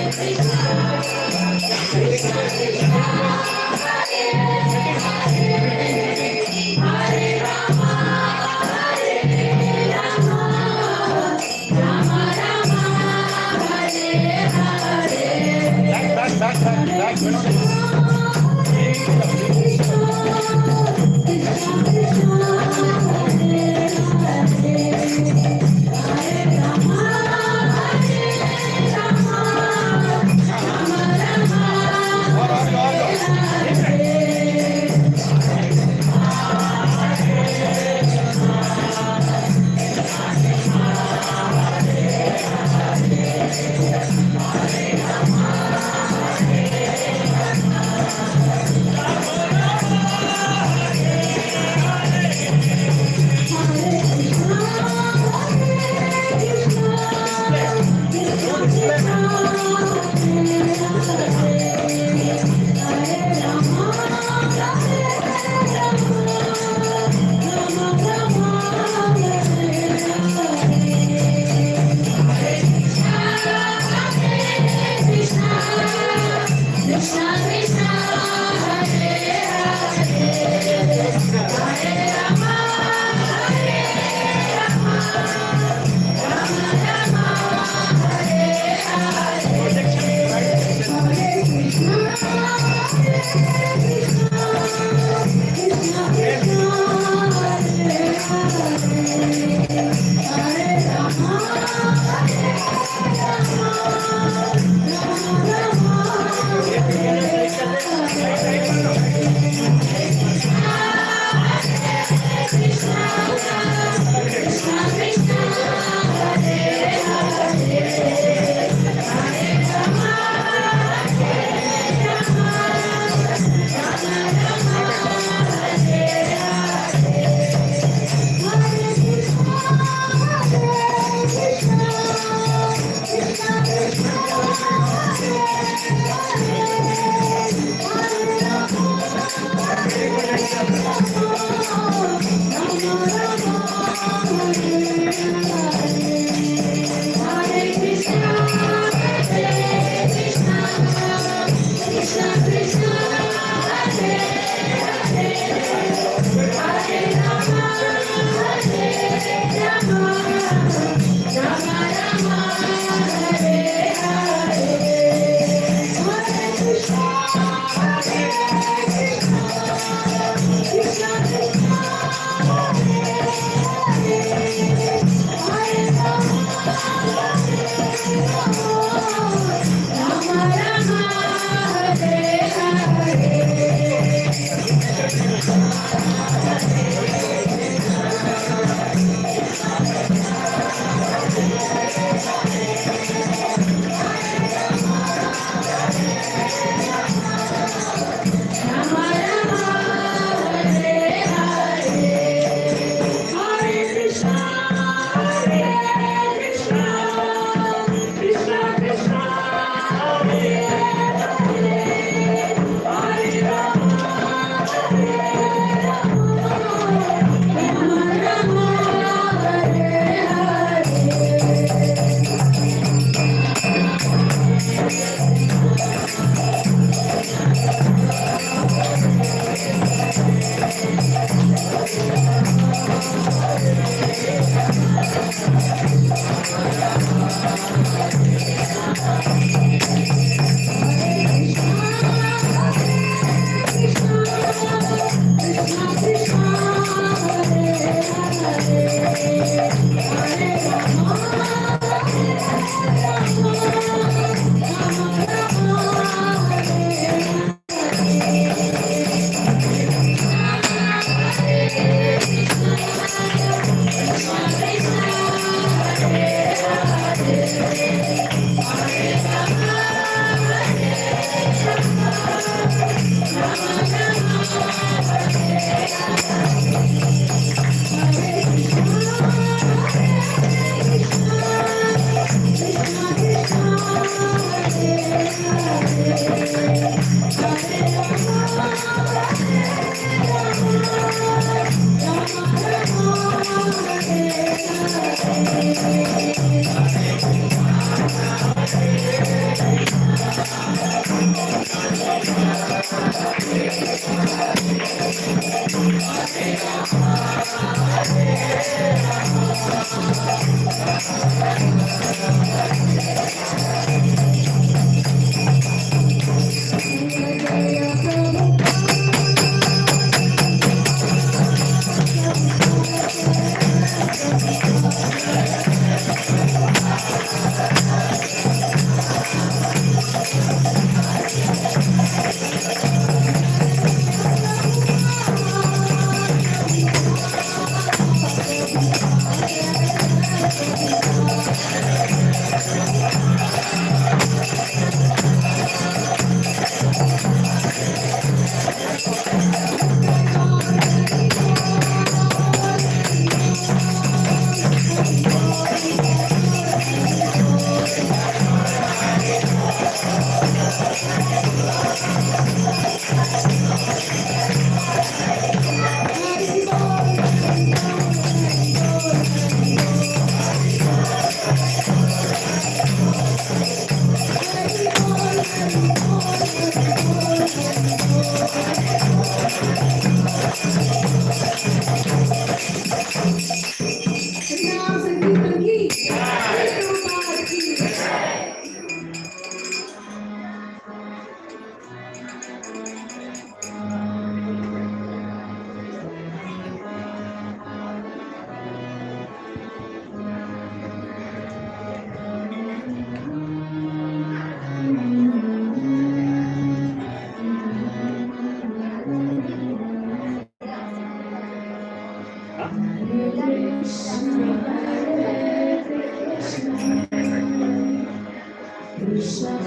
Hare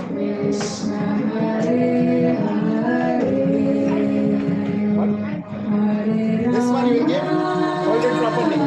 This one you will get. Hold it properly.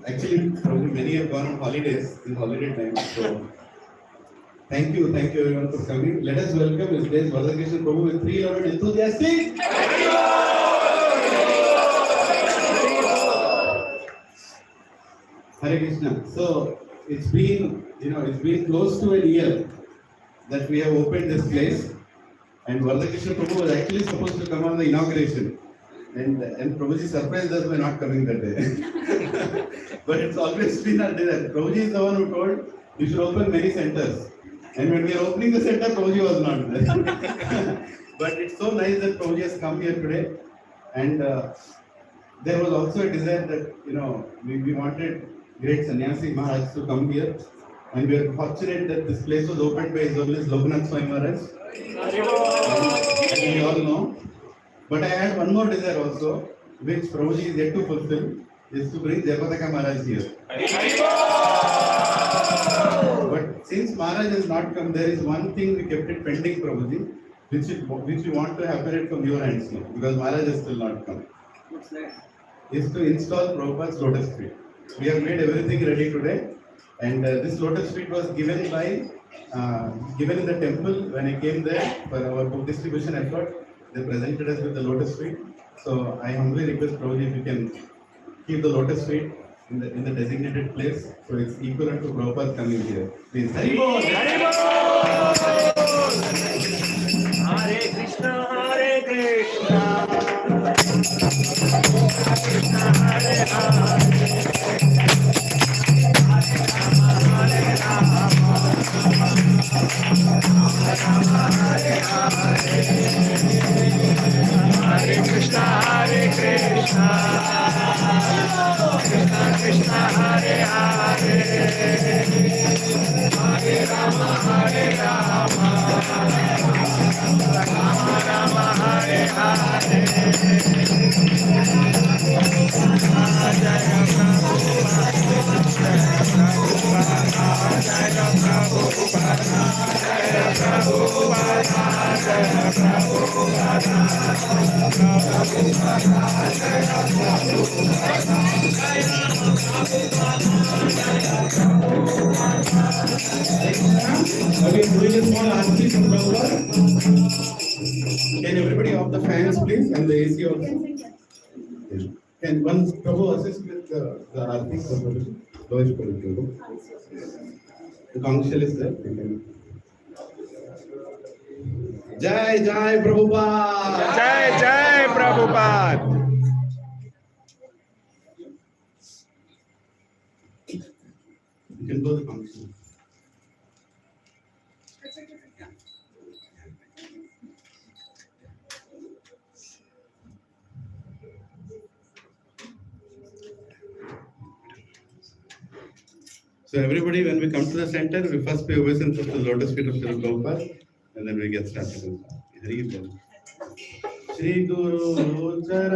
Actually, probably many have gone on holidays in holiday time. So, thank you everyone for coming. Let us welcome His Grace Varada Krishna Prabhu with 3 enthusiastic. Hare Krishna. So it's been close to a year that we have opened this place, and Varada Krishna Prabhu was actually supposed to come on the inauguration. And Prabhuji surprised us by not coming that day. But it's always been our desire. Prabhuji is the one who told you should open many centers. And when we are opening the center, Prabhuji was not there. But it's so nice that Prabhuji has come here today. And there was also a desire that, we wanted great Sannyasi Maharaj to come here. And we are fortunate that this place was opened by His Holiness Lokanath Swami Maharaj. And we all know. But I had one more desire also, which Prabhuji is yet to fulfill, is to bring Jayapataka Maharaj here. But since Maharaj has not come, there is one thing we kept it pending, Prabhuji, which we want to happen it from your hands now, because Maharaj has still not come. What's that? Is to install Prabhupada's lotus feet. We have made everything ready today, and this lotus feet was given in the temple when I came there for our book distribution effort. They presented us with the lotus feet. So I humbly request Prabhuji if you can keep the lotus feet in the designated place, so it's equivalent to Prabhupada coming here. Please. Hari Bol! Hari Bol! Hare Krishna, Hare Krishna, Krishna Hare Hare Krishna, Hare Krishna, Krishna Krishna, Hare Hare, Hare Rama, Hare Rama, Rama Rama, Hare Hare. Okay, doing a small aarti from Prabhupada. Can everybody off the fans, please, and the AC also? Can one Prabhu assist with the aarti for Prabhu? Loish Prabhu. The gong shell is there. Jai Jai Prabhupada! Jai Jai Prabhupada. You can go the gong shell. So everybody, when we come to the center, we first pay obeisance to the lotus feet of Sri Prabhupada, and then we get started. Hari Bol. Shri Guru Hare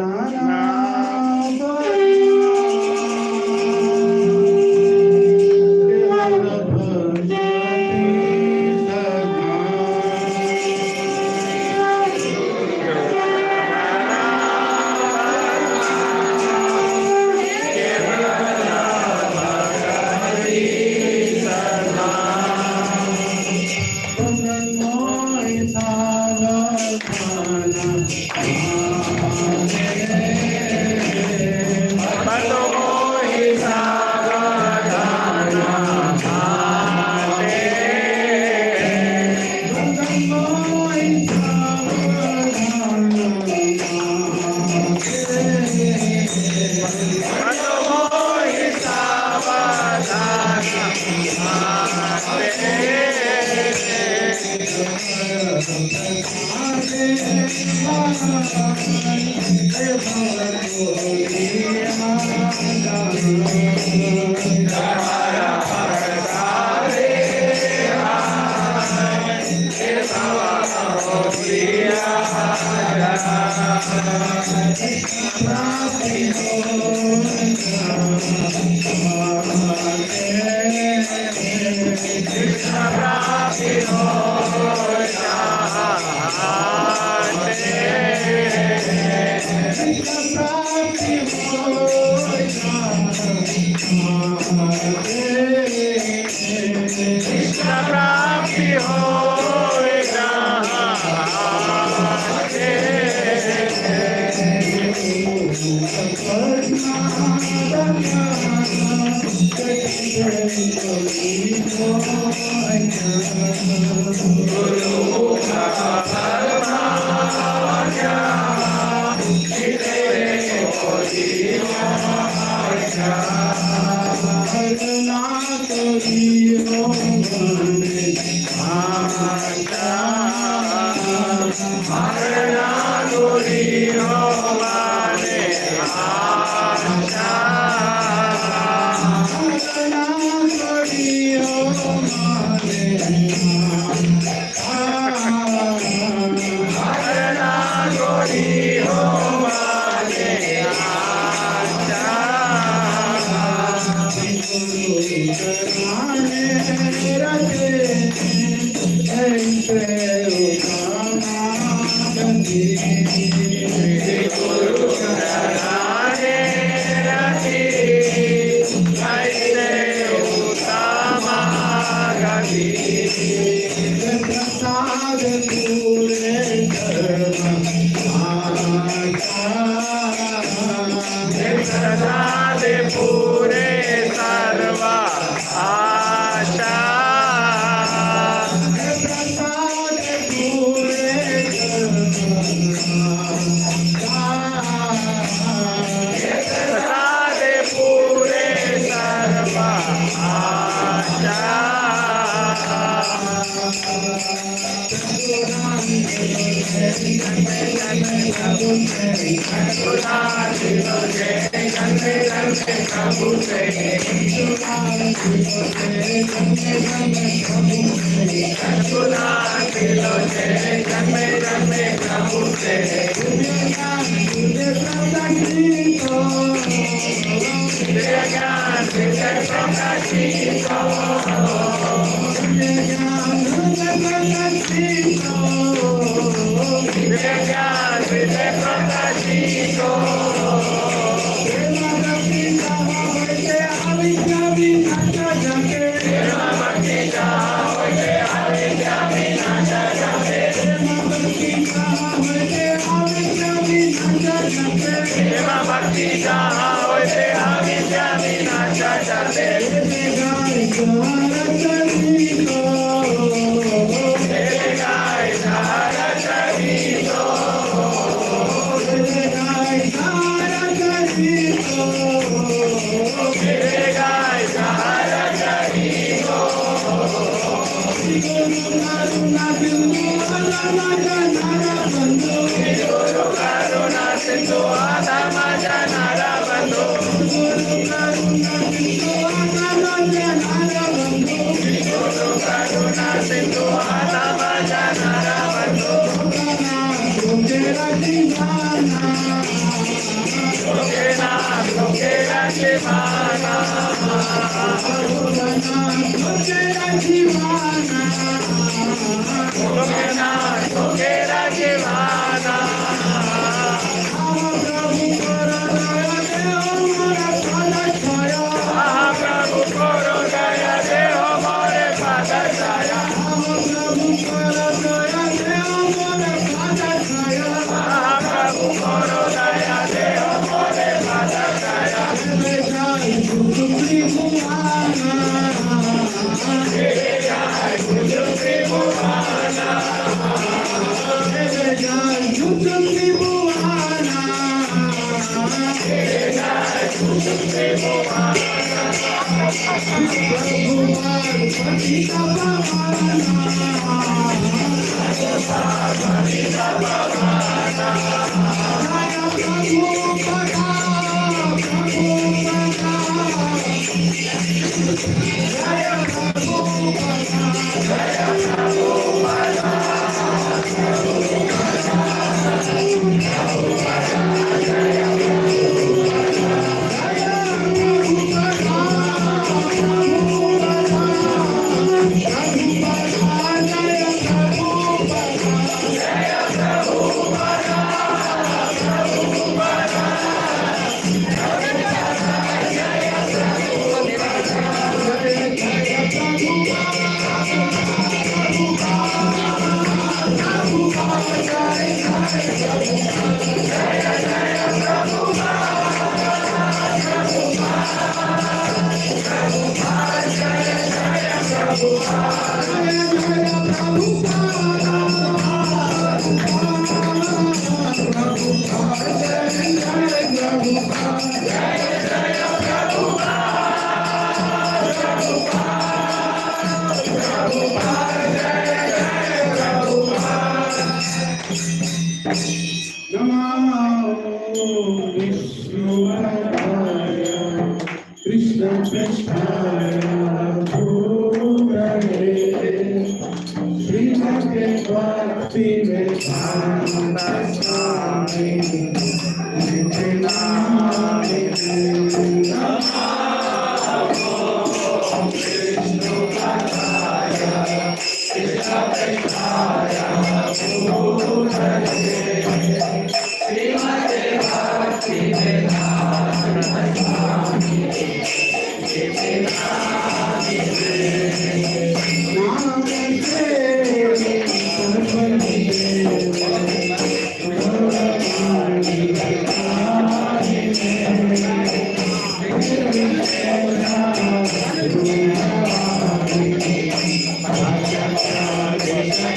प्रसादे पूरे सर्व आशा प्रसादे पूरे सर्व आशा Hare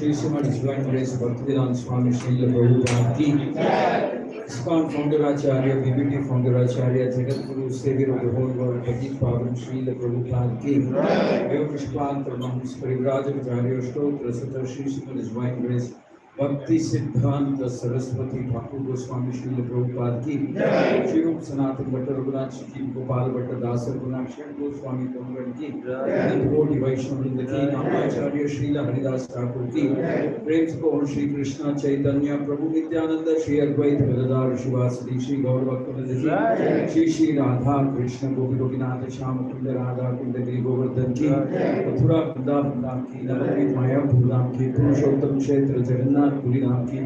Shri Srimad Divine Grace Bhaktivedanta Swami Srila Prabhupada ki ISKCON Founder Acharya, BBT Founder Acharya, Jagat Guru, Savior of the whole world, Bhakti Pavan Srila Prabhupada ki Dev Pushpan Pramahams Parivraj Acharya Stotra Satar Shri Srimad Divine Grace Bhakti Siddhanta Saraswati Thakur Goswami Srila Prabhupada ki Shri Rup Sanatan Bhatta Raghunath Shri Gopal Bhatta Dasa Gunakshyan Goswami Prabhupada ki and Gaudiya Vaishnava Vrinda ki Namacharya Srila Haridas Thakur ki Prem se Gaur Shri Krishna Chaitanya Prabhu Nityananda Shri Advaita Gadadhar Shivasadi Shri Gaur Bhaktivinoda ki Shri Radha Krishna Gopi Gopinath Shyam Kunda Radha Kunda Giri Govardhan ki Mathura Vrindavan ki Navadvip Mayapur Dham ki Purushottam Kshetra Jagannath Puri नाम की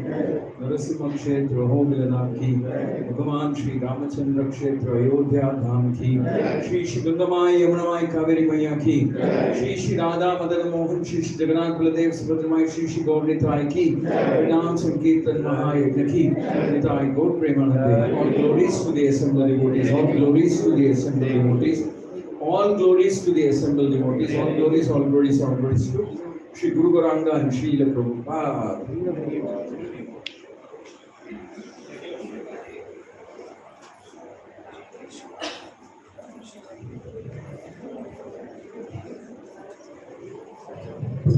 नरसिंह क्षेत्र हो मिलनाम की भगवान श्री रामचंद्र क्षेत्र अयोध्या धाम की श्री श्री गंगामाई यमुनामाई कावेरी मैया की श्री राधा मदन मोहन श्री जगन्नाथ बलदेव सुभद्रमाई श्री गौरनिताय की नाम संकीर्तन महायज्ञ की निताय गौर प्रेमानंदे all glories to the assembled devotees, all glories to the assembled devotees, all glories to the assembled devotees, all glories, all glories, all glories to Shri Guru Gauranga and Srila Prabhupada.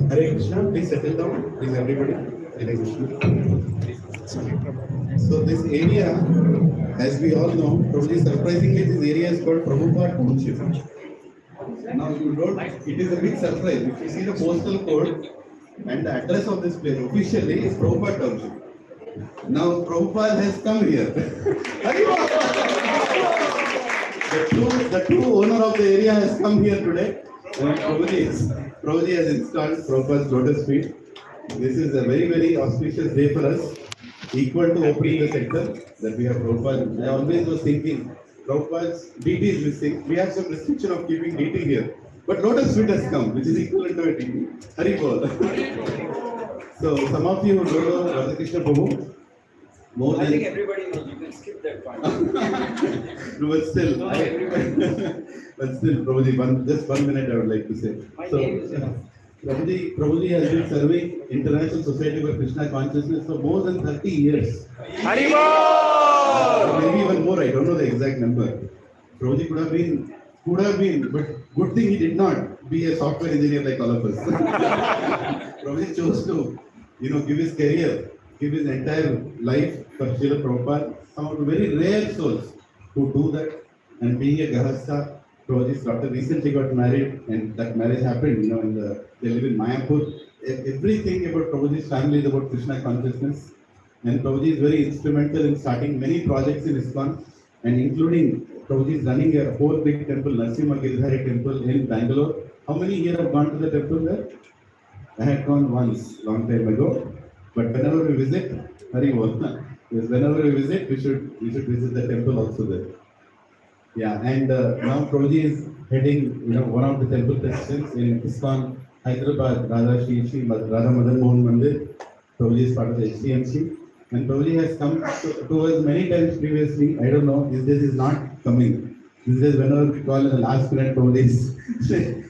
Hare Krishna, please settle down, please everybody. Hare Krishna. So this area, as we all know, probably surprisingly this area is called Prabhupada Township. Now you don't, it is a big surprise. If you see the postal code and the address of this place officially is Prabhupada Township. Now Prabhupada has come here. the true owner of the area has come here today. Prabhuji has installed Prabhupada's lotus feet. This is a very, very auspicious day for us. Equal to opening the sector that we have Prabhupada. I always was thinking, Prabhupada's DT is missing. We have some restriction of keeping DT here. But lotus feet has come, which is equivalent to a DT. Hari Bol. So some of you don't know Varada Krishna Prabhu. I think everybody knows. You can skip that part. No, but still, Prabhuji, just 1 minute I would like to say. My name is enough. Prabhuji has been serving International Society for Krishna Consciousness for more than 30 years. Haribol! Maybe even more, I don't know the exact number. Prabhuji could have been, but good thing he did not be a software engineer like all of us. Prabhuji chose to, give his career, give his entire life for Srila Prabhupada. Some of the very rare souls who do that, and being a Grahastha, Prabhuji's daughter recently got married, and that marriage happened, they live in Mayapur. Everything about Prabhuji's family is about Krishna consciousness, and Prabhuji is very instrumental in starting many projects in ISKCON, and including Prabhuji is running a whole big temple, Narasimha Giridhari temple in Bangalore. How many here have gone to the temple there? I had gone once, long time ago. But whenever we visit, whenever we visit, we should visit the temple also there. Yeah, and now Prabhuji is heading, one of the temple presidents in ISKCON Hyderabad, Radha Madan Mohan Mandir. Prabhuji is part of the HCMC, and Prabhuji has come to us many times previously. I don't know, these days is not coming. These days, whenever we call in the last minute, Prabhuji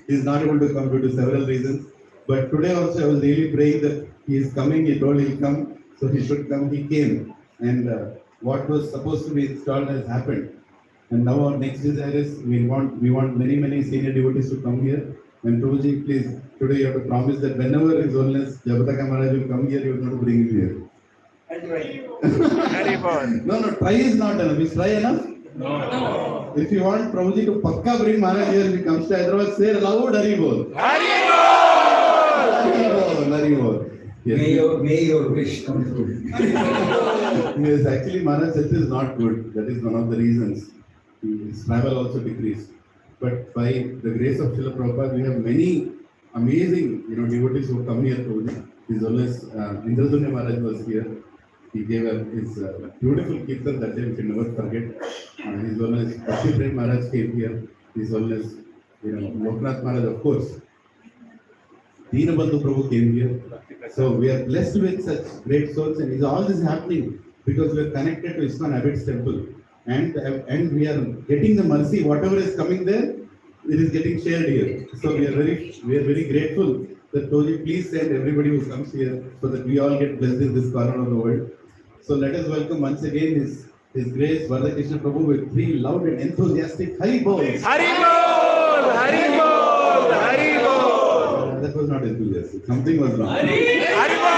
is not able to come due to several reasons. But today also, I was really praying that he is coming. He told he'll come, so he should come. He came, and what was supposed to be installed has happened. And now our next desire is we want many senior devotees to come here. And Prabhuji, please, today you have to promise that whenever His Holiness Jabataka Maharaj will come here, you will not bring him here. I'll try. No, try is not enough. Is try enough? No. If you want Prabhuji to pakka bring Maharaj here, if he comes to Hyderabad, say loud Haribol. Haribol. Yes. May your wish come true. Yes, actually Maharaj's health is not good. That is one of the reasons. his travel also decreased. But by the grace of Srila Prabhupada, we have many amazing, devotees who come here to His Holiness Indradunya Maharaj was here. He gave his beautiful kirtan that day, we can never forget. His Holiness Bhakti Prem Maharaj came here. His Holiness, Loknath Maharaj, of course. Deenabandhu Prabhu came here. So we are blessed with such great souls, and is all this happening because we are connected to ISKCON Abbot's temple, and we are getting the mercy. Whatever is coming there, it is getting shared here. So we are very grateful that Prabhuji, please send everybody who comes here so that we all get blessed in this corner of the world. So let us welcome once again His Grace Varada Krishna Prabhu with 3 loud and enthusiastic Hari Bol. Hari Bol! Hari Bol! Hari Bol! That was not enthusiastic. Something was wrong. Hari Bol!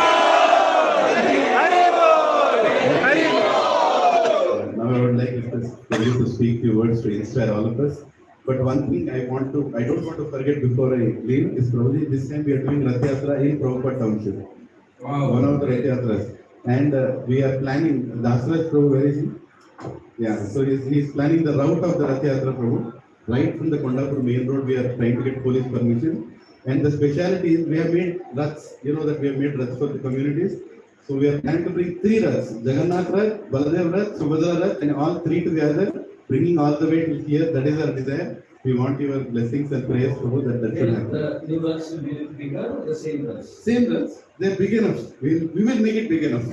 Hari Bol! Hari Bol! Now I would like Prabhu to speak few words to inspire all of us. But one thing I don't want to forget before I leave is probably this time we are doing Rath Yatra in Prabhupada Township. Wow. One of the Rath Yatras. And we are planning, Dasraj Prabhu, where is he? Yeah, so he's planning the route of the Rath Yatra Prabhu. Right from the Kondapur main road, we are trying to get police permission. And the speciality is we have made Raths, that we have made Raths for the communities. So we are planning to bring 3 Raths, Jagannath Rath, Baladev Rath, Subhadra Rath, and all 3 together, bringing all the way till here. That is our desire. We want your blessings and prayers, Prabhu, that should happen. The new Raths will be bigger or the same Raths? Same Raths. They are big enough. We will make it big enough.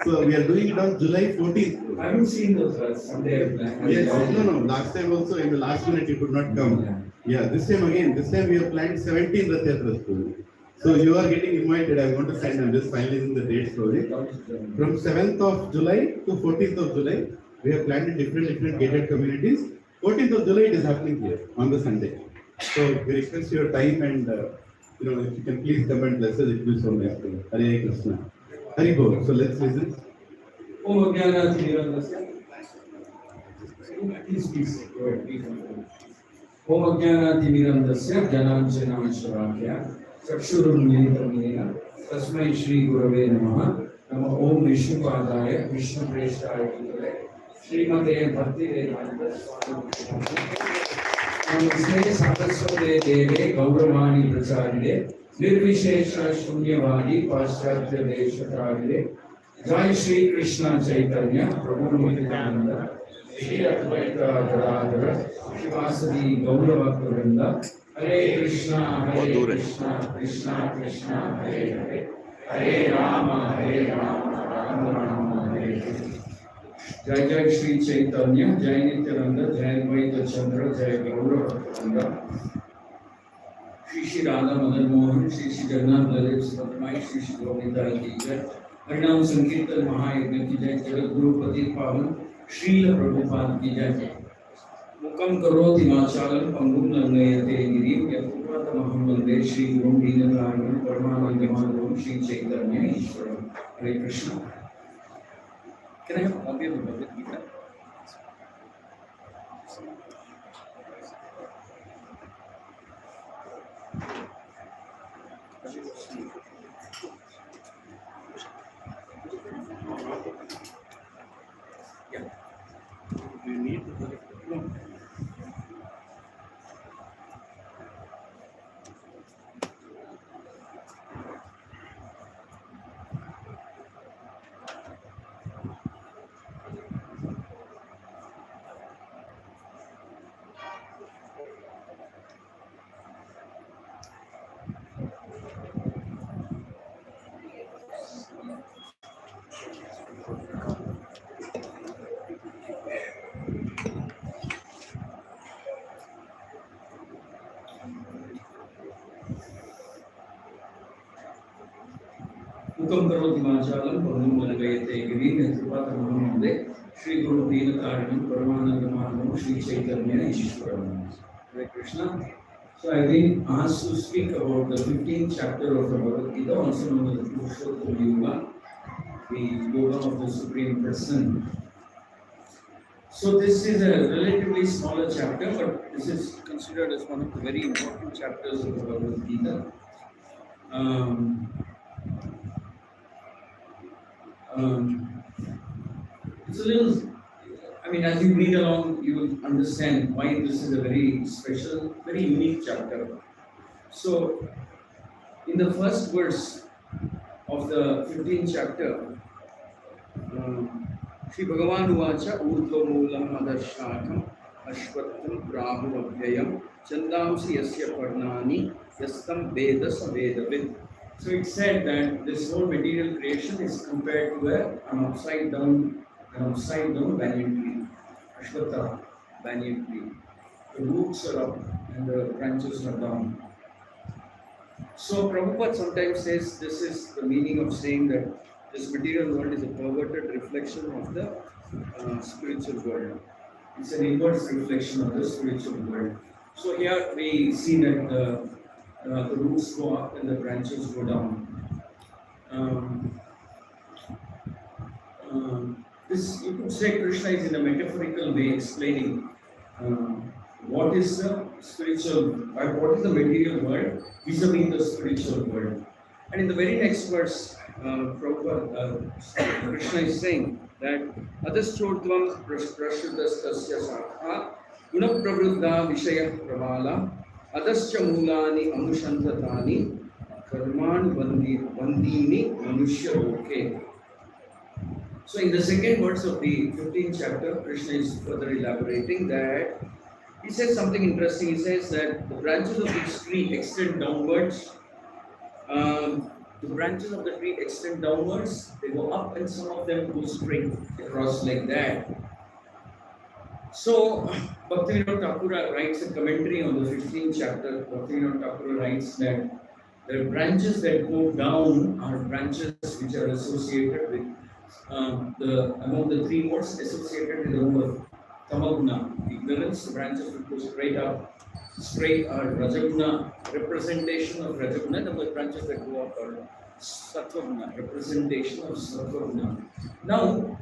So we are doing it on July 14th. I haven't seen those Raths. Yes, no. Last time also, in the last minute, you could not come. Yeah, this time again. This time we have planned 17 Rath Yatras. So you are getting invited. I want to send. I'm just finalizing the dates for it. From 7th of July to 14th of July, we have planned in different gated communities. 14th of July it is happening here on the Sunday. So we request your time and if you can please come and bless us, it will be so nice. Hare Krishna. Hari Bol. So let's listen. Om Jnana Timirandasya. Please. Go ahead. Om Jnana Timirandasya Jananjana Shavakya Chakshurum Militam Yena Tasmai Shri Gurave Namaha Nama Om Vishnu Padaya Vishnu Prestaya Kitale Srimate Bhakti Vedanta Namaste Saraswate Deve Gauravani Pracharide Nirvishesha Shunyavadi Paschatya Deshataride Jai Shri Krishna Chaitanya Prabhu Nityananda Shri Advaita Gadadhara Shivasadi Gaurava Kurinda Hare Krishna Krishna Krishna Hare Hare Hare Rama Rama Rama Hare Hare Jai Jai Shri Chaitanya Jai Nityananda Jai Advaita Chandra Jai Gaurava Kurinda Shri Radha Madan Mohan Shri Jagannath Baladev Subhadramai Shri Govinda Ki Jai Harinam Sankirtan Mahayagna Ki Jai Jagat Guru Pati Pavan Srila Prabhupada Ki Jai Mukam Karoti Machalam Pangum Nangayate Girim Yathupata Mahamande Shri Guru Deenadaranam Paramananda Madhavam Shri Chaitanya Ishwaram Hare Krishna. Can I have a copy of the Bhagavad Gita? Yeah. Do you need the no. Mukam Karoti Machalam Pangum Nangayate Girim Yathupata Mahamande Shri Guru Deenadaranam Paramananda Madhavam Shri Chaitanya Ishwaram Hare Krishna. So I've been asked to speak about the 15th chapter of the Bhagavad Gita, also known as the Purushottam Yoga, the Yoga of the Supreme Person. So this is a relatively smaller chapter, but this is considered as one of the very important chapters of the Bhagavad Gita. It's a little, I mean, as you read along, you will understand why this is a very special, very unique chapter. So, in the first verse of the 15th chapter, Shri Bhagavan Uvacha Urdhva Moolam Adashakam Ashwattam Prahurabhyayam Chandamsi Yasya Parnani Yastam Veda Savedavid. So it said that this whole material creation is compared to an upside down banyan tree, Ashwatha banyan tree. The roots are up and the branches are down. So Prabhupada sometimes says this is the meaning of saying that this material world is a perverted reflection of the spiritual world. It's an inverse reflection of the spiritual world. So here we see that the roots go up and the branches go down. This, you could say, Krishna is in a metaphorical way explaining what is the spiritual, what is the material world vis-a-vis the spiritual world. And in the very next verse, Krishna is saying that Adaschodvam Prashuddhastasya Sakha Gunapravruddha Vishaya Pravala Adascha Mulani Amushantatani Karman Vandini Manushya Loke. So in the second verse of the 15th chapter, Krishna is further elaborating that he says something interesting. He says that the branches of this tree extend downwards. The branches of the tree extend downwards, they go up, and some of them go straight across like that. So, Bhaktivinoda Thakur writes a commentary on the 15th chapter. Bhaktivinoda Thakur writes that the branches that go down are branches which are associated with among the three modes associated with the word Tamaguna, ignorance. The branches will go straight up. Straight are Rajaguna, representation of Rajaguna. The branches that go up are Sattva-guna, representation of Sattva-guna. Now,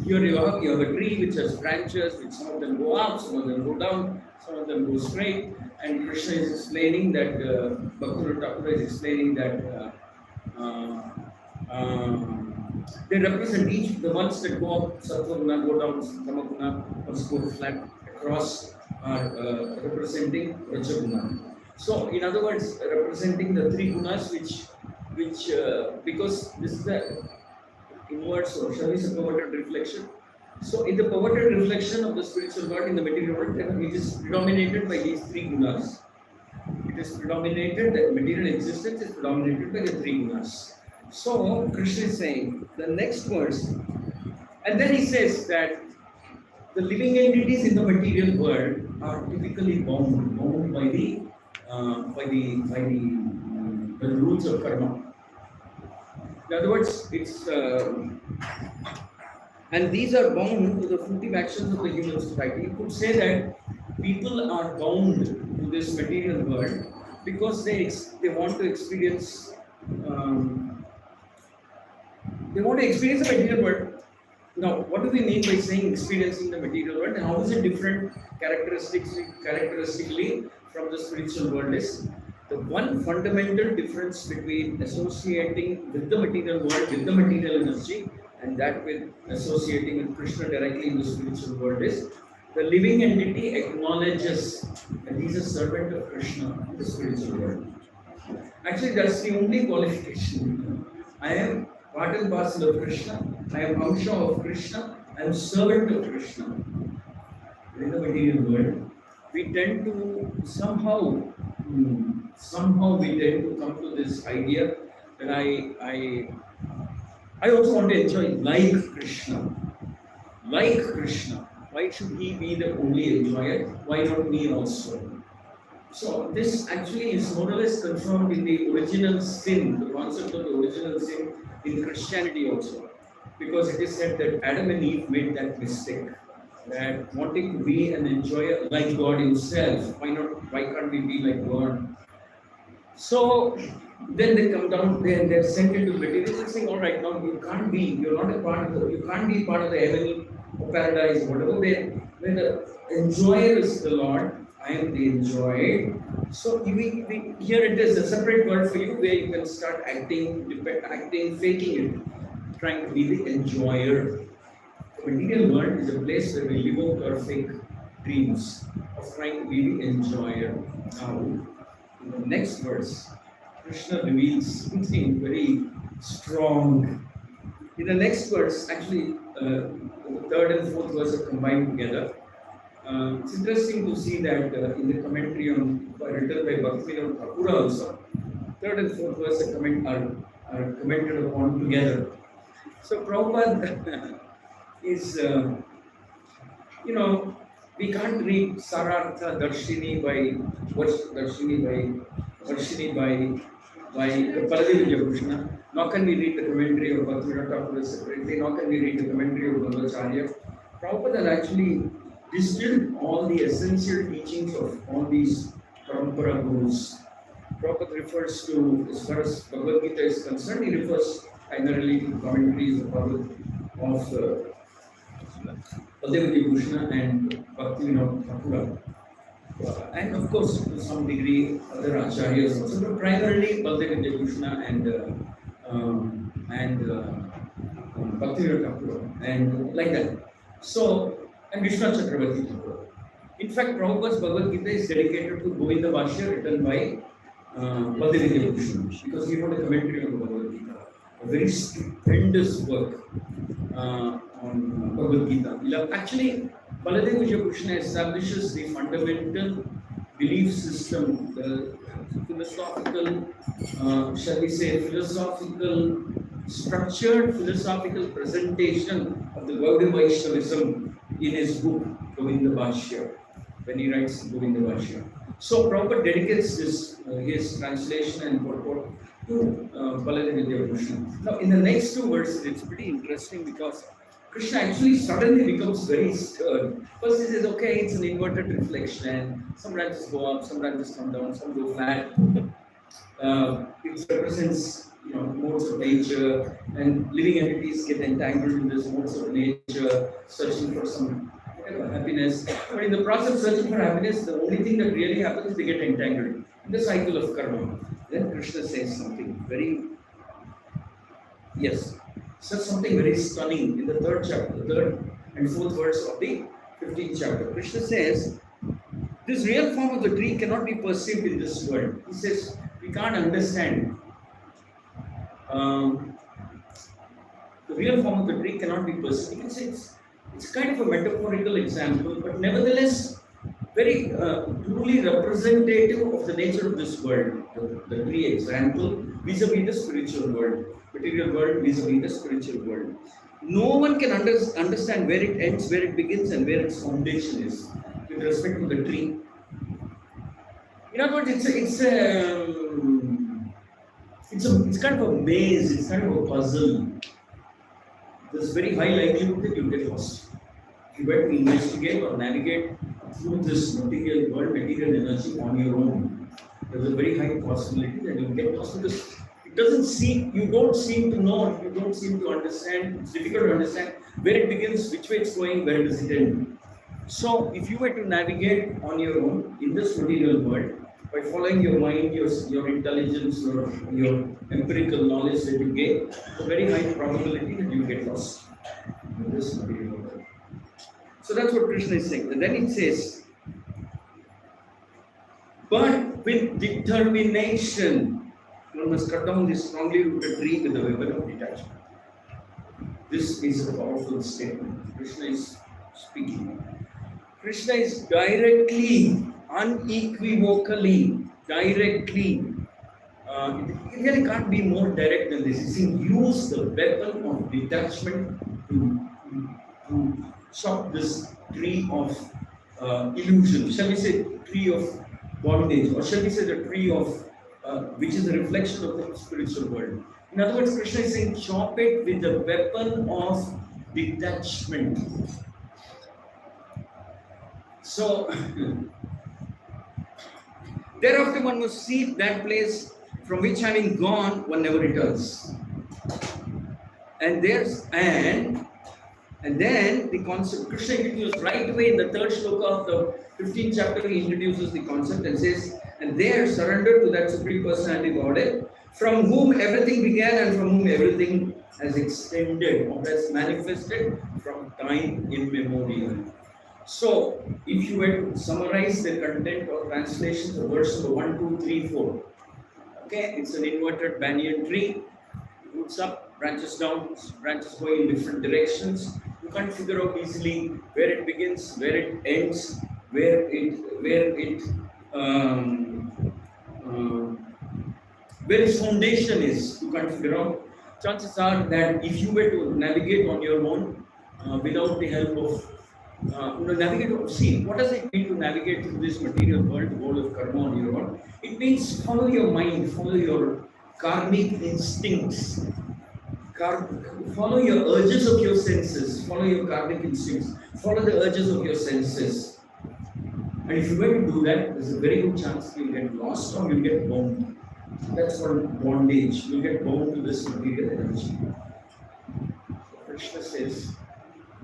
here you have a tree which has branches, which some of them go up, some of them go down, some of them go straight. And Krishna is explaining that, Bhaktivinoda Thakur is explaining that they represent each, the ones that go up, Sattva-guna, go down, Tamaguna, ones go flat across, are representing Rajaguna. So, in other words, representing the three gunas, which because this is the inverse or shall we say perverted reflection. So, in the perverted reflection of the spiritual world in the material world, it is predominated by these three gunas. It is predominated, the material existence is predominated by the three gunas. So, Krishna is saying the next verse, and then he says that the living entities in the material world are typically bound by the rules of karma. In other words, it's and these are bound to the fruitive actions of the human society. You could say that people are bound to this material world because they want to experience the material world. Now, what do we mean by saying experiencing the material world, and how is it different characteristically from the spiritual world? Is the one fundamental difference between associating with the material world, with the material energy, and that with associating with Krishna directly in the spiritual world is the living entity acknowledges that he is a servant of Krishna in the spiritual world. Actually, that's the only qualification. I am part and parcel of Krishna. I am Amsha of Krishna. I am servant of Krishna. In the material world, we tend to somehow we tend to come to this idea that I also want to enjoy like Krishna. Like Krishna. Why should he be the only enjoyer? Why not me also? So this actually is more or less confirmed in the original sin, the concept of the original sin in Christianity also. Because it is said that Adam and Eve made that mistake, that wanting to be an enjoyer like God himself. Why can't we be like God? So then they come down, they're sent into material and saying, all right, now you can't be part of the heavenly or paradise, whatever, where the enjoyer is the Lord. I am the enjoyed. So here it is a separate word for you where you can start acting, faking it, trying to be the enjoyer. material world is a place where we live out our fake dreams of trying to be the enjoyer. Now, in the next verse, Krishna reveals something very strong. In the next verse, actually, the third and fourth verse are combined together. It's interesting to see that in the commentary written by Bhaktivinoda Thakur also, third and fourth verse are commented upon together. So Prabhupada is, we can't read Sarartha Darshini by Baladev Vijayakrishna, nor can we read the commentary of Bhaktivinoda Thakur separately, nor can we read the commentary of Bhagavad Prabhupada has actually distilled all the essential teachings of all these Parampara Gurus. Prabhupada refers to, as far as Bhagavad Gita is concerned, he refers primarily to commentaries of Baladev Vijayakrishna and Bhaktivinoda Thakur. And of course, to some degree, other acharyas also, but primarily Baladev Vijayakrishna and Bhaktivinoda Thakur, and like that. So, and Vishnu Chakravarti Thakur. In fact, Prabhupada's Bhagavad Gita is dedicated to Govinda Bhashya written by Baladev Vijayakrishna, because he wrote a commentary on the Bhagavad Gita, a very stupendous work on Bhagavad Gita. Actually, Baladev Vijayakrishna establishes the fundamental belief system, the philosophical, structured philosophical presentation of the Gaudiya Vaishnavism in his book, Govinda Bhashya, when he writes Govinda Bhashya. So Prabhupada dedicates this, his translation and purport to Baladev Vijayakrishna. Now, in the next two verses, it's pretty interesting because Krishna actually suddenly becomes very stern. First he says, okay, it's an inverted reflection. Some branches go up, some branches come down, some go flat. It represents, modes of nature, and living entities get entangled in this modes of nature, searching for some happiness. But in the process of searching for happiness, the only thing that really happens is they get entangled in the cycle of karma. Then Krishna says something very stunning in the third and fourth verse of the 15th chapter. Krishna says, this real form of the tree cannot be perceived in this world. He says, we can't understand. The real form of the tree cannot be perceived. You can say it's kind of a metaphorical example, but nevertheless, very truly representative of the nature of this world. The tree example vis-a-vis the spiritual world. Material world vis-a-vis the spiritual world. No one can understand where it ends, where it begins, and where its foundation is with respect to the tree. In other words, it's kind of a maze, it's kind of a puzzle. There's very high likelihood that you'll get lost. If you were to investigate or navigate through this material world, material energy on your own, there's a very high possibility that you'll get lost because you don't seem to know, you don't seem to understand, it's difficult to understand where it begins, which way it's going, where does it end. So, if you were to navigate on your own in this material world, by following your mind, your intelligence, your empirical knowledge that you gain, it's a very high probability that you get lost in this material world. So that's what Krishna is saying. And then it says, but with determination, one must cut down this strongly rooted tree with the weapon of detachment. This is a powerful statement. Krishna is speaking. Krishna is directly, unequivocally, directly. It really can't be more direct than this. He's saying, use the weapon of detachment to chop this tree of illusion. Shall we say tree of bondage, or shall we say the tree of which is a reflection of the spiritual world. In other words, Krishna is saying, chop it with the weapon of detachment. So, thereafter one must seek that place from which, having gone, one never returns. And then the concept, Krishna introduces right away in the third shloka of the 15th chapter, he introduces the concept and says, and there surrender to that Supreme Personality Godhead, from whom everything began and from whom everything has extended or has manifested from time immemorial. So, if you were to summarize the content or translations of verse number 1, 2, 3, 4, okay, it's an inverted banyan tree, roots up, branches down, branches going in different directions. You can't figure out easily where it begins, where it ends, where its foundation is. You can't figure out. Chances are that if you were to navigate on your own without the help of see, what does it mean to navigate through this material world, the world of karma on your own? It means follow your mind, follow your karmic instincts, follow your urges of your senses, follow your karmic instincts, follow the urges of your senses. And if you were to do that, there's a very good chance you'll get lost or you'll get bound. That's called bondage. You'll get bound to this material energy. So Krishna says,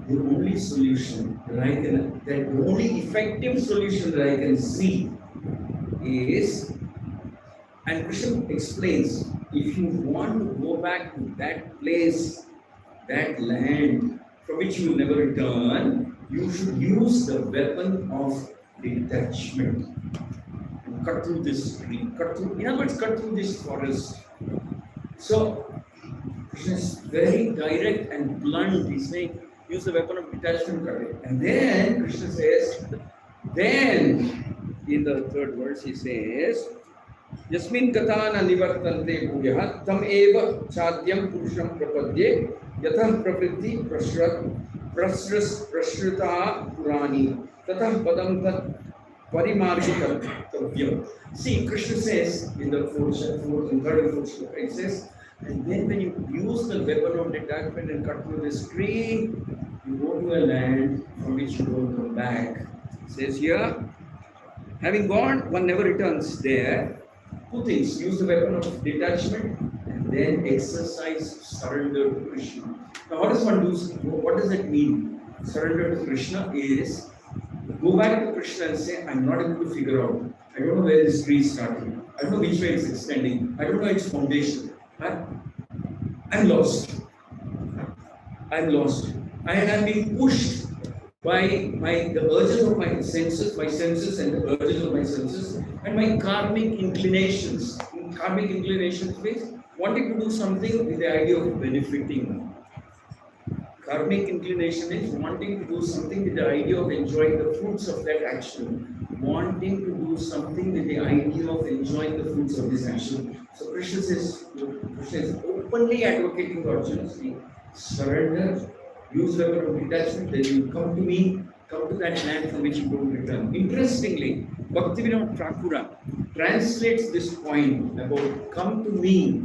the only solution the only effective solution that I can see is, and Krishna explains, if you want to go back to that place, that land from which you will never return, you should use the weapon of detachment and cut through this tree, cut through this forest. So Krishna is very direct and blunt. He's saying, use the weapon of detachment, cut it. And then Krishna says, then in the third verse he says, Yasmin katana nivartante bhuyah tam eva chadyam purusham prapadye yatham pravritti prashrita purani tatham padam tat parimargitavyam. See, Krishna says in the fourth and third and fourth shloka, it says, and then when you use the weapon of detachment and cut through this tree, you go to a land from which you don't come back. It says here, having gone, one never returns there. Two things, use the weapon of detachment and then exercise surrender to Krishna. Now what does one do? What does that mean? Surrender to Krishna is, go back to Krishna and say, I'm not able to figure out. I don't know where this tree is starting. I don't know which way it's extending. I don't know its foundation. I'm lost. I'm lost. I am being pushed by the urges of my senses and the urges of my senses and my karmic inclinations. Karmic inclinations means wanting to do something with the idea of benefiting. Karmic inclination is wanting to do something with the idea of enjoying the fruits of that action. Wanting to do something with the idea of enjoying the fruits of this action. So Krishna is openly advocating for Arjuna, surrender, use the weapon of detachment, then you come to me, come to that land from which you don't return. Interestingly, Bhaktivinoda Thakura translates this point about come to me,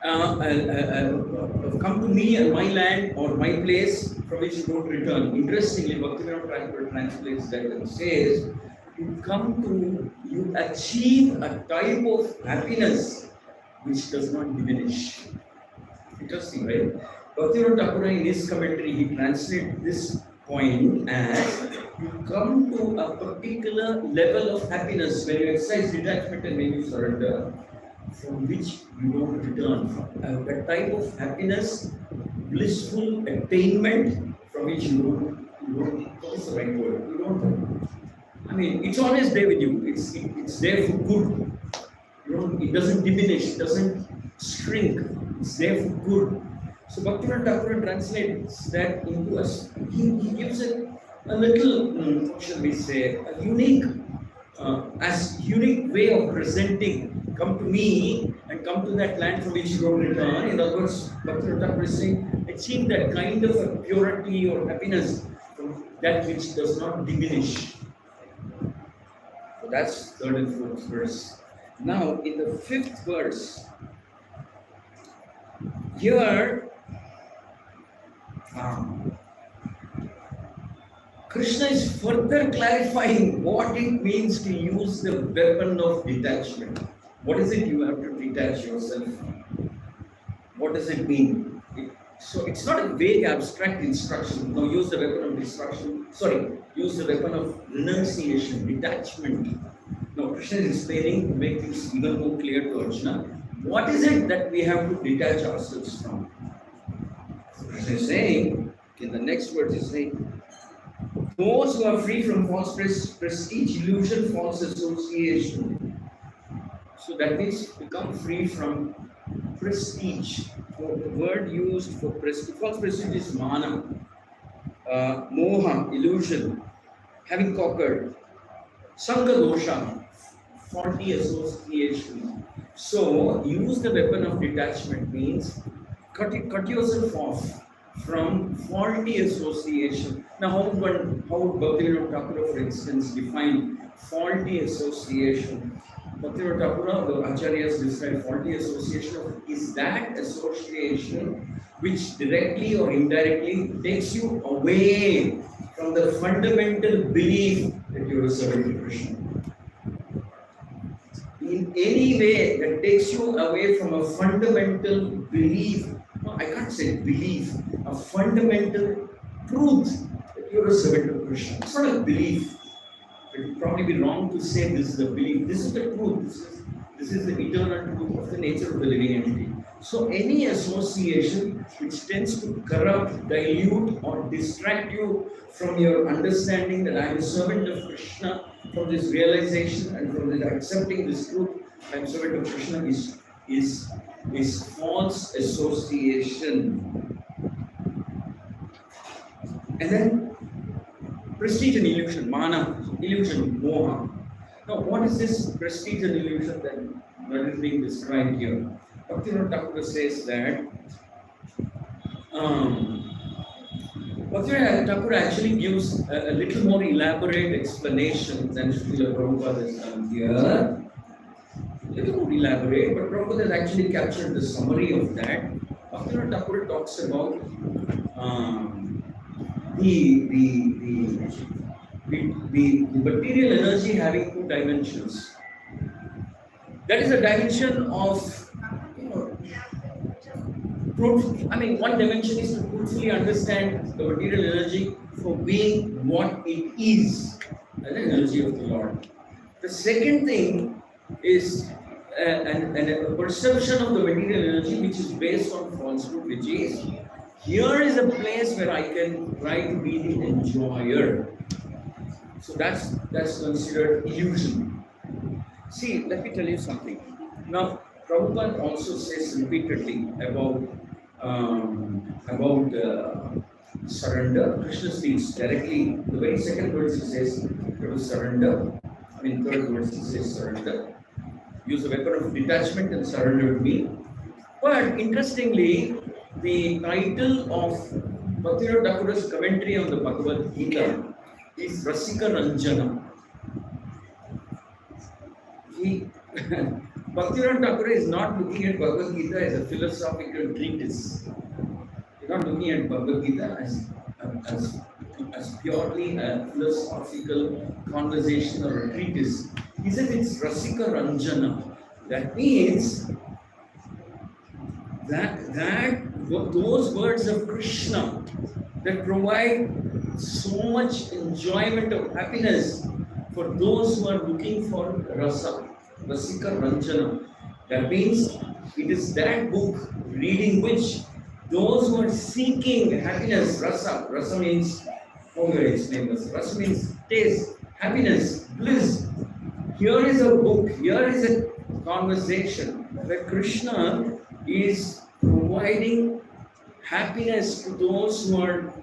come to me and my land or my place from which you don't return. Interestingly, Bhaktivinoda Thakur translates that and says, you achieve a type of happiness which does not diminish. Interesting, right? Bhaktivinoda Thakur in his commentary, he translates this point as you come to a particular level of happiness when you exercise detachment and when you surrender, from which you don't return from. A type of happiness, blissful attainment from which you don't, what's the right word? You don't, I mean, it's always there with you. It's there for good. It doesn't diminish, it doesn't shrink. It's there for good. So Bhaktivinoda Thakur translates that into us. He gives it a little, what shall we say, a unique way of presenting. Come to me and come to that land from which you don't return. In other words, Bhaktivinoda Thakur is saying, achieve that kind of a purity or happiness from that which does not diminish. So that's third and fourth verse. Now, in the fifth verse, here, Krishna is further clarifying what it means to use the weapon of detachment. What is it you have to detach yourself from? What does it mean? So it's not a vague abstract instruction. No, use the weapon of destruction. Use the weapon of renunciation, detachment. Now Krishna is explaining to make things even more clear to Arjuna what is it that we have to detach ourselves from? Krishna is saying, in the next verse, he's saying, those who are free from false prestige, illusion, false association. So that means become free from prestige. The word used for prestige, false prestige is mana, moha, illusion, having conquered, sangha dosha, faulty association. So use the weapon of detachment means cut yourself off from faulty association. Now, how would Bhaktivinoda Thakur, for instance, define faulty association? Bhaktivinoda Thakur, the Acharyas describe faulty association is that association which directly or indirectly takes you away from the fundamental belief that you are serving Krishna. In any way that takes you away from a fundamental belief, no, I can't say belief, a fundamental truth that you're a servant of Krishna. It's not a belief. It would probably be wrong to say this is a belief. This is the truth. This is the eternal truth of the nature of the living entity. So any association which tends to corrupt, dilute or distract you from your understanding that I am a servant of Krishna, from this realization and from this accepting this truth, I am a servant of Krishna is false association. And then prestige and illusion, mana, illusion, moha. Now, what is this prestige and illusion that is being described here? Bhaktivinoda Thakur says that Bhaktivinoda Thakur actually gives a little more elaborate explanation than Srila Prabhupada has done here. A little more elaborate, but Prabhupada has actually captured the summary of that. Bhaktivinoda Thakur talks about the material energy having two dimensions. That is a dimension of, one dimension is to truthfully understand the material energy for being what it is, an energy of the Lord. The second thing is a perception of the material energy which is based on falsehood, which is, here is a place where I can try to be the enjoyer. So that's considered illusion. See, let me tell you something. Now, Prabhupada also says repeatedly about surrender. Krishna speaks directly. The very second verse he says, there was surrender. Third verse he says surrender. Use the weapon of detachment and surrender to me. But interestingly, the title of Bhaktivinoda Thakur's commentary on the Bhagavad Gita is Rasika Ranjana. Bhaktivinoda Thakur is not looking at Bhagavad Gita as a philosophical treatise. He's not looking at Bhagavad Gita as purely a philosophical conversation or a treatise. He says it's Rasika Ranjana. That means that those words of Krishna that provide so much enjoyment of happiness for those who are looking for rasa, Rasika Ranjana. That means it is that book reading which those who are seeking happiness, rasa means, how do I explain this? Rasa means taste, happiness, bliss. Here is a book, here is a conversation where Krishna is providing happiness to those who are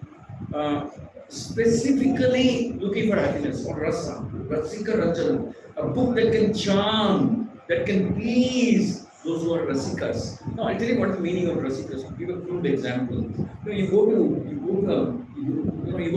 specifically looking for happiness, or rasa, Rasika Ranjana, a book that can charm, that can please those who are rasikas. Now, I'll tell you what the meaning of rasikas. I'll give a crude example. You go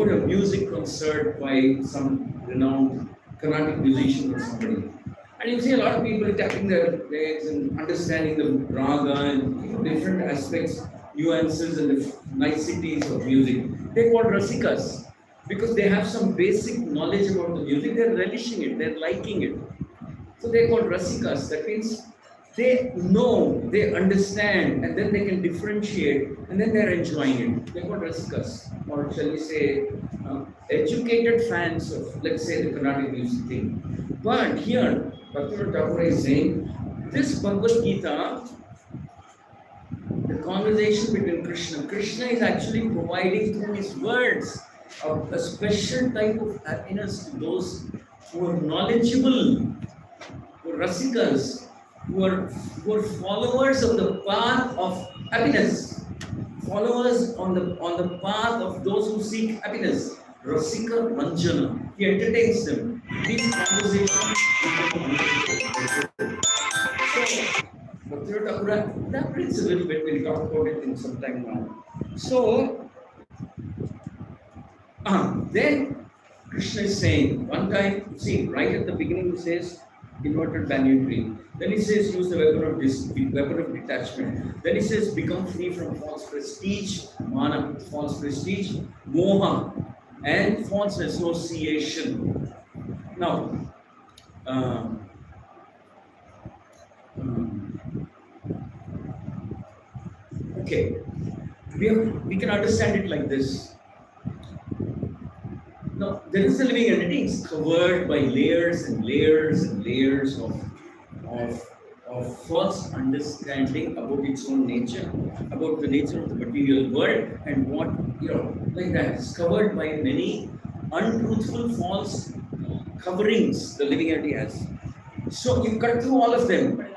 to a music concert by some renowned Carnatic musician or somebody, and you see a lot of people tapping their legs and understanding the raga and different aspects, nuances and the niceties of music. They're called rasikas because they have some basic knowledge about the music. They're relishing it, they're liking it. So they're called rasikas. That means they know, they understand, and then they can differentiate, and then they're enjoying it. They're called rasikas, or shall we say, educated fans of, let's say, the Carnatic music thing. But here, Bhaktivinoda Thakur is saying, this Bhagavad Gita, the conversation between Krishna is actually providing through his words a special type of happiness to those who are knowledgeable, who are rasikas, who are followers of the path of happiness, followers on the path of those who seek happiness. Rasika Ranjana. He entertains them. These conversations. So, Bhakti Thakur elaborates a little bit. We'll talk about it in some time now. So, then Krishna is saying, one time, see, right at the beginning he says, inverted banyan tree. Then he says, use the weapon of detachment. Then he says, become free from false prestige, mana, false prestige, moha, and false association. Now, okay, we can understand it like this. Now, there is a living entity. It's covered by layers and layers and layers of false understanding about its own nature, about the nature of the material world, and what, like that. It's covered by many untruthful, false coverings the living entity has. So you cut through all of them,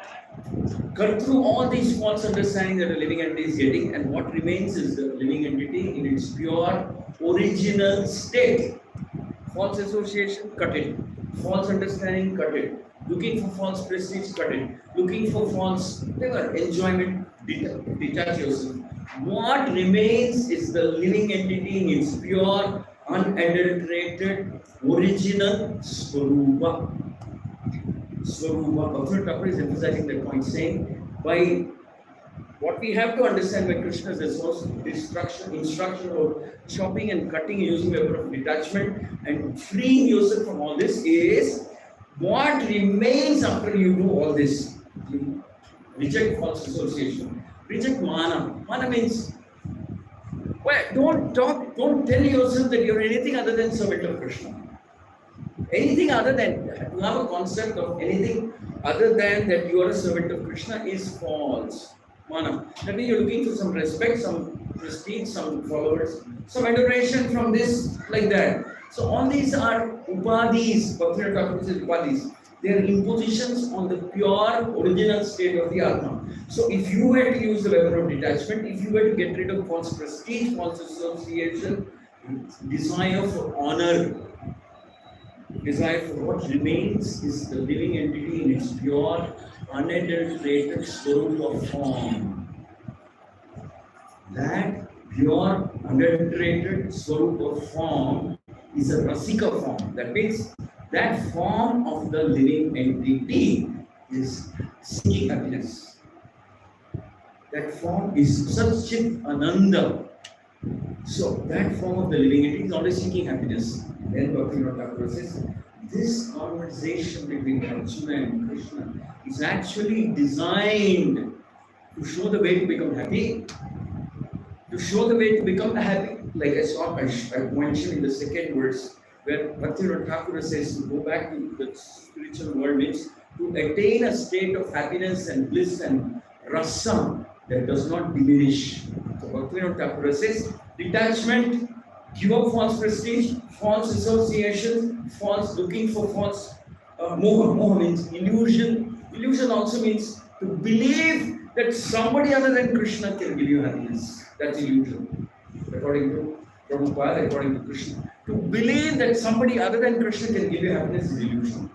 cut through all these false understanding that a living entity is getting, and what remains is the living entity in its pure original state. False association, cut it. False understanding, cut it. Looking for false prestige, cut it. Looking for false enjoyment, detach yourself. What remains is the living entity in its pure, unadulterated, original Swarupa. Swarupa. Bhakti Thakur is emphasizing that point, saying, by what we have to understand by Krishna's instruction of chopping and cutting using weapon of detachment and freeing yourself from all this is what remains after you do all this. You reject false association, reject mana. Mana means, well, don't tell yourself that you're anything other than servant of Krishna. Anything other than, to have a concept of anything other than that you are a servant of Krishna is false. Mana. That means you're looking for some respect, some prestige, some followers, some adoration from this, like that. So all these are upadhis. Bhakti Thakur says upadhis. They are impositions on the pure original state of the Atma. So if you were to use the weapon of detachment, if you were to get rid of false prestige, false association, desire for honor, desire for what remains is the living entity in its pure, unadulterated Swarupa form. That pure, unadulterated Swarupa form is a Rasika form. That means that form of the living entity is seeking happiness. That form is Satchit Ananda. So that form of the living entity is always seeking happiness. Then Bhakti Thakur says, this conversation between Arjuna and Krishna is actually designed to show the way to become happy, to show the way to become happy. Like I mentioned in the second verse, where Bhakti Thakur says to go back to the spiritual world means to attain a state of happiness and bliss and rasa that does not diminish. So Bhakti Thakur says, detachment, give up false prestige, false association, false looking for false moha. Moha means illusion. Illusion also means to believe that somebody other than Krishna can give you happiness. That's illusion. According to Prabhupada, according to Krishna. To believe that somebody other than Krishna can give you happiness is illusion.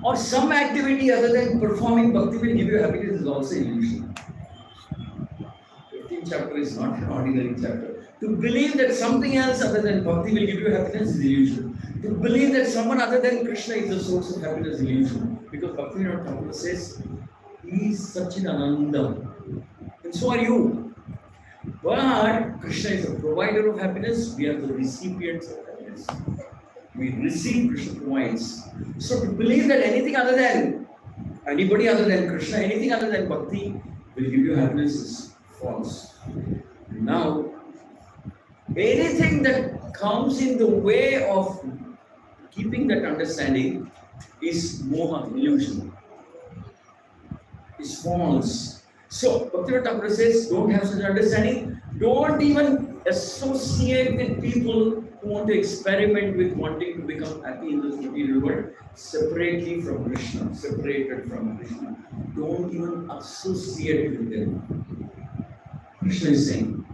Or some activity other than performing bhakti will give you happiness is also illusion. 15th chapter is not an ordinary chapter. To believe that something else other than bhakti will give you happiness is illusion. To believe that someone other than Krishna is the source of happiness is illusion. Because Bhakti Thakur says, he is Satchit Ananda. And so are you. But Krishna is the provider of happiness, we are the recipients of happiness. We receive, Krishna provides. So to believe that anything other than, anybody other than Krishna, anything other than bhakti will give you happiness is false. Now, anything that comes in the way of keeping that understanding is moha, illusion. is false. So Bhaktivinoda Thakur says, don't have such understanding. Don't even associate with people who want to experiment with wanting to become happy in this material world separately from Krishna, separated from Krishna. Don't even associate with them. Krishna is saying,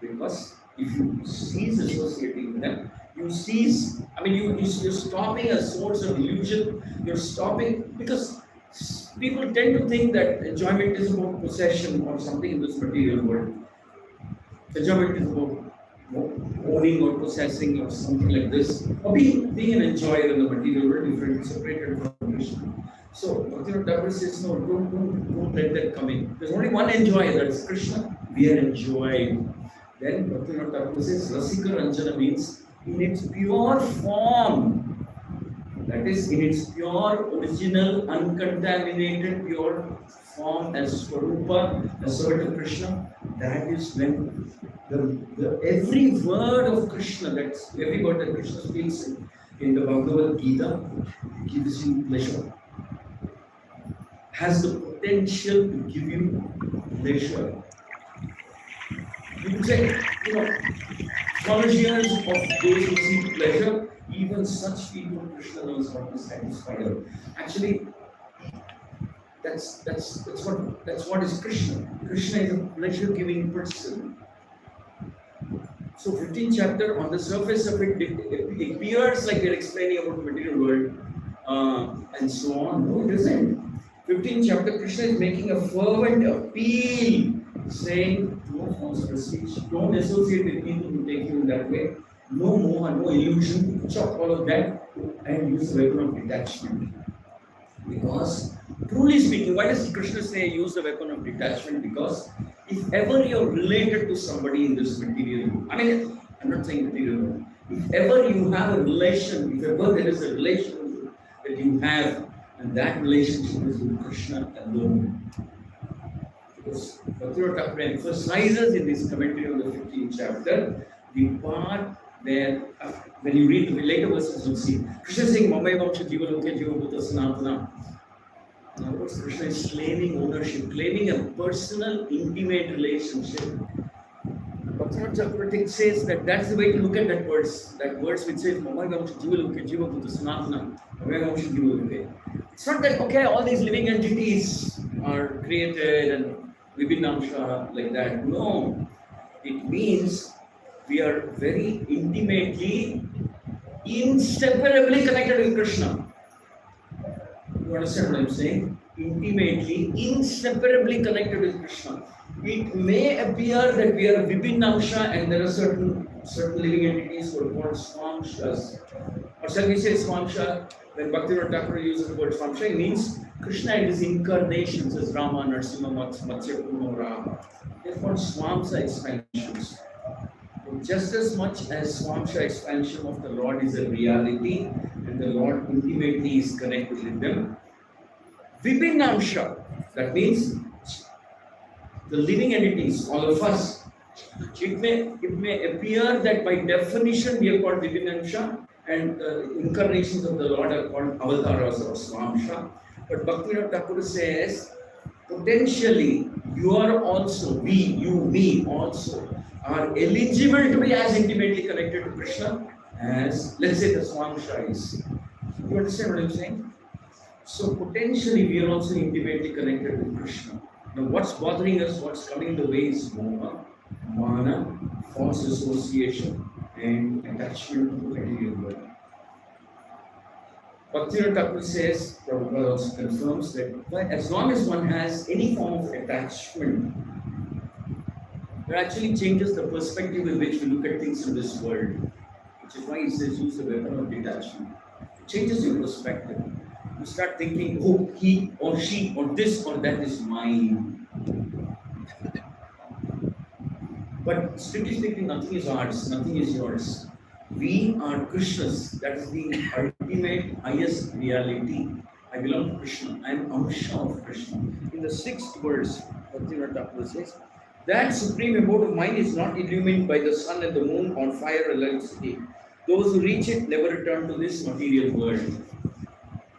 because if you cease associating with them, you cease, you're stopping a source of illusion, you're stopping, because people tend to think that enjoyment is about possession or something in this material world. Enjoyment is about owning or possessing or something like this, or being an enjoyer in the material world, different, separated from Krishna. So Bhaktivinoda Thakur says, no, don't let that come in. There's only one enjoyer, that's Krishna. We are enjoying. Then Bhaktivinoda Thakur says, Rasika Ranjana means in its pure form. That is, in its pure, original, uncontaminated, pure form as Swarupa, as servant of Krishna. That is when the every word of Krishna, that's every word that Krishna speaks in the Bhagavad Gita, gives you pleasure. Has the potential to give you pleasure. You could say, connoisseurs of those who seek pleasure, even such people Krishna knows how to satisfy them. Actually, that's what is Krishna. Krishna is a pleasure-giving person. So 15th chapter, on the surface of it, it appears like we're explaining about the material world and so on. No, it isn't. 15th chapter, Krishna is making a fervent appeal, saying, no false prestige, don't associate with people who take you in that way. No moha, no illusion, chop all of that and use the weapon of detachment. Because, truly speaking, why does Krishna say use the weapon of detachment? Because if ever you're related to somebody in this material world, I'm not saying material world, if ever you have a relation, if ever there is a relationship that you have, and that relationship is with Krishna alone. Because Bhaktivinoda Thakur emphasizes in this commentary on the 15th chapter, the part where, when you read the later verses, you'll see Krishna is saying, Mamai Vamsha Jiva Loke Jiva Bhuta Sanatana. In other words, Krishna is claiming ownership, claiming a personal, intimate relationship. Bhaktivinoda Thakur says that that's the way to look at that verse which says, Mamai Vamsha Jiva Loke Jiva Bhuta Sanatana. Mamai Vamsha Jiva Loke. It's not that, okay, all these living entities are created and Vibhinamsha like that. No. It means we are very intimately, inseparably connected with Krishna. You understand what I'm saying? Intimately, inseparably connected with Krishna. It may appear that we are Vibhinamsha and there are certain living entities who are called Swamshas. Or shall we say Swamsha? When Bhaktivinoda Thakur uses the word Swamsha, it means Krishna and his incarnations as Rama, Narsimha, Matsya, Kurma, Rama. They're called Swamsa expansions. Just as much as Swamsha expansion of the Lord is a reality and the Lord intimately is connected with them, Vibhinamsha, that means the living entities, all of us, it may appear that by definition we are called Vibhinamsha and incarnations of the Lord are called avatars or Swamsha. But Bhaktivinoda Thakur says, potentially you are also, we also are eligible to be as intimately connected to Krishna as, let's say, the Swamsha is. You understand what I'm saying? So potentially we are also intimately connected with Krishna. Now what's bothering us, what's coming the way is moha, mana, false association and attachment to the material world. Bhaktivinoda Thakur says, Prabhupada also confirms that as long as one has any form of attachment, it actually changes the perspective in which we look at things in this world. Which is why he says use the weapon of detachment. It changes your perspective. You start thinking, oh, he or she or this or that is mine. But strictly speaking, nothing is ours, nothing is yours. We are Krishna's. That is the ultimate, highest reality. I belong to Krishna. I am Amsha of Krishna. In the 6th verse, Bhaktivinoda Thakur says, that supreme abode of mine is not illumined by the sun and the moon on fire or electricity. Those who reach it never return to this material world.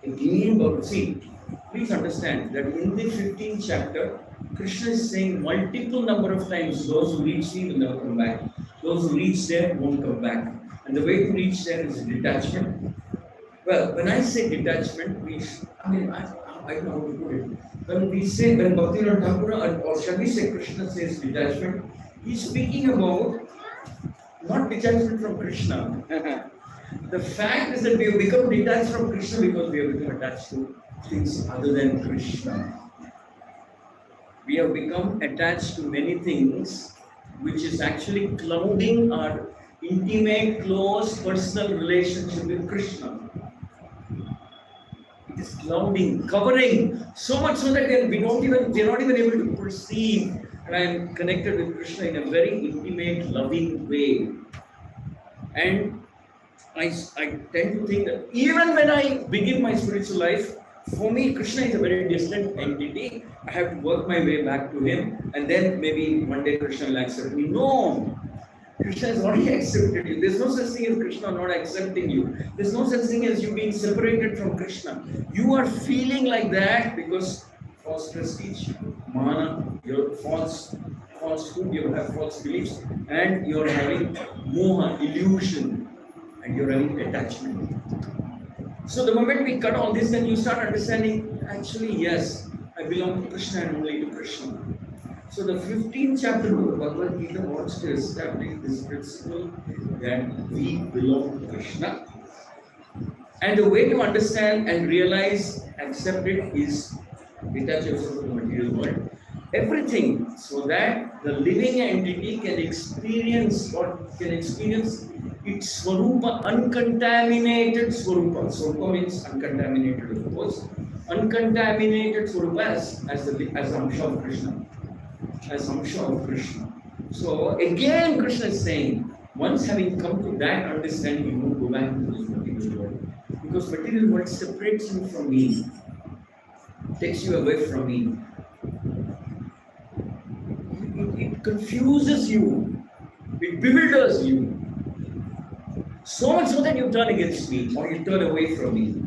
Again, see, please understand that in the 15th chapter, Krishna is saying multiple number of times, those who reach me will never come back. Those who reach there won't come back. And the way to reach there is detachment. Well, when I say detachment, I don't know how to put it. When Bhaktivinoda Thakur, or shall we say Krishna says detachment, he's speaking about not detachment from Krishna. The fact is that we have become detached from Krishna because we have become attached to things other than Krishna. We have become attached to many things which is actually clouding our intimate, close, personal relationship with Krishna. It is clouding, covering, so much so that we're not even able to perceive that I am connected with Krishna in a very intimate, loving way. And I tend to think that even when I begin my spiritual life, for me, Krishna is a very distant entity. I have to work my way back to him, and then maybe one day Krishna will accept me. No! Krishna has already accepted you. There's no such thing as Krishna not accepting you. There's no such thing as you being separated from Krishna. You are feeling like that because false prestige, mana, your falsehood, you have false beliefs, and you're having moha, illusion, and you're having attachment. So the moment we cut all this, then you start understanding, actually, yes, I belong to Krishna and only to Krishna. So the 15th chapter of the Bhagavad Gita wants to establish this principle that we belong to Krishna. And the way to understand and realize, accept it is detach yourself from the material world. Everything, so that the living entity can experience its Swarupa, uncontaminated Swarupa. Swarupa means uncontaminated, of course. Uncontaminated Swarupa as Amsha of Krishna. As Amsha of Krishna. So again, Krishna is saying, once having come to that understanding, you won't go back to this material world. Because material world separates you from me, takes you away from me. It confuses you, it bewilders you. So much so that you turn against me or you turn away from me.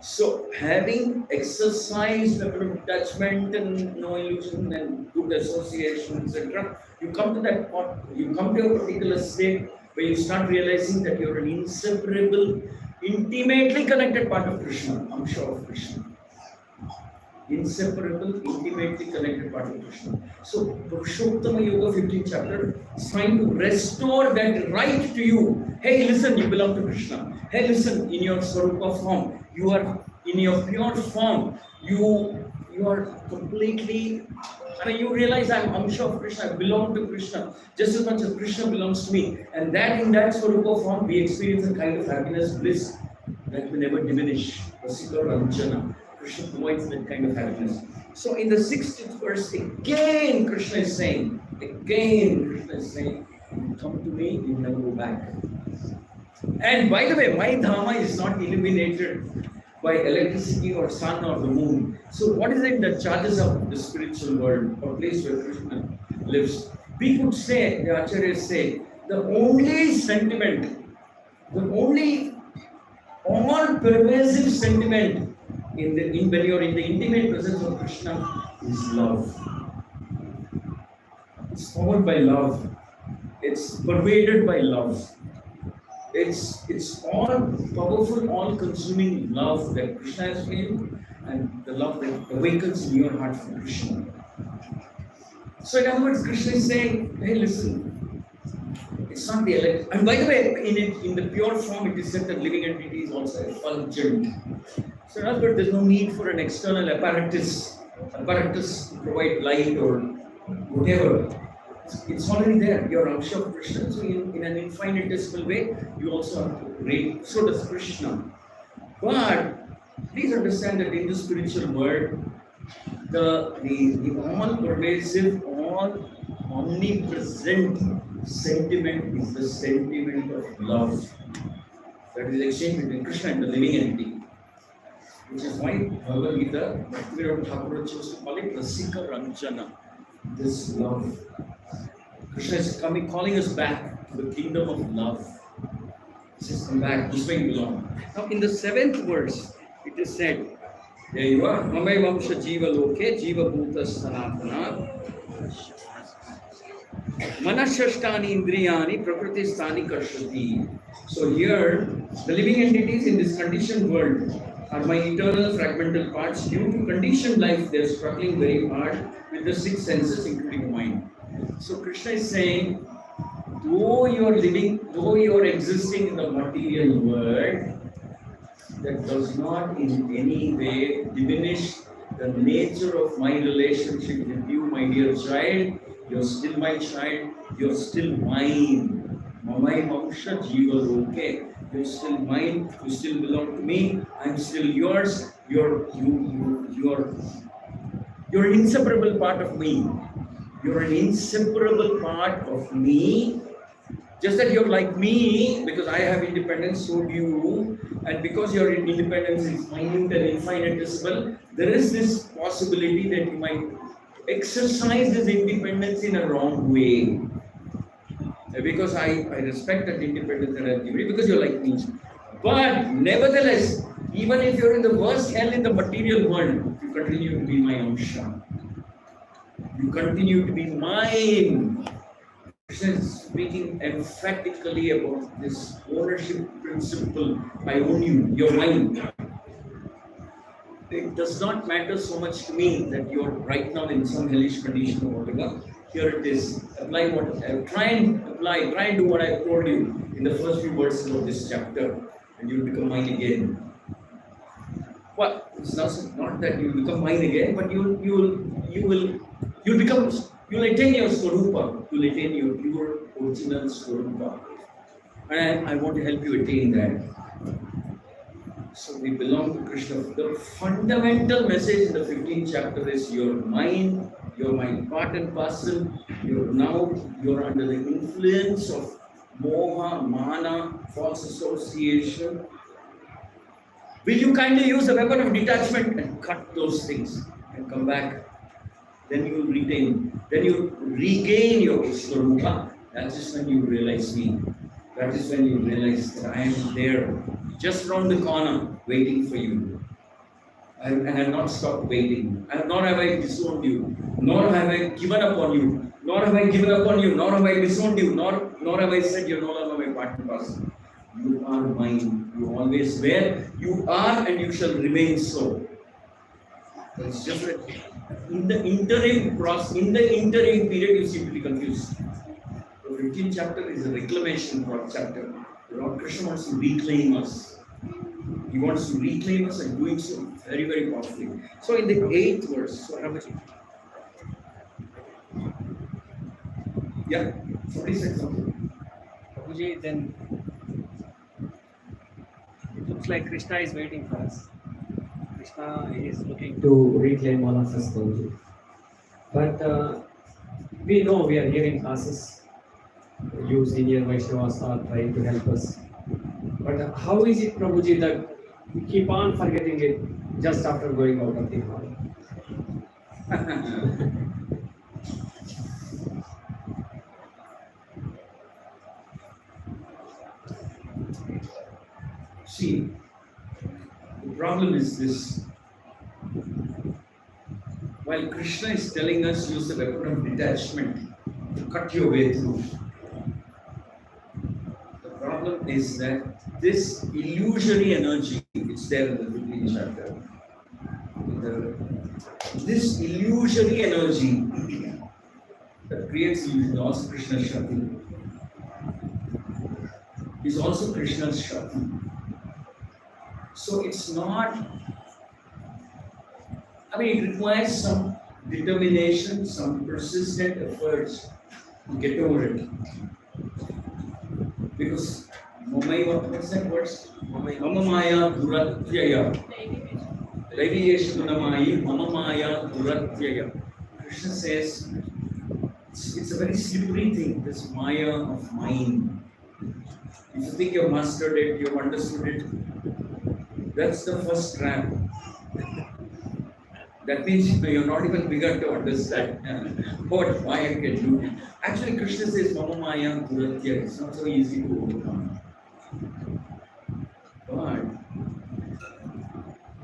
So, having exercised a bit of detachment and no illusion and good association, etc., you come to that point, you come to a particular state where you start realizing that you're an inseparable, intimately connected part of Krishna, Amsha of Krishna. Inseparable, intimately connected part of Krishna. So, Purushottama Yoga 15th chapter is trying to restore that right to you. Hey, listen, you belong to Krishna. Hey, listen, in your Swarupa form, you are in your pure form. You are completely. You realize I'm Amsha of Krishna. I belong to Krishna just as much as Krishna belongs to me. And that in that Swarupa form, we experience a kind of happiness, bliss that will never diminish. Rasika Ranjana. Krishna provides that kind of happiness. So in the 16th verse, again Krishna is saying, come to me, you never go back. And by the way, my Dhamma is not illuminated by electricity or sun or the moon. So what is it that charges up the spiritual world or place where Krishna lives? We could say, the Acharyas say, the only sentiment, the only all-pervasive sentiment when you're in the intimate presence of Krishna is love. It's formed by love. It's pervaded by love. It's all powerful, all consuming love that Krishna has made and the love that awakens in your heart for Krishna. So in other words, Krishna is saying, hey, listen, it's not the elect. And by the way, in the pure form, it is said that living entity is also effulgent. So in other words, there's no need for an external apparatus to provide light or whatever. It's already there. You're Amsha of Krishna. So in an infinitesimal way, you also have to rate. So does Krishna. But please understand that in the spiritual world, the all-pervasive, all-omnipresent sentiment is the sentiment of love. That is exchange between Krishna and the living entity. Which is why Bhagavad Gita, Bhaktivinoda Thakur chose to call it Rasika Ranjana. This love. Krishna is calling us back to the kingdom of love. He says, come back, this way you belong. Now in the 7th verse, it is said, There you are. Mamai Vamsha Jiva Loke, Jiva Bhuta Sanatana. Manashashtani Indriyani Prakriti Sthani Karshati. So here, the living entities in this conditioned world are my eternal fragmental parts. Due to conditioned life, they are struggling very hard with the six senses, including mind. So Krishna is saying, though you are existing in the material world, that does not in any way diminish the nature of my relationship with you, my dear child. You're still my child, you're still mine. Mamai Mamsha Jiva Loke. You're still mine, you still belong to me, I'm still yours, you're an inseparable part of me. You're an inseparable part of me. Just that you're like me, because I have independence, so do you. And because your independence is minute and infinitesimal, there is this possibility that you might exercise this independence in a wrong way. Because I respect that independence and activity, because you're like me. But nevertheless, even if you're in the worst hell in the material world, you continue to be my Amsha. You continue to be mine. Krishna is speaking emphatically about this ownership principle. I own you, you're mine. It does not matter so much to me that you're right now in some hellish condition or whatever. Here it is. Apply what try and do what I told you in the first few verses of this chapter, and you'll become mine again. Well, it's not that you'll become mine again, but you'll attain your Swarupa, you'll attain your pure original Swarupa. And I want to help you attain that. So we belong to Krishna. The fundamental message in the 15th chapter is you're mine, you're my part and parcel, you're under the influence of moha, mana, false association. Will you kindly use the weapon of detachment and cut those things and come back? Then you will retain, then you regain your Swarupa. That is when you realize me. That is when you realize that I am there, just around the corner, waiting for you. And I have not stopped waiting. Nor have I disowned you. Nor have I given up on you. Nor have I given up on you. Nor have I disowned you. Nor have I said you're no longer my part and parcel. You are mine. You always were. You are and you shall remain so. It's just that in the interim period, you seem to be confused. The 15th chapter is a reclamation chapter. Lord Krishna wants to reclaim us. He wants to reclaim us and doing so very, very powerfully. So in the 8th verse, so how much? Yeah, somebody said something. Prabhuji, then it looks like Krishna is waiting for us. Krishna is looking to reclaim all of us, Prabhuji. But we know we are hearing classes. You senior Vaishnavas are trying to help us. But how is it, Prabhuji, that we keep on forgetting it just after going out of the hall? See, the problem is this. While Krishna is telling us use the weapon of detachment to cut your way through, the problem is that this illusory energy, it's there in the 15th chapter. This illusory energy that creates illusion, also Krishna's Shakti, is also Krishna's Shakti. So it's not, it requires some determination, some persistent efforts to get over it. Because what's that verse? Mama Maya Duratyaya. Vaiviyeshunamayi Mama Maya Duratyaya. Krishna says it's a very slippery thing, this Maya of mine. If you think you've mastered it, you've understood it, that's the first trap. That means you're not even bigger to understand what Maya can do. Actually, Krishna says Mama Maya Duratya. It's not so easy to overcome. But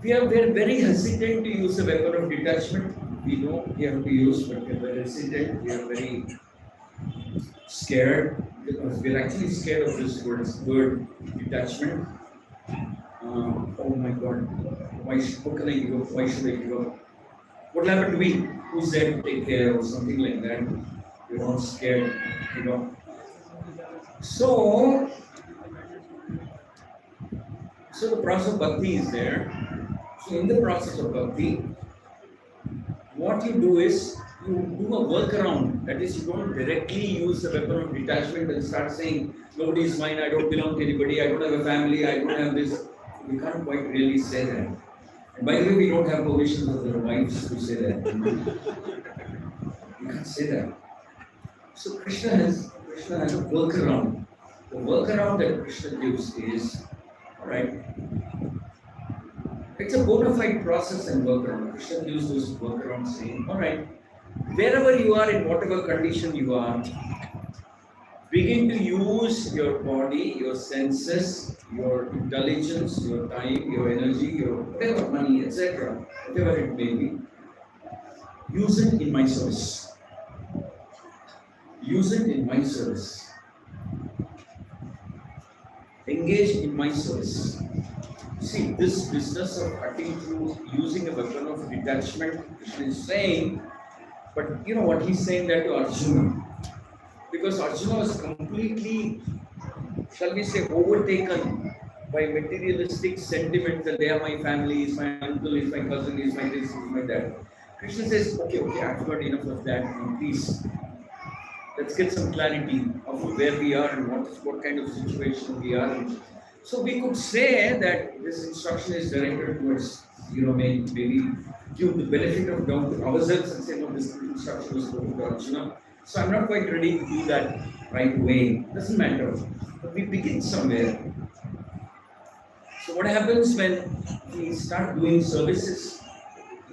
we are very hesitant to use a weapon of detachment. We know we have to use, but we are very hesitant. We are very scared because we are actually scared of this word detachment. Oh my God, how can I give up? Why should I give up? What will happen to me? Who's there to take care or something like that? We're all scared, you know. So the process of bhakti is there. So in the process of bhakti, what you do is you do a workaround. That is, you don't directly use the weapon of detachment and start saying, nobody is mine, I don't belong to anybody, I don't have a family, I don't have this. We can't quite really say that. And by the way, we don't have permission of their wives to say that. We can't say that. So Krishna has a workaround. The workaround that Krishna gives is, alright, it's a bona fide process and workaround. Krishna gives those workarounds saying, alright, wherever you are, in whatever condition you are, begin to use your body, your senses, your intelligence, your time, your energy, your whatever, money, etc., whatever it may be. Use it in my service. Use it in my service. Engage in my service. See, this business of cutting through using a weapon of detachment, Krishna is saying, but you know what he's saying that to Arjuna. Because Arjuna was completely, shall we say, overtaken by materialistic sentiment that they are my family, is my uncle, is my cousin, is my this, is my that. Krishna says, okay, I've got enough of that. Now please, let's get some clarity of where we are and what kind of situation we are in. So we could say that this instruction is directed towards, maybe give the benefit of doubt to ourselves and say, no, this instruction was spoken to Arjuna. So I'm not quite ready to do that right away. Doesn't matter. But we begin somewhere. So what happens when we start doing services?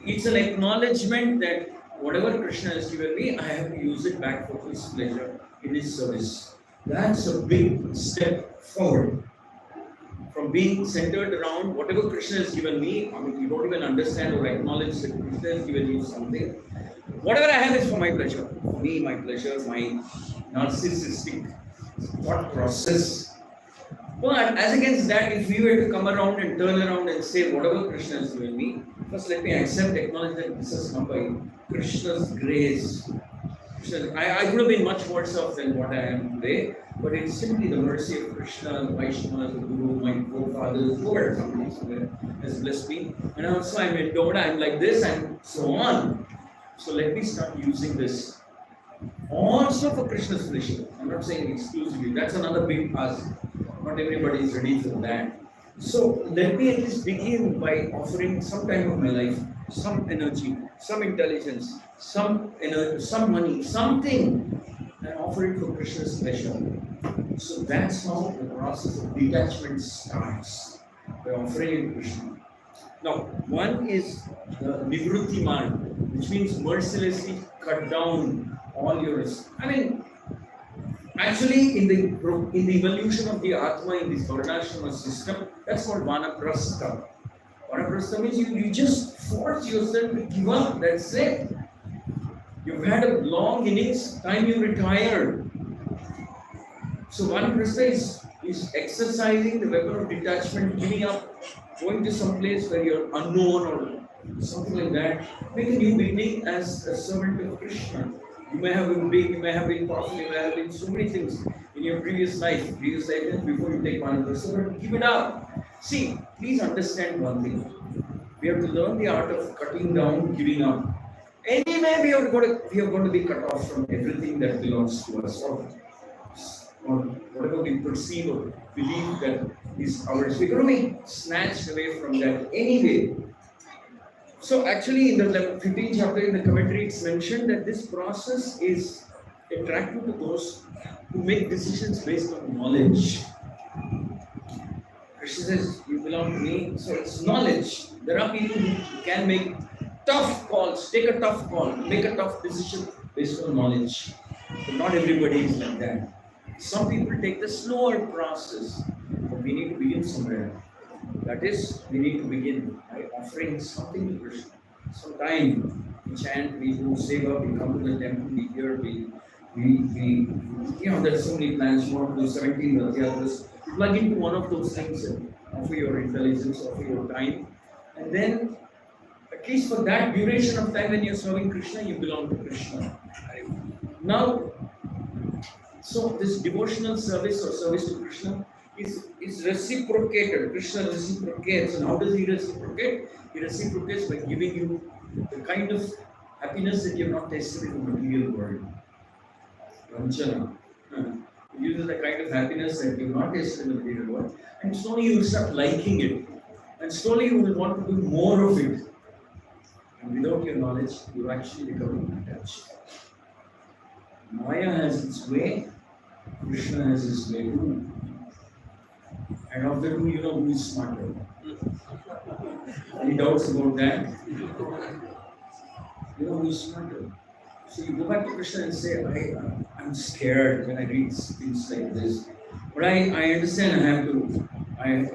It's an acknowledgement that whatever Krishna has given me, I have to use it back for His pleasure in His service. That's a big step forward. From being centered around whatever Krishna has given me, you don't even understand or acknowledge that Krishna has given you something. Whatever I have is for my pleasure. For me, my pleasure, my narcissistic thought process. But as against that, if we were to come around and turn around and say whatever Krishna has given me, first let me acknowledge that this has come by Krishna's grace. I could have been much worse off than what I am today, but it's simply the mercy of Krishna, the Vaishnava, the Guru, my forefathers, whoever somebody has blessed me. And also I'm endowed, I'm like this, and so on. So let me start using this also for Krishna's pleasure. I'm not saying exclusively, that's another big ask. Not everybody is ready for that. So let me at least begin by offering some time of my life, some energy, some intelligence, some money, something, and offer it for Krishna's pleasure. So that's how the process of detachment starts, by offering it to Krishna. Now, one is the Nivrutti Marg, which means mercilessly cut down all your risk. Actually, in the evolution of the Atma in this Varnashrama system, that's called Vanaprastha. Vanaprastha means you just force yourself to give up, that's it. You've had a long innings, time you retire. So Vanaprastha is exercising the weapon of detachment, giving up, going to some place where you're unknown or something like that, make a new beginning as a servant of Krishna. You may have been big, you may have been powerful, you may have been so many things in your previous life before you take Vanaprastha, but give it up. See, please understand one thing. We have to learn the art of cutting down, giving up. Anyway, we are going to be cut off from everything that belongs to us, or whatever we perceive or believe that is ours. We're going to be snatched away from that anyway. So actually in the 15th chapter in the commentary, it's mentioned that this process is attractive to those who make decisions based on knowledge. Krishna says, you belong to me, so it's knowledge. There are people who can make tough calls, take a tough call, make a tough decision based on knowledge. But not everybody is like that. Some people take the slower process, but we need to begin somewhere. That is, we need to begin by offering something to Krishna. Some time we chant, we do seva, we come to the temple, we hear, there's so many plans. You want to do 17 Rathayatras. Plug into one of those things and offer your intelligence, offer your time. And then, at least for that duration of time when you're serving Krishna, you belong to Krishna. Now, so this devotional service or service to Krishna is reciprocated. Krishna reciprocates. And how does he reciprocate? He reciprocates by giving you the kind of happiness that you have not tasted in the material world. Vanchana. He uses the kind of happiness that you have not tasted in the material world. And slowly you will start liking it. And slowly you will want to do more of it. And without your knowledge, you actually become attached. Maya has its way, Krishna has his way too. And of the two, you know who is smarter. Any doubts about that? You know who is smarter. So you go back to Krishna and say, I'm scared when I read things like this. But I understand I have to, I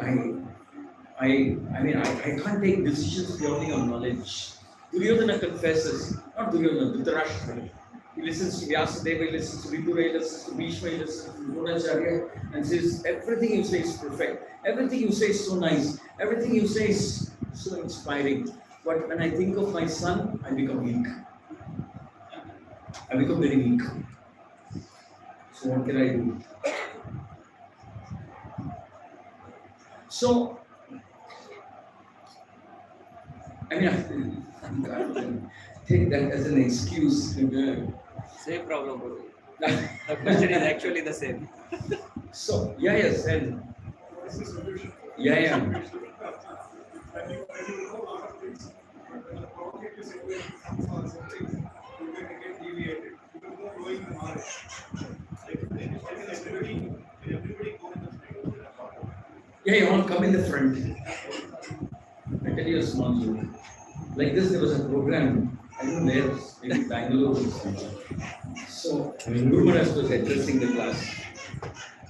can't take decisions purely on knowledge. Duryodhana confesses, not Duryodhana, Dhritarashtra. He listens to Vyasadeva, he listens to Vidura, he listens to Bhishma, he listens to Dronacharya and says, everything you say is perfect. Everything you say is so nice. Everything you say is so inspiring. But when I think of my son, I become weak. I become very weak. So what can I do? So, I can't take that as an excuse. Same problem, Guru. The question is actually the same. So, yes, and yeah. When you know a lot of things, when the provocative situation comes on some things, you can get deviated. You can go growing the knowledge. Everybody go in the street. Yeah, you all come in the front. I tell you a small joke. Like this, there was a program, I don't know where, maybe Bangalore or something. So, Guru Maharaj was addressing the class.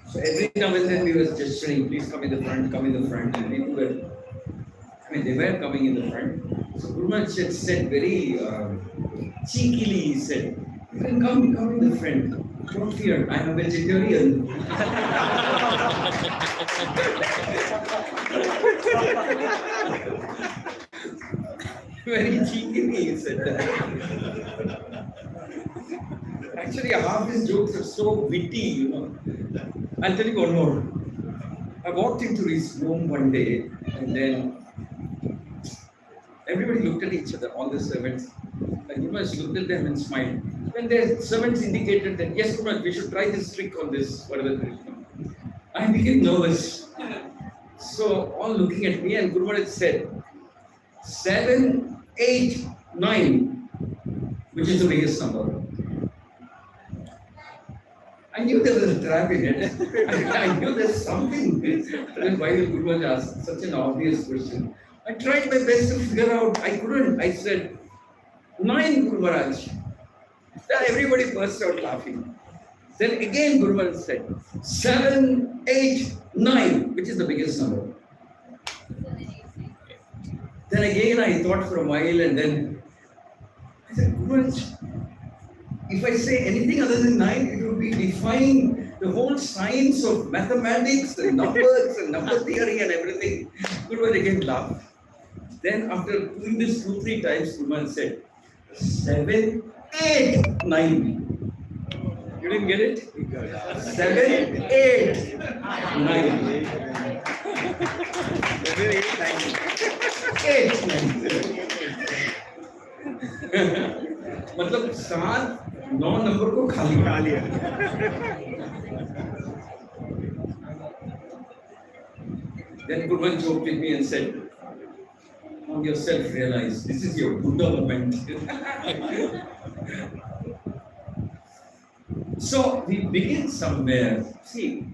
So every now and then we were gesturing, please come in the front, and people were, they were coming in the front. So Guru Maharaj said very cheekily, he said, you can come in the front. Don't fear, I am a vegetarian. Very cheekily he said that. Actually, half his jokes are so witty, I'll tell you one more. I walked into his room one day, and then everybody looked at each other, all the servants. And Guru Maharaj looked at them and smiled. When the servants indicated that, yes, Guru Maharaj, we should try this trick on this Varada Krishna, I became nervous. So, all looking at me, and Guru Maharaj said, 7, 8, 9, which is the biggest number. I knew there was a trap in it. I knew there's something. Then why will Guru Maharaj ask such an obvious question? I tried my best to figure out. I couldn't. I said, 9, Guru Maharaj. Then everybody burst out laughing. Then again Guru Maharaj said, 7, 8, 9, which is the biggest number. Then again I thought for a while, and then I said, Guru Maharaj, if I say anything other than 9, it would be defying the whole science of mathematics and numbers and number theory and everything. Guru Maharaj again laughed. Then after doing this 2-3 times, Guru Maharaj said, 7, 8, 9. You didn't get it? 7, 8, 9. 8, 9. मतलब 7, 9 number को खा लिया. Then Gurman joked with me and said, "Now yourself realize this is your Buddha moment." So we begin somewhere. See,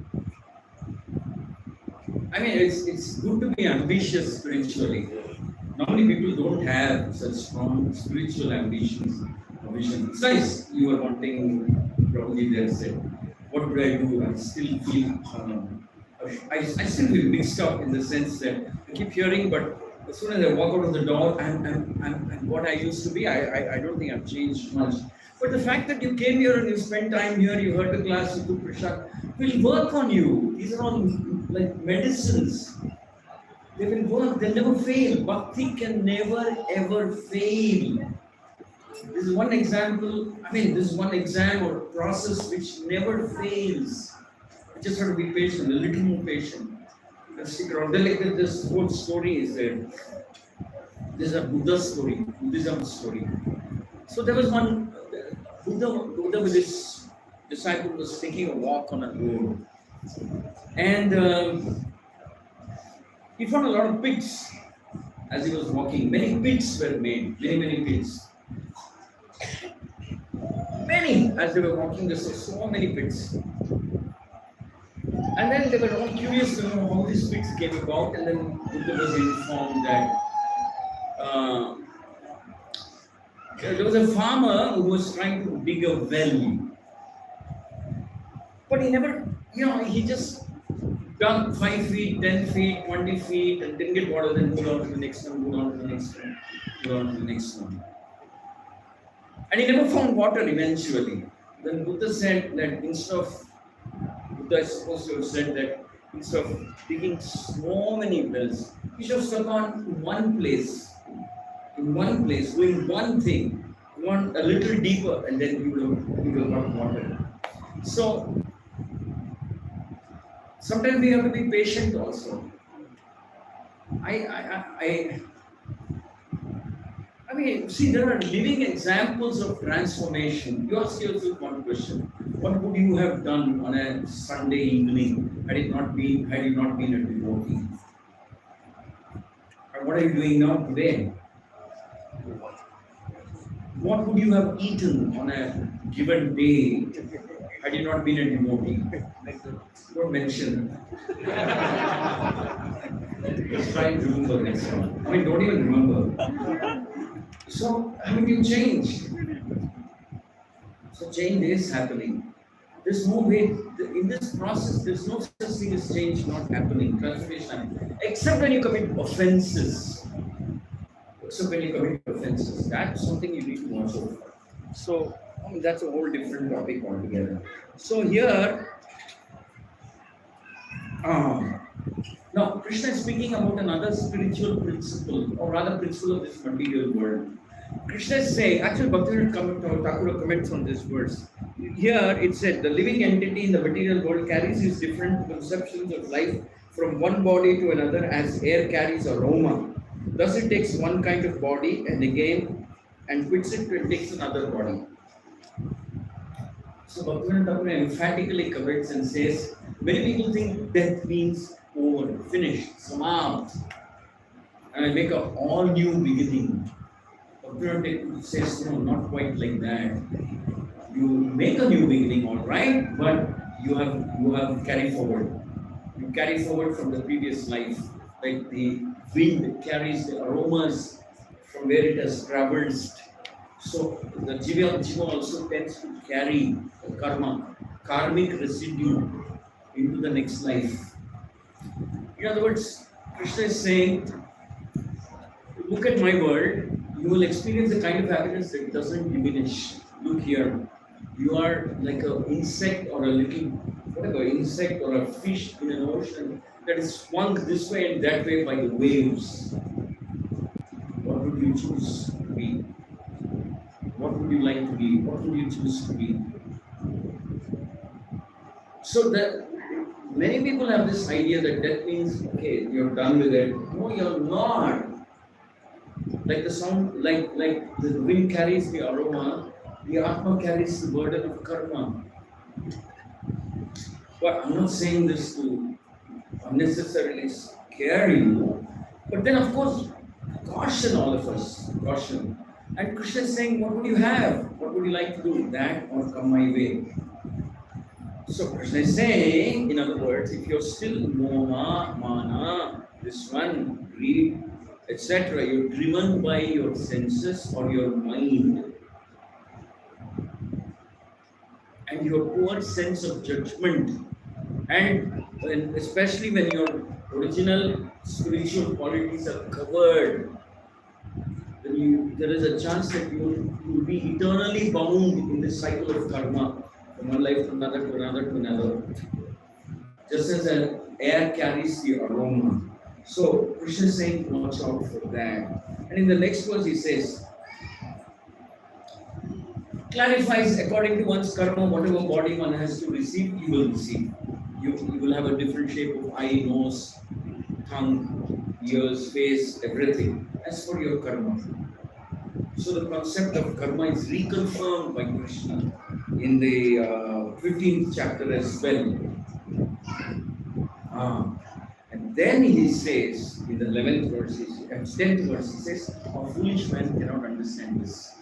I mean, it's good to be ambitious spiritually. Normally people don't have such strong spiritual ambitions or vision. It's nice you are wanting, probably they said, what do? I still feel I still feel mixed up in the sense that I keep hearing, but as soon as I walk out of the door, I'm what I used to be. I don't think I've changed much. But the fact that you came here and you spent time here, you heard the class, you took prashad, will work on you. These are all like medicines. They will work, they'll never fail. Bhakti can never ever fail. This is one example, this is one exam or process which never fails. You just have to be patient, a little more patient. Stick around. Then like this whole story is there. This is a Buddha story, Buddhism story. So there was one, Buddha with his disciple was taking a walk on a road. And he found a lot of pits as he was walking. Many pits were made, many pits. Many, as they were walking, there were so many pits. And then they were all curious to know how these pits came about, and then Buddha was informed that there was a farmer who was trying to dig a well. But he never, he just dug 5 feet, 10 feet, 20 feet, and didn't get water, then moved on to the next one, moved on to the next one, moved on to the next one. And he never found water eventually. Then Buddha said that Buddha is supposed to have said that instead of digging so many wells, he should have stuck on one place, doing one thing, one a little deeper, and then you will got water. So sometimes we have to be patient also. See, there are living examples of transformation. You ask yourself one question: what would you have done on a Sunday evening had you not been a devotee? And what are you doing now today? What would you have eaten on a given day had you not been a devotee? Don't mention. Just try and remember next one. Don't even remember. So, you change. So change is happening. There's no way, in this process, there's no such thing as change not happening, transformation, except when you commit offenses. That's something you need to watch out for. So, that's a whole different topic altogether. So here, now Krishna is speaking about another spiritual principle, or rather principle of this material world. Krishna is saying, actually Bhaktivinoda Thakur comments on this verse. Here it said, the living entity in the material world carries his different conceptions of life from one body to another as air carries aroma. Thus it takes one kind of body and quits it and takes another body. So Bhaktivinoda Thakur emphatically comments and says, many people think death means over, finished, samapt, and I make an all new beginning. Bhaktivinoda says, no, not quite like that. You make a new beginning, all right, but you have carry forward. You carry forward from the previous life, like the wind carries the aromas from where it has traversed. So the jiva also tends to carry the karmic residue into the next life. In other words, Krishna is saying, look at my world, you will experience a kind of happiness that doesn't diminish. Look here, you are like an insect or insect or a fish in an ocean that is swung this way and that way by the waves. What would you choose to be? What would you like to be? What would you choose to be? So that many people have this idea that death means, okay, you're done with it. No, you're not. Like the sound, like the wind carries the aroma, the Atma carries the burden of karma. But I'm not saying this to unnecessarily scare you, but then of course, caution all of us, caution. And Krishna is saying, what would you have? What would you like to do? That or come my way? So Krishna is saying, in other words, if you're still moha, mana, this one, greed, etc., you're driven by your senses or your mind, and your poor sense of judgment And especially when your original spiritual qualities are covered, then there is a chance that you will be eternally bound in this cycle of karma, from one life to another, to another, to another. Just as an air carries the aroma. So Krishna is saying, watch out for that. And in the next verse he says, clarifies according to one's karma, whatever body one has to receive, you will receive. You will have a different shape of eye, nose, tongue, ears, face, everything. As for your karma. So the concept of karma is reconfirmed by Krishna in the 15th chapter as well. And then he says, in the 11th verse, 10th verse, he says, a foolish man cannot understand this.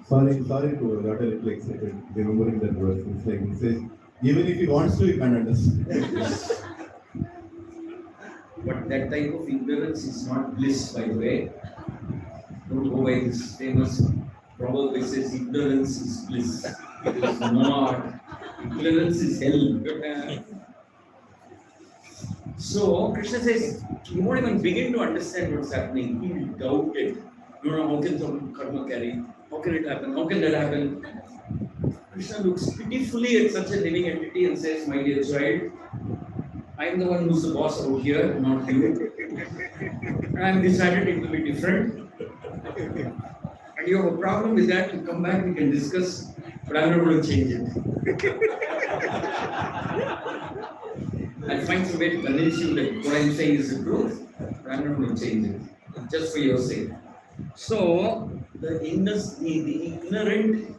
Sorry to got a little excited remembering that verse. It's like he says, even if he wants to, he can't understand. But that type of ignorance is not bliss, by the way. Don't go by this famous proverb which says ignorance is bliss. It is not. Ignorance is hell. So Krishna says, you won't even begin to understand what's happening. He will doubt it. You know, how can some karma carry? How can it happen? How can that happen? Krishna looks pitifully at such a living entity and says, my dear child, I am the one who's the boss out here, not you. And I have decided it will be different. And you have a problem with that, you come back, we can discuss, but I'm not going to change it. I'll find some way to convince you that what I'm saying is the truth, but I'm not going to change it, just for your sake. So, the ignorant,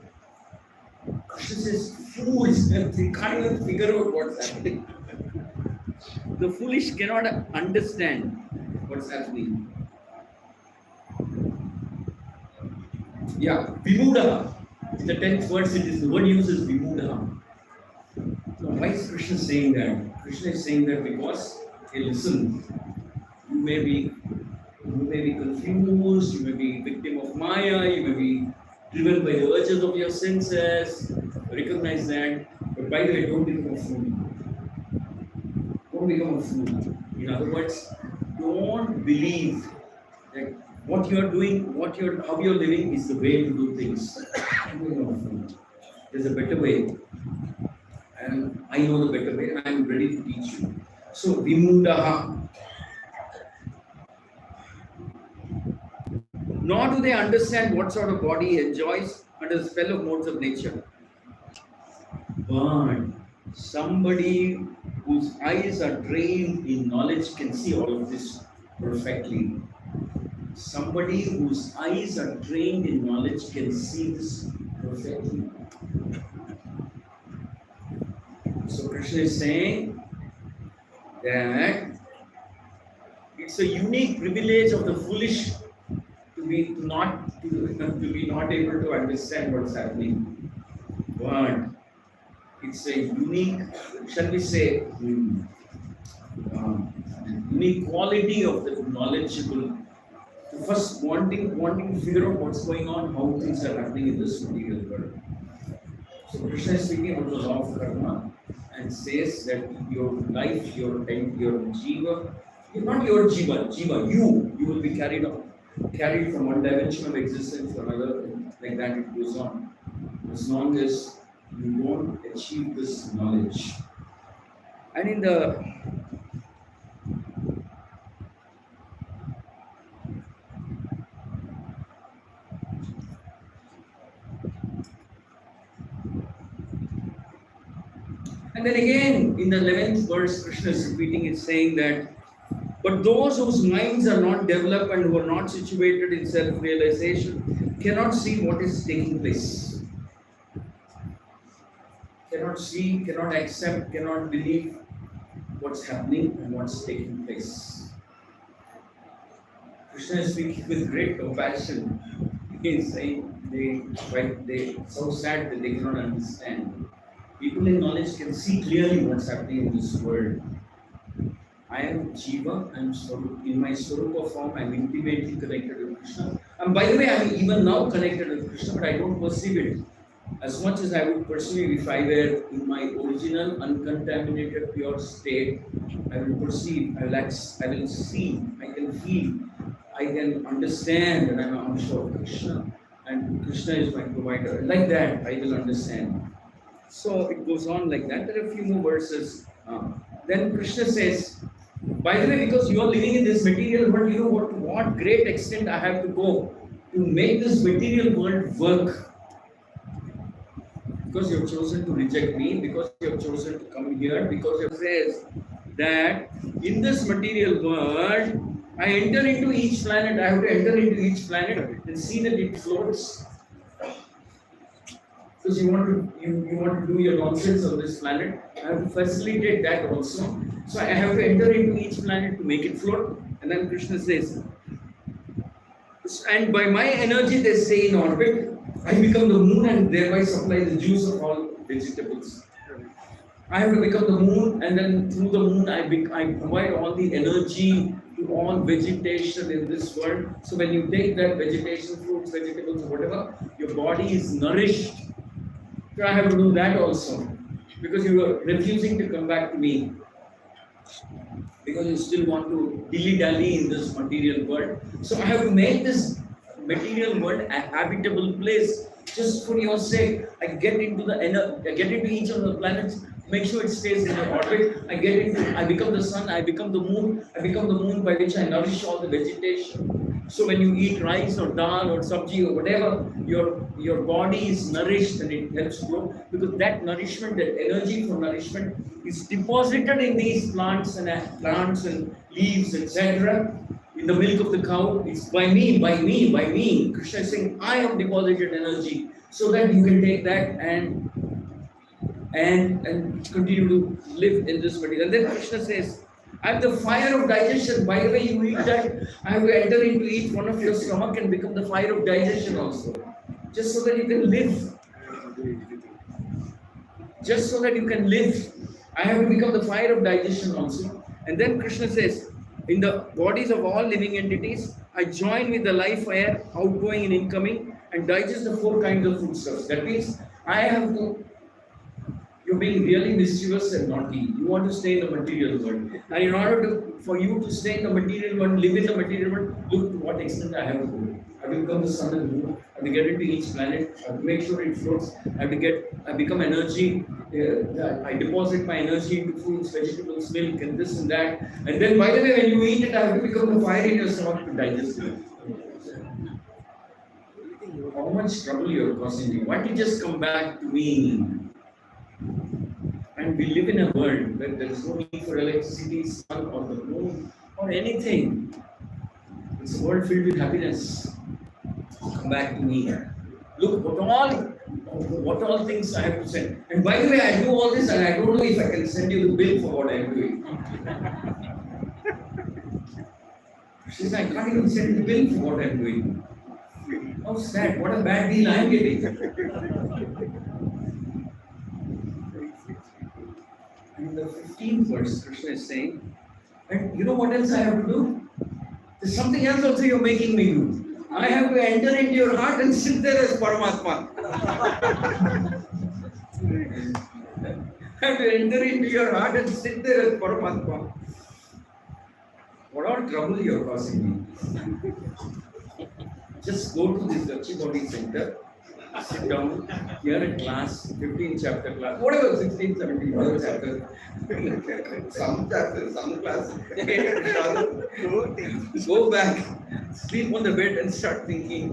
Krishna says, fools, they can't even figure out what's happening. The foolish cannot understand what's happening. Yeah, Vimudaha. In the 10th verse, it is the word used is Vimudaha. So why is Krishna saying that? Krishna is saying that because, hey, listen, you may be confused, you may be victim of Maya, you may be driven by the urges of your senses. Recognize that. But by the way, don't become a fool. Don't become a fool. In other words, don't believe that what you are doing, how you are living is the way to do things. Don't become a fool. There's a better way. And I know the better way and I am ready to teach you. So, Vimudaha. Nor do they understand what sort of body he enjoys under the spell of modes of nature. But somebody whose eyes are trained in knowledge can see all of this perfectly. Somebody whose eyes are trained in knowledge can see this perfectly. So Krishna is saying that it's a unique privilege of the foolish to be not able to understand what's happening. But it's a unique, shall we say, unique quality of the knowledgeable. First, wanting to figure out what's going on, how things are happening in this material world. So Krishna is speaking about the law of karma and says that your life, your jiva, not your jiva, you will be carried from one dimension of existence to another, like that it goes on. As long as you don't achieve this knowledge. And in the And then again, in the 11th verse, Krishna is repeating it, saying that, but those whose minds are not developed and who are not situated in self-realization cannot see what is taking place. Cannot see, cannot accept, cannot believe what's happening and what's taking place. Krishna is speaking with great compassion. He is saying they so sad that they cannot understand. People in knowledge can see clearly what's happening in this world. I am Jiva, in my Swarupa form, I am intimately connected with Krishna. And by the way, I'm even now connected with Krishna, but I don't perceive it as much as I would perceive if I were in my original, uncontaminated, pure state. I will perceive, I will see, I can feel, I can understand that I'm an Amsha of Krishna, and Krishna is my provider. Like that, I will understand. So it goes on like that. There are a few more verses. Then Krishna says, by the way, because you are living in this material world, you know what great extent I have to go to make this material world work. Because you have chosen to reject me, because you have chosen to come here, because you says that in this material world, I enter into each planet, I have to enter into each planet and see that it floats. Because you want to do your nonsense on this planet, I have to facilitate that also. So I have to enter into each planet to make it float. And then Krishna says, and by my energy they stay in orbit, I become the moon and thereby supply the juice of all vegetables. I have to become the moon, and then through the moon I provide all the energy to all vegetation in this world. So when you take that vegetation, fruits, vegetables, or whatever, your body is nourished. So I have to do that also, because you are refusing to come back to me, because you still want to dilly-dally in this material world. So I have to make this material world a habitable place just for your sake. I get into each of the planets, make sure it stays in the orbit. I become the sun, I become the moon by which I nourish all the vegetation. So when you eat rice or dal or sabji or whatever, your body is nourished and it helps grow, because that nourishment, that energy for nourishment is deposited in these plants and leaves, etc. In the milk of the cow, it's by me. Krishna is saying, I have deposited energy so that you can take that and continue to live in this material. And then Krishna says, I have the fire of digestion. By the way, you eat that, I have to enter into each one of your stomach and become the fire of digestion also. Just so that you can live. Just so that you can live. I have to become the fire of digestion also. And then Krishna says, in the bodies of all living entities, I join with the life air, outgoing and incoming, and digest the 4 kinds of foodstuffs. That means you're being really mischievous and naughty. You want to stay in the material world. And in order for you to stay in the material world, live in the material world, look to what extent I have to go. I will become the sun and moon. I will get into each planet. I will make sure it floats. I become energy. I deposit my energy into fruits, vegetables, milk, and this and that. And then, by the way, when you eat it, I have to become the fire in your stomach to digest it. How much trouble you are causing me? Why don't you just come back to me? And we live in a world where there is no need for electricity, sun, or the moon, or anything. It's a world filled with happiness. Come back to me. Look, what all things I have to send. And by the way, I do all this, and I don't know if I can send you the bill for what I am doing. She says, I can't even send the bill for what I am doing. How sad, what a bad deal I am getting. In the 15th verse, Krishna is saying, and you know what else I have to do? There's something else also you're making me do. I have to enter into your heart and sit there as Paramatma. I have to enter into your heart and sit there as Paramatma. What all trouble you're causing me? Just go to this Gachibowli center, sit down, hear a class, 15 chapter class, whatever, 16, 17, whatever chapter. Some chapter, some class. Go back, sleep on the bed and start thinking,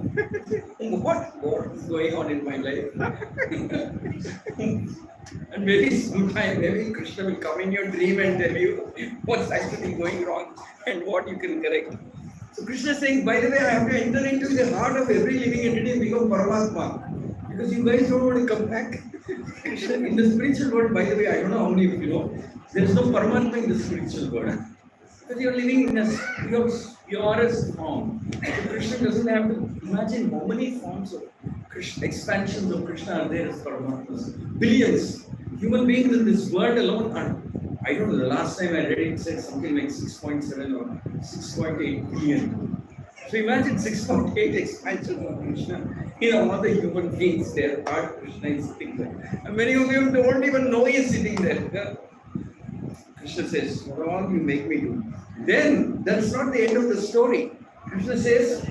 what is going on in my life? And maybe sometime, maybe Krishna will come in your dream and tell you what's actually going wrong and what you can correct. So Krishna is saying, by the way, I have to enter into the heart of every living entity and become Paramatma. Because you guys don't want to come back. In the spiritual world, by the way, I don't know how many of you know, there is no Paramatma in the spiritual world. Because you are living in your purest form. So Krishna doesn't have to imagine how many forms of Krishna, expansions of Krishna are there as Paramatmas. Billions. Human beings in this world alone are, I don't know, the last time I read it said something like 6.7 or 6.8 billion So imagine 6.8 expansion of Krishna. You know, all the human beings there, heart Krishna is sitting there. And many of you don't even know he is sitting there. Yeah. Krishna says, what all you make me do? Then, that's not the end of the story. Krishna says,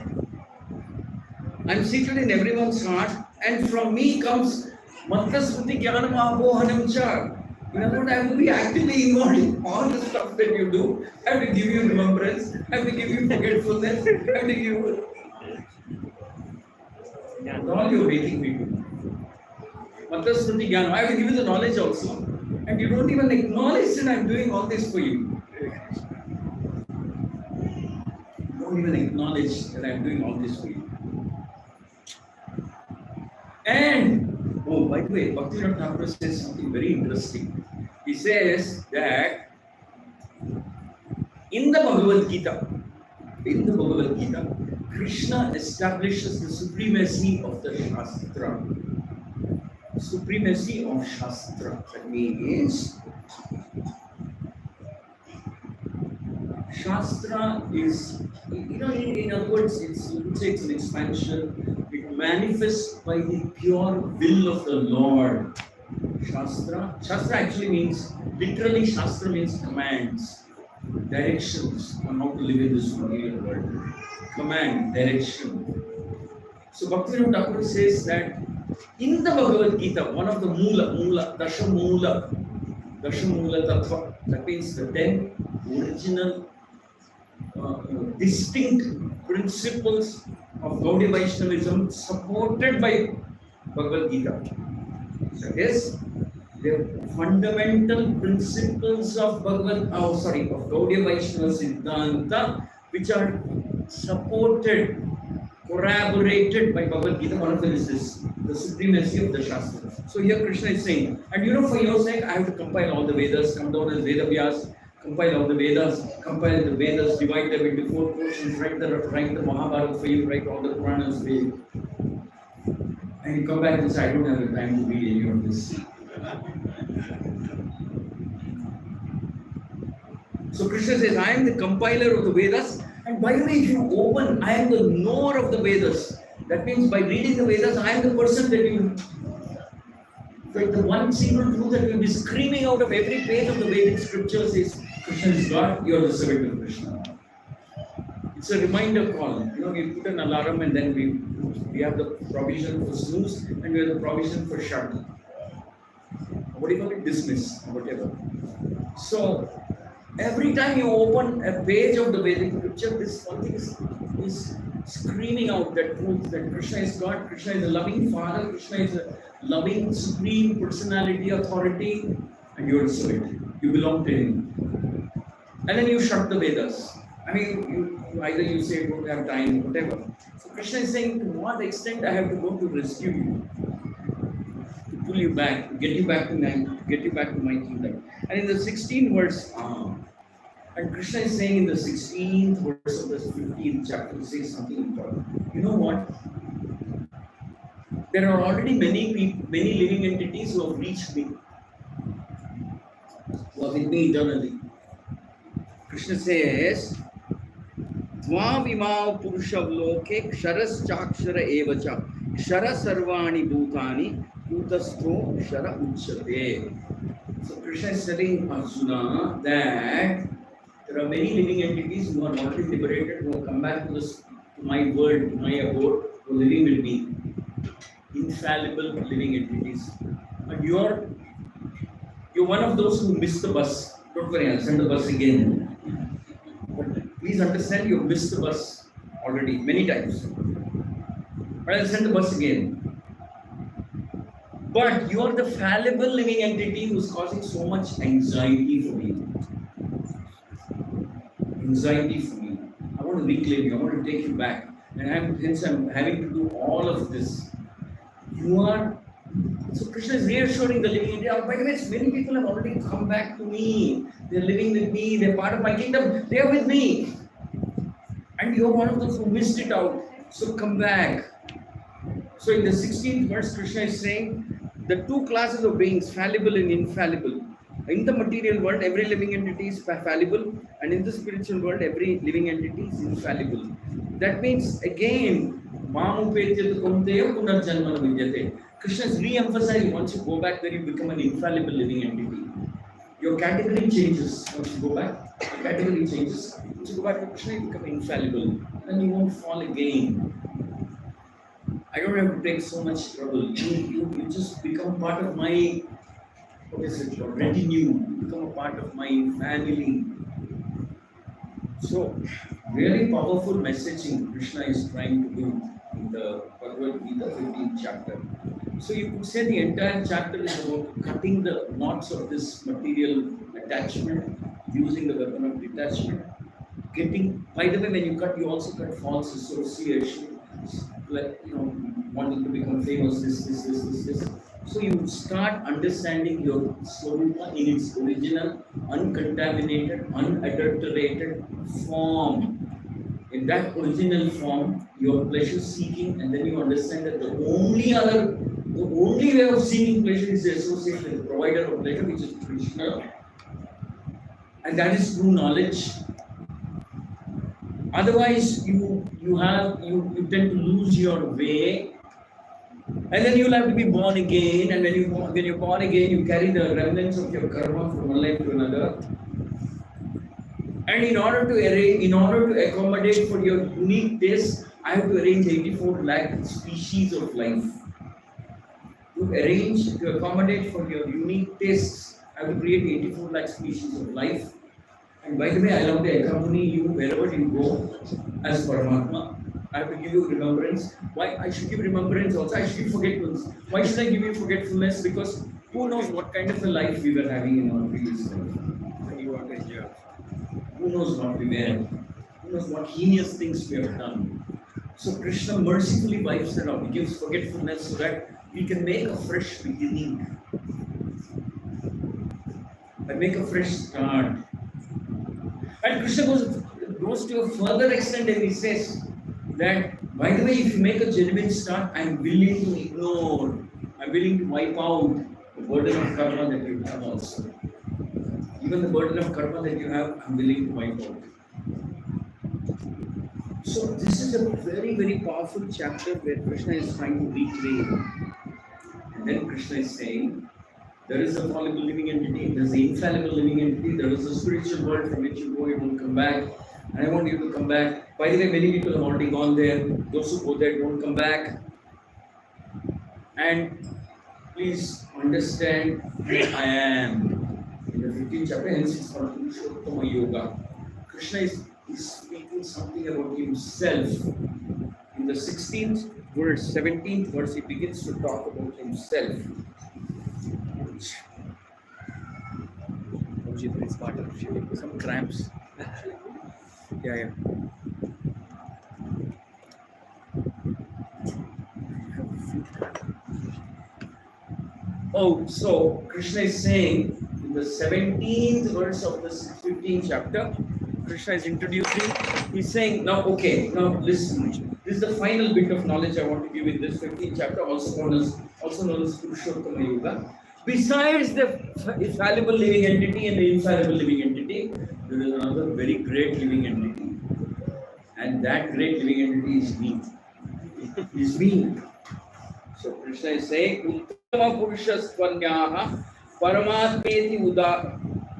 I'm seated in everyone's heart, and from me comes Mantra Smriti Jnana Mahapohanam Cha. In other words, I will be actively involved in all the stuff that you do. I have to give you remembrance, I have to give you forgetfulness, I have to give you. That's all you're making me do. Mantra Smriti Jnana, I have to give you the knowledge also. And you don't even acknowledge that I'm doing all this for you. You don't even acknowledge that I'm doing all this for you. And, oh, by the way, Bhaktivinoda Thakur says something very interesting. He says that in the Bhagavad Gita, Krishna establishes the supremacy of the Shastra. Supremacy of Shastra. That means Shastra is, in other words, it's an expansion. It manifests by the pure will of the Lord. Shastra actually means, literally Shastra means commands, directions on how to live in this material world. Command, direction. So Bhaktivinoda Thakur says that in the Bhagavad Gita, one of the Dasha Mula Tattva, that means the 10 original distinct principles of Gaudiya Vaishnavism supported by Bhagavad Gita. That is, the fundamental principles of Gaudiya Vaishnava Siddhanta, which are supported, corroborated by Bhagavad Gita. One of them is this, the supremacy of the Shastra. So here Krishna is saying, and for your sake, I have to compile all the Vedas, come down as Veda Vyas, compile all the Vedas, divide them into 4 portions, write the Mahabharata for you, write all the Puranas for you. And you come back and say, I don't have the time to read any of this. So Krishna says, I am the compiler of the Vedas. And by the way, if you open, I am the knower of the Vedas. That means by reading the Vedas, I am the person that you. So the one single truth that will be screaming out of every page of the Vedic scriptures is, Krishna is God, you are the servant of Krishna. It's a reminder call. We put an alarm and then we have the provision for snooze and we have the provision for shut. What do you call it? Dismiss, whatever. So, every time you open a page of the Vedic scripture, this one thing is screaming out that truth that Krishna is God, Krishna is a loving Father, Krishna is a loving, supreme personality, authority, and you are a servant. You belong to Him. And then you shut the Vedas. Either you say, don't have time, whatever. So Krishna is saying, to what extent I have to go to rescue you, to pull you back, to get you back to my kingdom. And in the 16th verse, and Krishna is saying in the 16th verse of the 15th chapter, he says something important. You know what? There are already many living entities who have reached me, who are with me eternally. Krishna says, Dva Vimao Purushavloke Ksharas Chakshara Evacha Kshara Sarvani Bhutani Bhutastho Kshara Uchate. So Krishna is telling Arjuna that there are many living entities who are already liberated, who have come back to my world, to my abode, who are living with me. Infallible living entities. And you're one of those who missed the bus. Don't worry, I'll send the bus again. But please understand, you've missed the bus already many times. But I'll send the bus again. But you are the fallible living entity who's causing so much anxiety for me. Anxiety for me. I want to reclaim you. I want to take you back. And hence I'm having to do all of this. So Krishna is reassuring the living entity. By the way, many people have already come back to me. They're living with me. They're part of my kingdom. They're with me. And you're one of those who missed it out. So come back. So in the 16th verse, Krishna is saying the 2 classes of beings, fallible and infallible. In the material world, every living entity is fallible, and in the spiritual world, every living entity is infallible. That means again, Mamupetyat Kunteya Punarjanmana Vidyate. Krishna is re-emphasizing once you go back there, you become an infallible living entity. Your category changes once you go back. Your category changes. Once you go back to Krishna, you become infallible. And you won't fall again. I don't have to take so much trouble. You just become part of my, what is it, your retinue. You become a part of my family. So, really powerful messaging Krishna is trying to do in the Bhagavad Gita 15th chapter. So you could say the entire chapter is about cutting the knots of this material attachment, using the weapon of detachment, getting, by the way, when you cut, you also cut false association, like, wanting to become famous, this. So you start understanding your Swarupa in its original, uncontaminated, unadulterated form. In that original form, you are pleasure seeking, and then you understand that the only way of seeking pleasure is to associate with the provider of pleasure, which is Krishna. And that is true knowledge. Otherwise, you tend to lose your way. And then you'll have to be born again, and when you're born again, you carry the remnants of your karma from one life to another. And in order to accommodate for your unique taste, I have to arrange 84 lakh species of life. To accommodate for your unique tastes, I have to create 84 lakh species of life. And by the way, I love to accompany you wherever you go as Paramatma. I have to give you remembrance. Why I should give remembrance also? I should give forgetfulness. Why should I give you forgetfulness? Because who knows what kind of a life we were having in our previous life? Who knows what we were? Who knows what heinous things we have done? So Krishna mercifully wipes it out. He gives forgetfulness so that we can make a fresh beginning. And make a fresh start. And Krishna goes to a further extent and he says that, by the way, if you make a genuine start, I'm willing to ignore, I'm willing to wipe out the burden of karma that you have also. Even the burden of karma that you have, I'm willing to wipe out. So this is a very, very powerful chapter where Krishna is trying to reclaim. And then Krishna is saying, there is a fallible living entity, there is the infallible living entity, there is a spiritual world from which you go, you will come back. And I want you to come back. By the way, many people have already gone there. Those who go there don't come back. And please understand who I am. In the 15th chapter, hence it's called Purushottama Yoga. Krishna is speaking something about himself. In the 16th verse, 17th verse, he begins to talk about himself. Some cramps. Yeah. Oh, so Krishna is saying in the 17th verse of the 15th chapter, Krishna is introducing, he's saying, now listen, this is the final bit of knowledge I want to give in this 15th chapter, also known as Purushottama Yoga. Besides the fallible living entity and the infallible living entity, there is another very great living entity. And that great living entity is me. So Krishna is saying, Uttama Purushastvanyaha Paramatmeti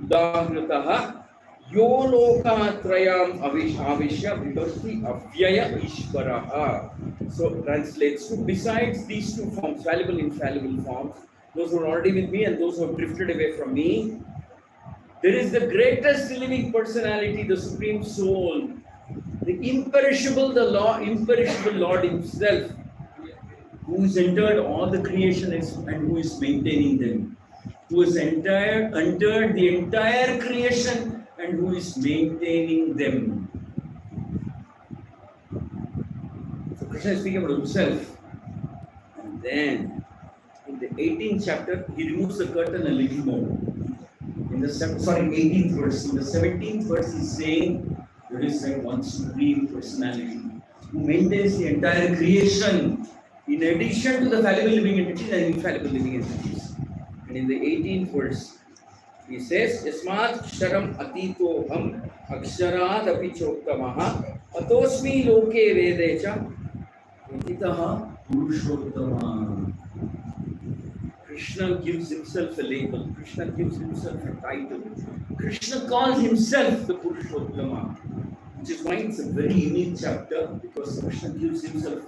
Udahnataha Yo Loka Trayam Avishya Vibhasti Avyaya Ishvaraha. So translates to, besides these two forms, fallible, infallible forms, those who are already with me and those who have drifted away from me, there is the greatest living personality, the Supreme Soul, the imperishable Lord Himself, who has entered all the creation and who is maintaining them, who has entered the entire creation and who is maintaining them. So Krishna is speaking about himself. And then in the 18th chapter, he removes the curtain a little more. In the 18th verse. In the 17th verse, he's saying there is like one supreme personality who maintains the entire creation, in addition to the fallible living entities and infallible living entities. And in the 18th verse, he says, Yasmat Sharam Atito Ham Aksharad Api Choktamaha Atosmi loke vedecha Itaha Purushottama. Krishna gives himself a label. Krishna gives himself a title. Krishna calls himself the Purushottama, which is why it's a very unique chapter, because Krishna gives himself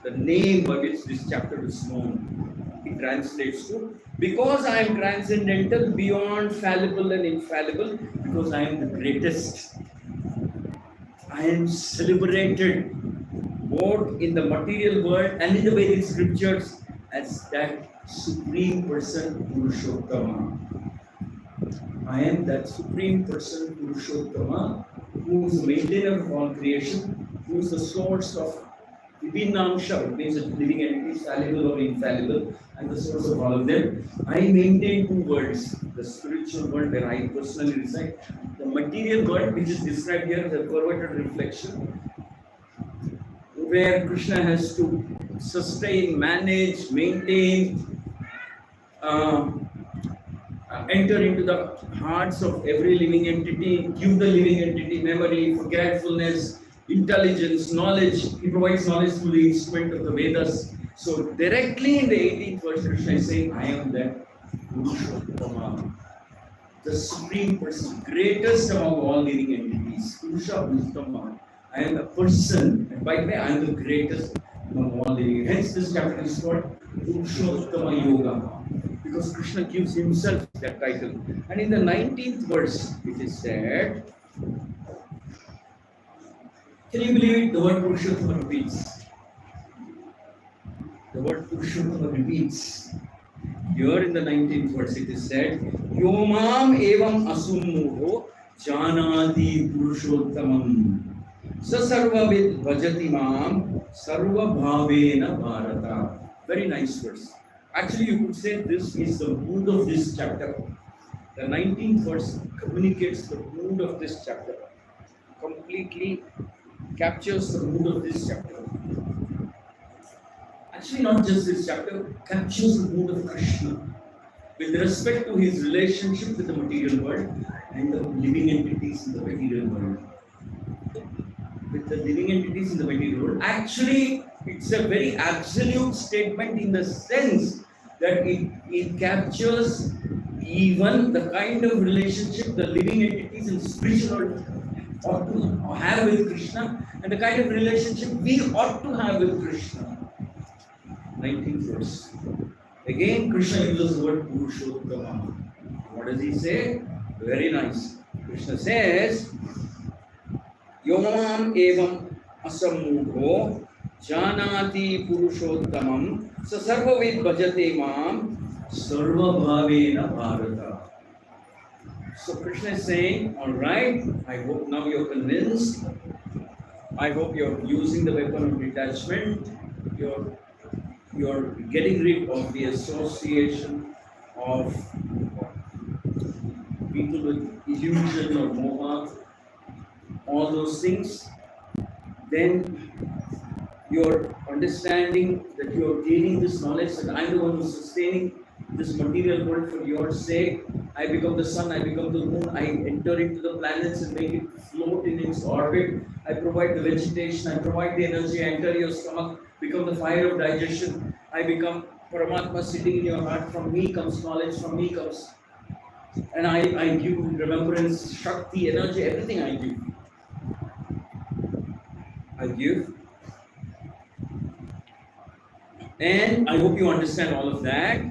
the name by which this chapter is known. It translates to, because I am transcendental, beyond fallible and infallible, because I am the greatest. I am celebrated both in the material world and in the Vedic scriptures as that Supreme Person Purushottama. I am that Supreme Person Purushottama, who is the maintainer of all creation, who is the source of Vibhinamsha, it means that living entities, fallible or infallible, and the source of all of them. I maintain two worlds, the spiritual world where I personally reside, the material world, which is described here as a perverted reflection, where Krishna has to sustain, manage, maintain, enter into the hearts of every living entity, give the living entity memory, forgetfulness, intelligence, knowledge. He provides knowledge through the instrument of the Vedas. So directly in the 18th verse, Krishna is saying, I am that Purushottama, the Supreme Person, greatest among all living entities. Purushottama. I am a person, and by the way, I am the greatest among all living. Hence, this chapter is called Purushottama Yoga, because Krishna gives himself that title. And in the 19th verse, it is said, can you believe it? The word Purushottama repeats. The word Purushottama repeats. Here in the 19th verse, it is said, Yomam evam asummuho janati Purushottamam. Sasarvavid bhajati mam sarva bhavena bharata. Very nice verse. Actually, you could say this is the mood of this chapter. The 19th verse communicates the mood of this chapter. Completely captures the mood of this chapter. Actually, not just this chapter, captures the mood of Krishna with respect to his relationship with the material world and the living entities in the material world. With the living entities in the material world. Actually, it's a very absolute statement in the sense that it captures even the kind of relationship the living entities in the spiritual world ought to have with Krishna and the kind of relationship we ought to have with Krishna. 19th verse. Again, Krishna uses the word Purushottama. What does he say? Very nice. Krishna says, Yomam evam asammudho janati Purushottamam sa sarvavid bhajate mam sarva bhavena bharata. So Krishna is saying, all right, I hope now you're convinced. I hope you're using the weapon of detachment. You're getting rid of the association of people with illusion or moha, all those things. Then you're understanding that you're gaining this knowledge that I'm the one who's sustaining this material world for your sake. I become the sun, I become the moon, I enter into the planets and make it float in its orbit. I provide the vegetation, I provide the energy, I enter your stomach, become the fire of digestion. I become Paramatma sitting in your heart. From me comes knowledge, from me comes. And I give remembrance, Shakti, energy, everything I give. I give. And I hope you understand all of that.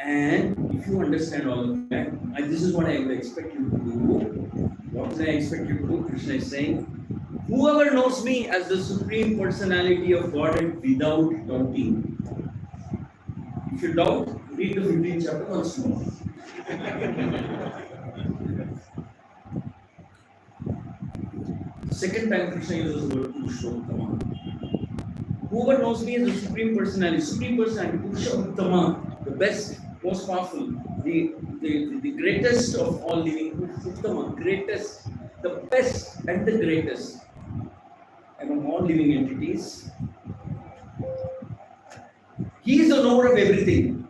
And if you understand all of that, this is what I would expect you to do. What do I expect you to do? Krishna is saying, whoever knows me as the Supreme Personality of Godhead without doubting. If you doubt, read the 15th chapter once more. Second time Krishna uses the word Purushottama. Whoever knows me as the Supreme Personality, Purushottama, the best, most powerful, the greatest of all living, Purushottama, greatest, the best and the greatest among all living entities. He is the knower of everything.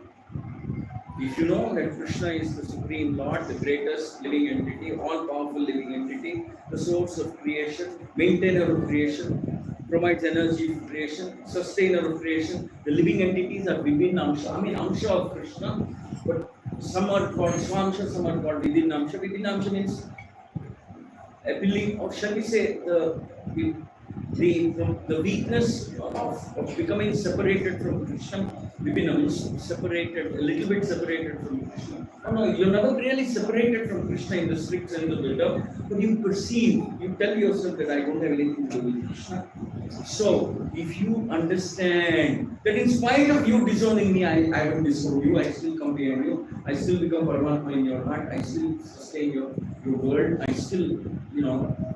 If you know that Krishna is the Supreme Lord, the greatest living entity, all-powerful living entity, the source of creation, maintainer of creation, provides energy for creation, sustainer of creation. The living entities are within Amsha. I mean, Amsha of Krishna, but some are called Swamsha, some are called within Amsha. Within Amsha means ability, or shall we say, the weakness of becoming separated from Krishna, becoming separated, a little bit separated from Krishna. Oh no, you're never really separated from Krishna in the strict sense of the term, but you perceive, you tell yourself that I don't have anything to do with Krishna. So, if you understand that in spite of you disowning me, I haven't disowned you, I still come behind you, I still become Paramatma in your heart, I still sustain your world, I still,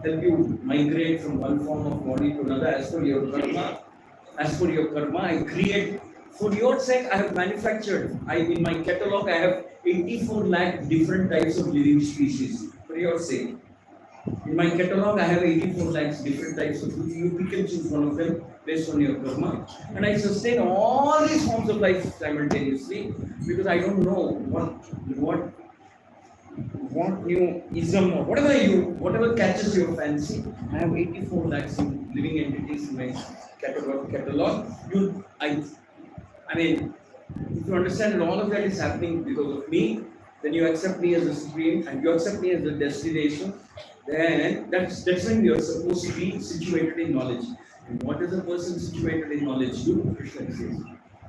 help you migrate from one form of body to another as per your karma. As per your karma, I create, for your sake, I have manufactured, in my catalog, I have 84 lakh different types of living species, for your sake. In my catalog, I have 84 lakhs different types of food. You pick and choose one of them based on your karma. And I sustain all these forms of life simultaneously because I don't know what new ism or whatever catches your fancy. I have 84 lakhs in living entities in my catalog. I mean, if you understand that all of that is happening because of me, then you accept me as a stream and you accept me as a destination. Then that's when you are supposed to be situated in knowledge. And what does a person situated in knowledge do? Krishna says,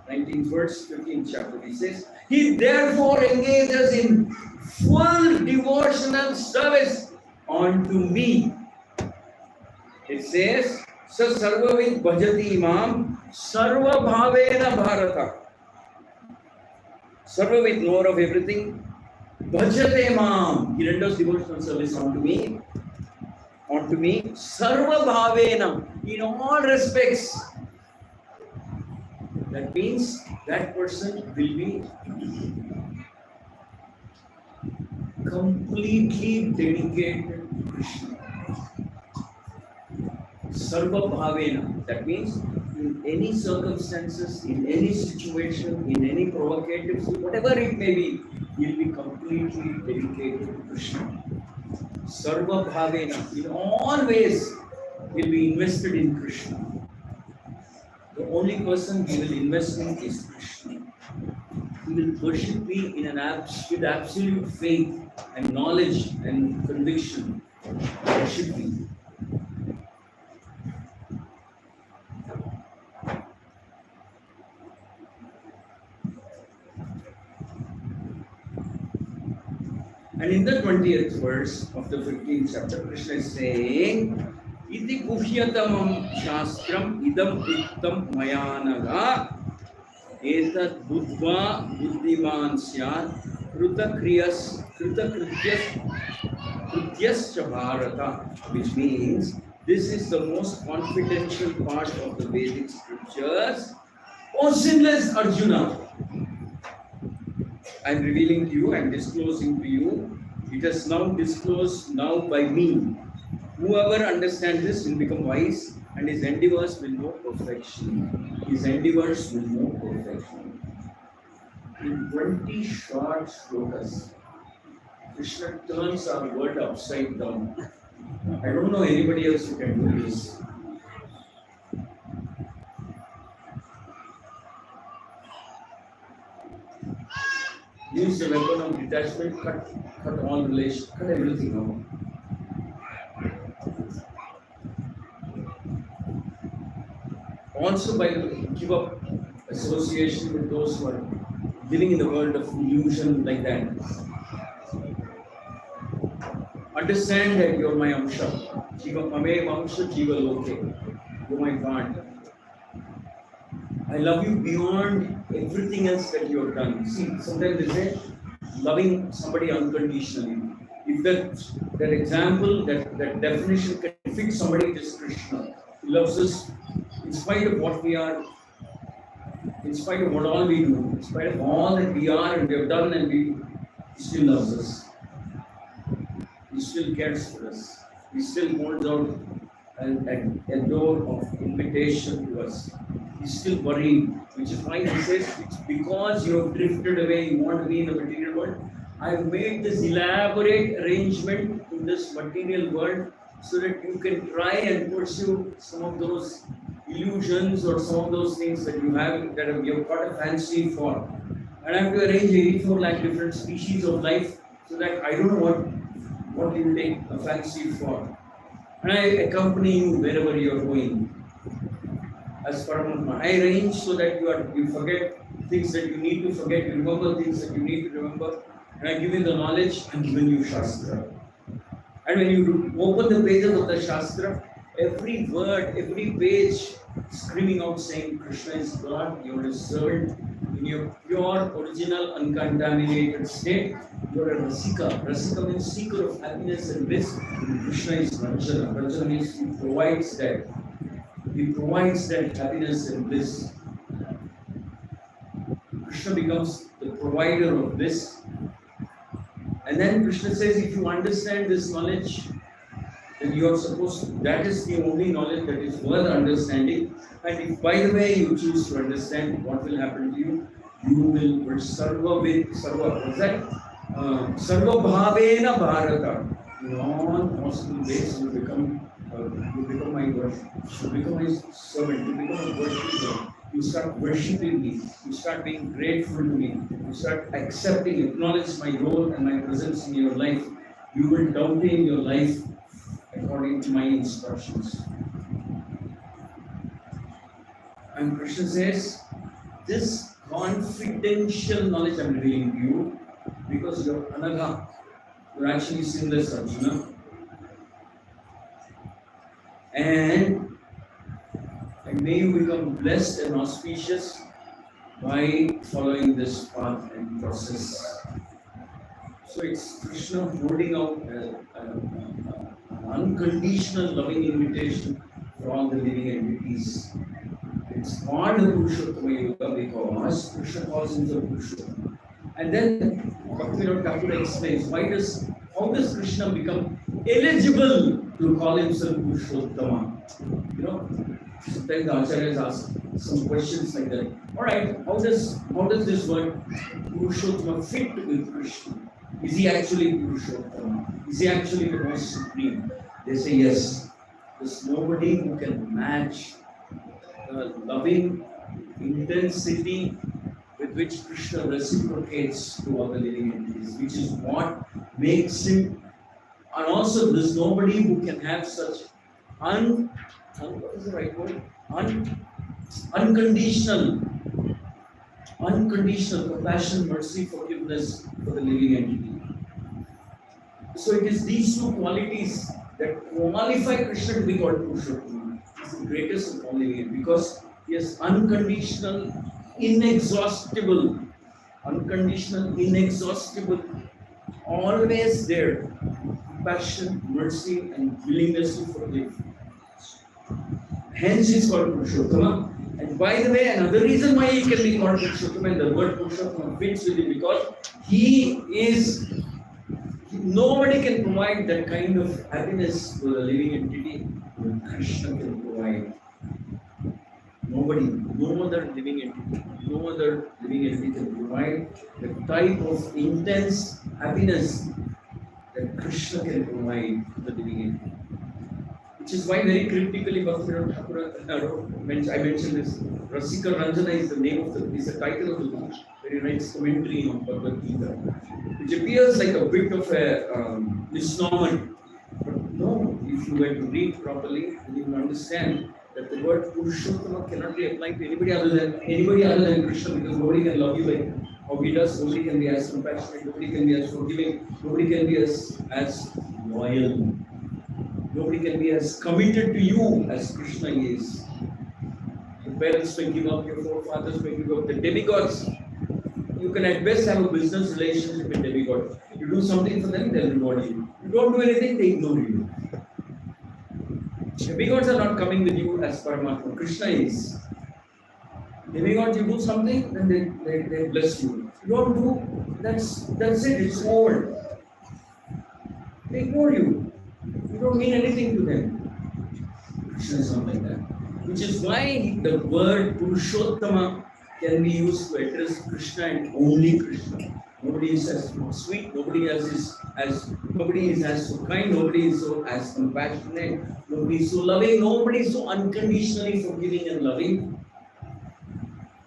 19th verse, 15th chapter, he says, he therefore engages in full devotional service unto me. It says, Sa sarvavid bhajati imam sarva bhavena bharata. Sarvavid, knower of everything, bhajate imam, he renders devotional service unto me, sarva bhavena, in all respects. That means that person will be completely dedicated to Krishna. Sarva bhavena, that means in any circumstances, in any situation, in any provocative, whatever it may be, he will be completely dedicated to Krishna. Sarva bhavena, in all ways, he will be invested in Krishna. The only person he will invest in is Krishna. He will worship me with absolute faith and knowledge and conviction. Worship me. And in the 20th verse of the 15th chapter, Krishna is saying, Iti guhyatamam shastram idam uttam mayanaga etat buddhva buddhiman syat krutakriyas krityascha bharata, which means this is the most confidential part of the Vedic scriptures. O sinless Arjuna, I am revealing to you, I am disclosing to you, it is now disclosed now by me. Whoever understands this will become wise and his endeavors will know perfection. His endeavors will know perfection. In 20 short shlokas, Krishna turns our world upside down. I don't know anybody else who can do this. Use the weapon of detachment, cut all relations, cut everything out. Also, give up association with those who are living in the world of illusion like that. Understand that you are my Amsha. Jiva Ame Amsha Jiva Loke. You are my God. I love you beyond everything else that you have done. See, sometimes they say loving somebody unconditionally. If that example, that definition can fit somebody, it is Krishna. He loves us in spite of what we are, in spite of what all we do, in spite of all that we are and we have done, and He still loves us. He still cares for us. He still holds out a door of invitation to us. He he's still worried, which is why he says, it's because you have drifted away, you want to be in the material world. I've made this elaborate arrangement in this material world so that you can try and pursue some of those illusions or some of those things that you have, that you've got a fancy for. And I have to arrange 84 lakh different species of life so that I don't know what you take a fancy for. And I accompany you wherever you are going. As Paramatma, I arrange so that you forget things that you need to forget, you remember things that you need to remember. And I give you the knowledge, I'm giving you Shastra. And when you open the pages of the Shastra, every word, every page screaming out saying Krishna is God, you're his servant, in your pure, original, uncontaminated state, you're a Rasika. Rasika means seeker of happiness and bliss. Krishna is Ranjana. Ranjana means he provides that. He provides that happiness and bliss. Krishna becomes the provider of bliss. And then Krishna says, if you understand this knowledge, then you are supposed to, that is the only knowledge that is worth understanding. And if by the way you choose to understand, what will happen to you? You will sarva with sarva. What's that? Sarva bhavena bharata. In all possible ways you become my worship. You become my servant. You become a worshiper. You start worshipping me. You start being grateful to me. You start accepting, acknowledge my role and my presence in your life. You will doubting your life according to my instructions. And Krishna says, this confidential knowledge I'm revealing to you because you're Anagha. You're actually sinless, Arjuna. And may you become blessed and auspicious by following this path and process. So it's Krishna holding out an unconditional loving invitation for all the living entities. It's called the Purushottama Yoga because Krishna calls himself Purushottama. And then Bhaktivinoda Thakur explains how does Krishna become eligible to call himself Purushottama? You know, sometimes the acharyas ask some questions like that. Alright, how does this word Purushottama fit with Krishna? Is he actually Purushottama? Is he actually the most supreme? They say yes. There's nobody who can match the loving intensity with which Krishna reciprocates to all the living entities, which is what makes him. And also, there's nobody who can have such what is the right word? Unconditional compassion, mercy, forgiveness for the living entity. So it is these two qualities that qualify Krishna to be called Purushottama. He's the greatest of all living entities because he is unconditional, inexhaustible, always there. Compassion, mercy, and willingness to forgive. Hence, he's called Purushottama. And by the way, another reason why he can be called Purushottama, and the word Purushottama fits with him because nobody can provide that kind of happiness to the living entity that Krishna can provide. Nobody, no other living entity can provide the type of intense happiness that Krishna can provide to the living entity. Which is why very critically Bhaktivinoda Thakur, I mentioned this, Rasika Ranjana is the title of the book, where he writes commentary on Bhagavad Gita, which appears like a bit of a misnomer. But no, if you were to read properly, then you will understand that the word Purushottama cannot be applied to anybody other than Krishna, because nobody can love you like how he does, nobody can be as compassionate, nobody can be as forgiving, nobody can be as loyal. Nobody can be as committed to you as Krishna is. Your parents may give up, your forefathers may give up, the demigods. You can at best have a business relationship with demigods. You do something for them, they'll reward you. You don't do anything, they ignore you. Demigods are not coming with you as Paramatma. Krishna is. Demigods, you do something, then they bless you. You don't do, that's it, it's over. They ignore you. You don't mean anything to them. Krishna is not like that. which is why the word Purushottama can be used to address Krishna and only Krishna. Nobody is as sweet, nobody else is as so kind, nobody is so as compassionate, nobody is so loving, nobody is so unconditionally forgiving and loving.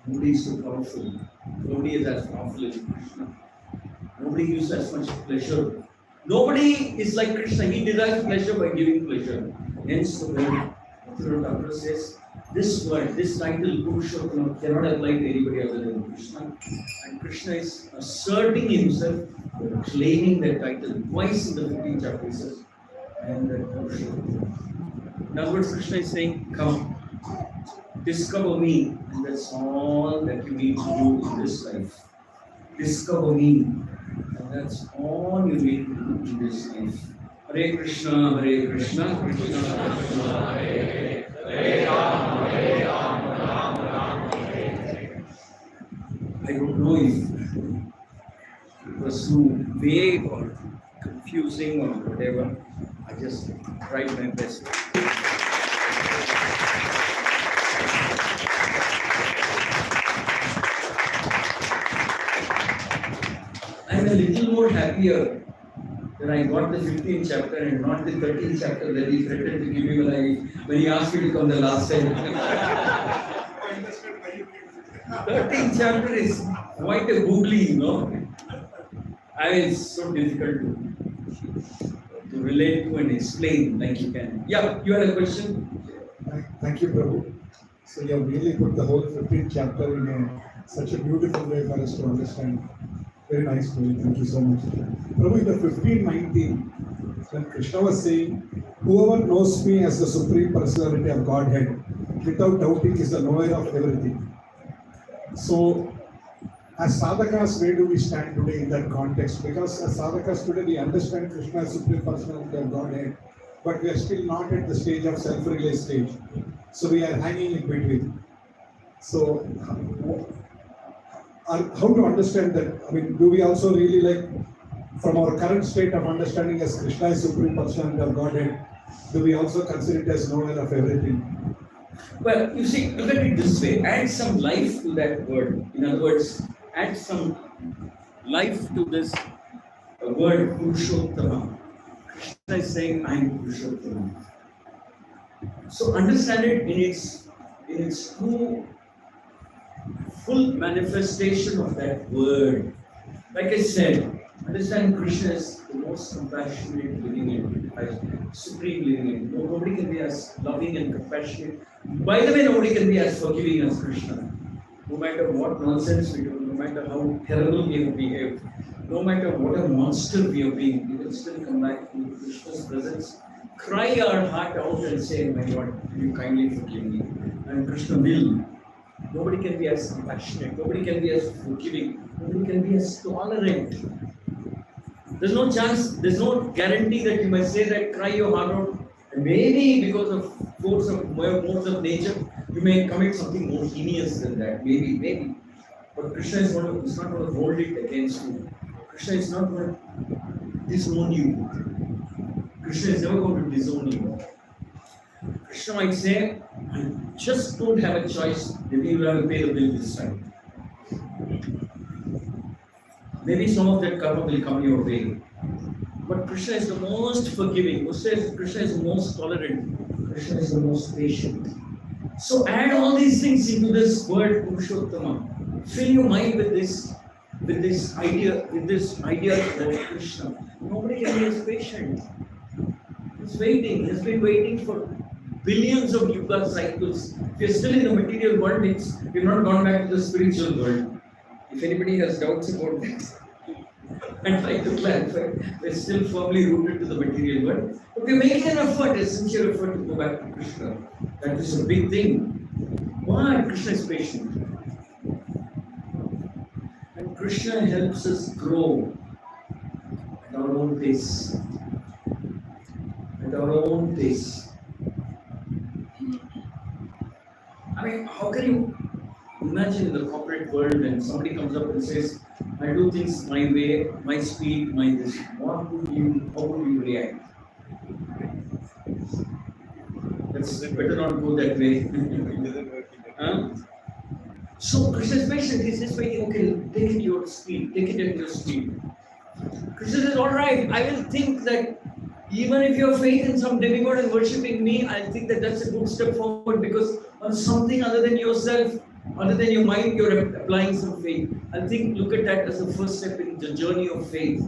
Nobody is so powerful. Nobody is as powerful as Krishna. Nobody gives as much pleasure. Nobody is like Krishna. He derives pleasure by giving pleasure. Hence the word Thakur says, this word, this title, Purushottama, cannot apply to anybody other than Krishna. And Krishna is asserting himself, claiming that title twice in the 15th chapter. He says, I am that Purushottama. In other words, Krishna is saying, come, discover me, and that's all that you need to do in this life. Discover me, and that's all you need to do in this life. Hare Krishna, Krishna Krishna, Hare Rama, Rama, Hare. I don't know if it was too vague or confusing or whatever. I just tried my best. I'm a little more happier that I got the 15th chapter and not the 13th chapter that he threatened to give me when he asked me to come the last time. I understand why you came. 13th chapter is quite a googly, I mean, it's so difficult to relate to and explain like you can. Yeah, you had a question? Thank you, Prabhu. So you have really put the whole 15th chapter in such a beautiful way for us to understand. Very nice story. Thank you so much. Prabhu, in the 15:19, when Krishna was saying, whoever knows me as the Supreme Personality of Godhead, without doubting is the knower of everything. So, as sadhakas, where do we stand today in that context? Because as sadhakas today, we understand Krishna as Supreme Personality of Godhead, but we are still not at the stage of self-realized stage. So we are hanging in between. So, how to understand that? I mean, do we also really like, from our current state of understanding as Krishna is Supreme Personality of Godhead, do we also consider it as knower of everything? Well, you see, look at it this way. Add some life to that word. In other words, add some life to this word Purushottama. Krishna is saying, I am Purushottama. So understand it in its true full manifestation of that word. Like I said, understand Krishna is the most compassionate living entity, supreme living entity. Nobody can be as loving and compassionate. By the way, nobody can be as forgiving as Krishna. No matter what nonsense we do, no matter how terrible we have behaved, no matter what a monster we have been, we will still come back to Krishna's presence, cry our heart out and say, my God, will you kindly forgive me? And Krishna will. Nobody can be as compassionate, nobody can be as forgiving, nobody can be as tolerant. There's no chance, there's no guarantee that you might say that, cry your heart out, and maybe because of modes of nature, you may commit something more heinous than that. Maybe. But Krishna is not going to hold it against you. Krishna is not going to disown you. Krishna is never going to disown you. Krishna might say, I just don't have a choice, maybe you will have to pay the bill this time. Maybe some of that karma will come your way. But Krishna is the most forgiving. Krishna is the most tolerant. Krishna is the most patient. So add all these things into this word Purushottama. Fill your mind with this idea that Krishna. Nobody can be as patient. He's been waiting for billions of yuga cycles. We are still in the material world, we've not gone back to the spiritual world. If anybody has doubts about this, and try to clarify, we're still firmly rooted to the material world. But we're making an effort, a sincere effort to go back to Krishna. That is a big thing. Why? Krishna is patient. And Krishna helps us grow at our own pace. At our own pace. I mean, how can you imagine in the corporate world when somebody comes up and says, I do things my way, my speed, my this. How would you react? The Let's better not go that way. Huh? So Krishna is patient. He's just waiting. Okay, take it at your speed. Take it at your speed. Krishna says, all right, I will think that even if you have faith in some demigod and worshipping me, I think that that's a good step forward, because on something other than yourself, other than your mind, you're applying some faith. I think look at that as the first step in the journey of faith.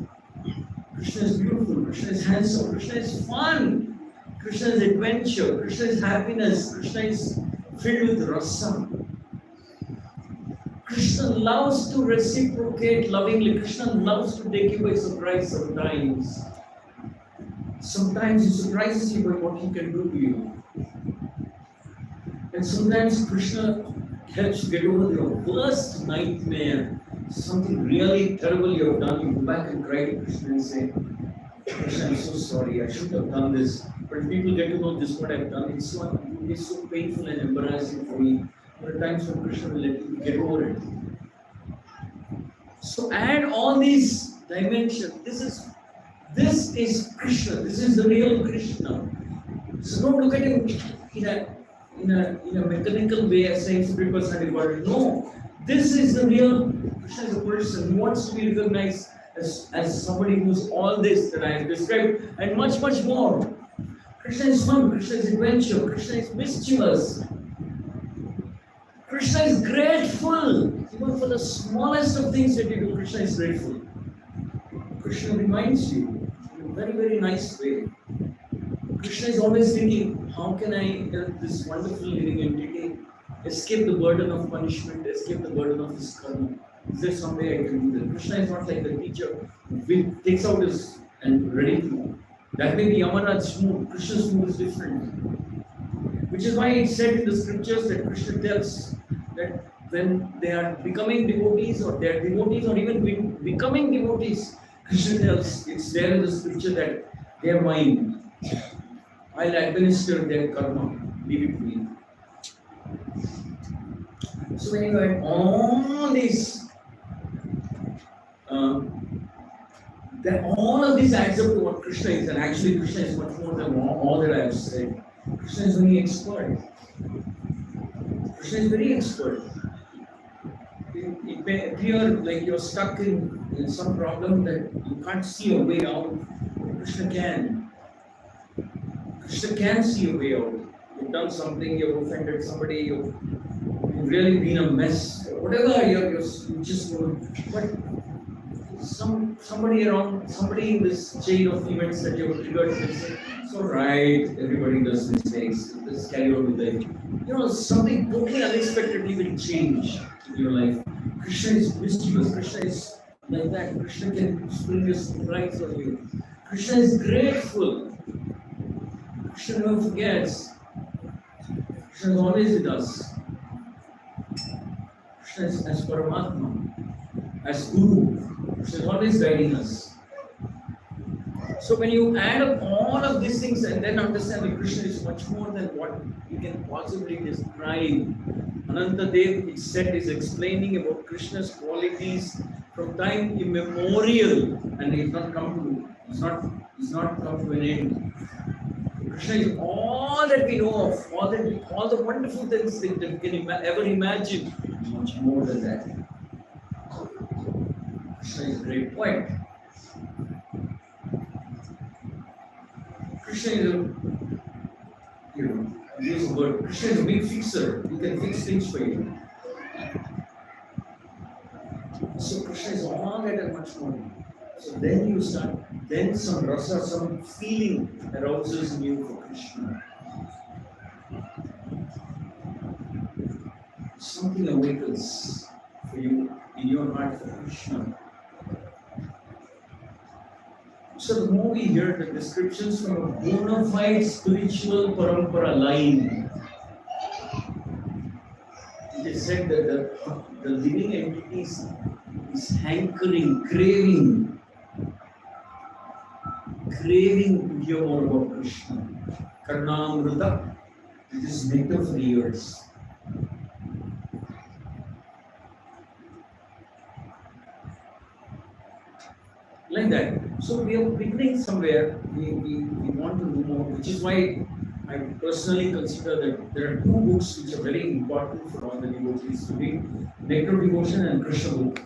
Krishna is beautiful. Krishna is handsome. Krishna is fun. Krishna is adventure. Krishna is happiness. Krishna is filled with rasa. Krishna loves to reciprocate lovingly. Krishna loves to take you by surprise sometimes. Sometimes he surprises you by what he can do to you. And sometimes Krishna helps you get over your worst nightmare. Something really terrible you have done. You go back and cry to Krishna and say, Krishna, I'm so sorry. I shouldn't have done this. But if people get to know this what I've done, it's so painful and embarrassing for me. There are times when Krishna will let you get over it. So add all these dimensions. This is Krishna. This is the real Krishna. So don't look at him in a mechanical way as saying supreme personality body. No, this is the real Krishna as a person. He wants to be recognized as somebody who's all this that I have described and much, much more. Krishna is fun. Krishna is adventure. Krishna is mischievous. Krishna is grateful. Even for the smallest of things that you do, Krishna is grateful. Krishna reminds you in a very, very nice way. Krishna is always thinking, how can I help this wonderful living entity escape the burden of punishment, escape the burden of his karma? Is there some way I can do that? Krishna is not like the teacher who takes out his and ready to. That may be Yamaraj's mood. Krishna's mood is different. Which is why it's said in the scriptures that Krishna tells that when they are becoming devotees or they are devotees or even becoming devotees, Krishna tells, it's there in the scripture that they are mine. I'll administer their karma. Leave it to me. So when you have all these, all of this adds up to what Krishna is, and actually Krishna is much more than all that I have said. Krishna is very expert. Krishna is very expert. It may appear like you're stuck in some problem that you can't see a way out. Krishna can. Krishna can see a way out. You've done something, you've offended somebody, you've really been a mess, whatever you just but somebody in this chain of events that you've triggered will say, it's alright, everybody does mistakes, let's carry on with it. Something totally unexpectedly will change in your life. Krishna is mischievous, Krishna is like that, Krishna can spring a surprise on you. Krishna is grateful. Krishna never forgets. Krishna is always with us. Krishna is as Paramatma, as Guru. Krishna is always guiding us. So when you add up all of these things and then understand that Krishna is much more than what you can possibly describe. Anantadev, it's said, is explaining about Krishna's qualities from time immemorial, and it's not come to an end. Krishna is all that we know of, all the wonderful things that we can ever imagine, much more than that. Krishna is a great poet. Krishna is use the word. Krishna is a big fixer. He can fix things for you. So Krishna is all that and much more. So then you start, then some rasa, some feeling arouses in you for Krishna. Something awakens for you in your heart for Krishna. So the more we hear the descriptions from a bona fide spiritual parampara line, it is said that the living entity is hankering, craving to hear more about Krishna. Karnamrita, it is nectar for the ears. Like that. So we are beginning somewhere. We want to know more, which is why I personally consider that there are two books which are very important for all the devotees to read: Nectar Devotion and Krishna book.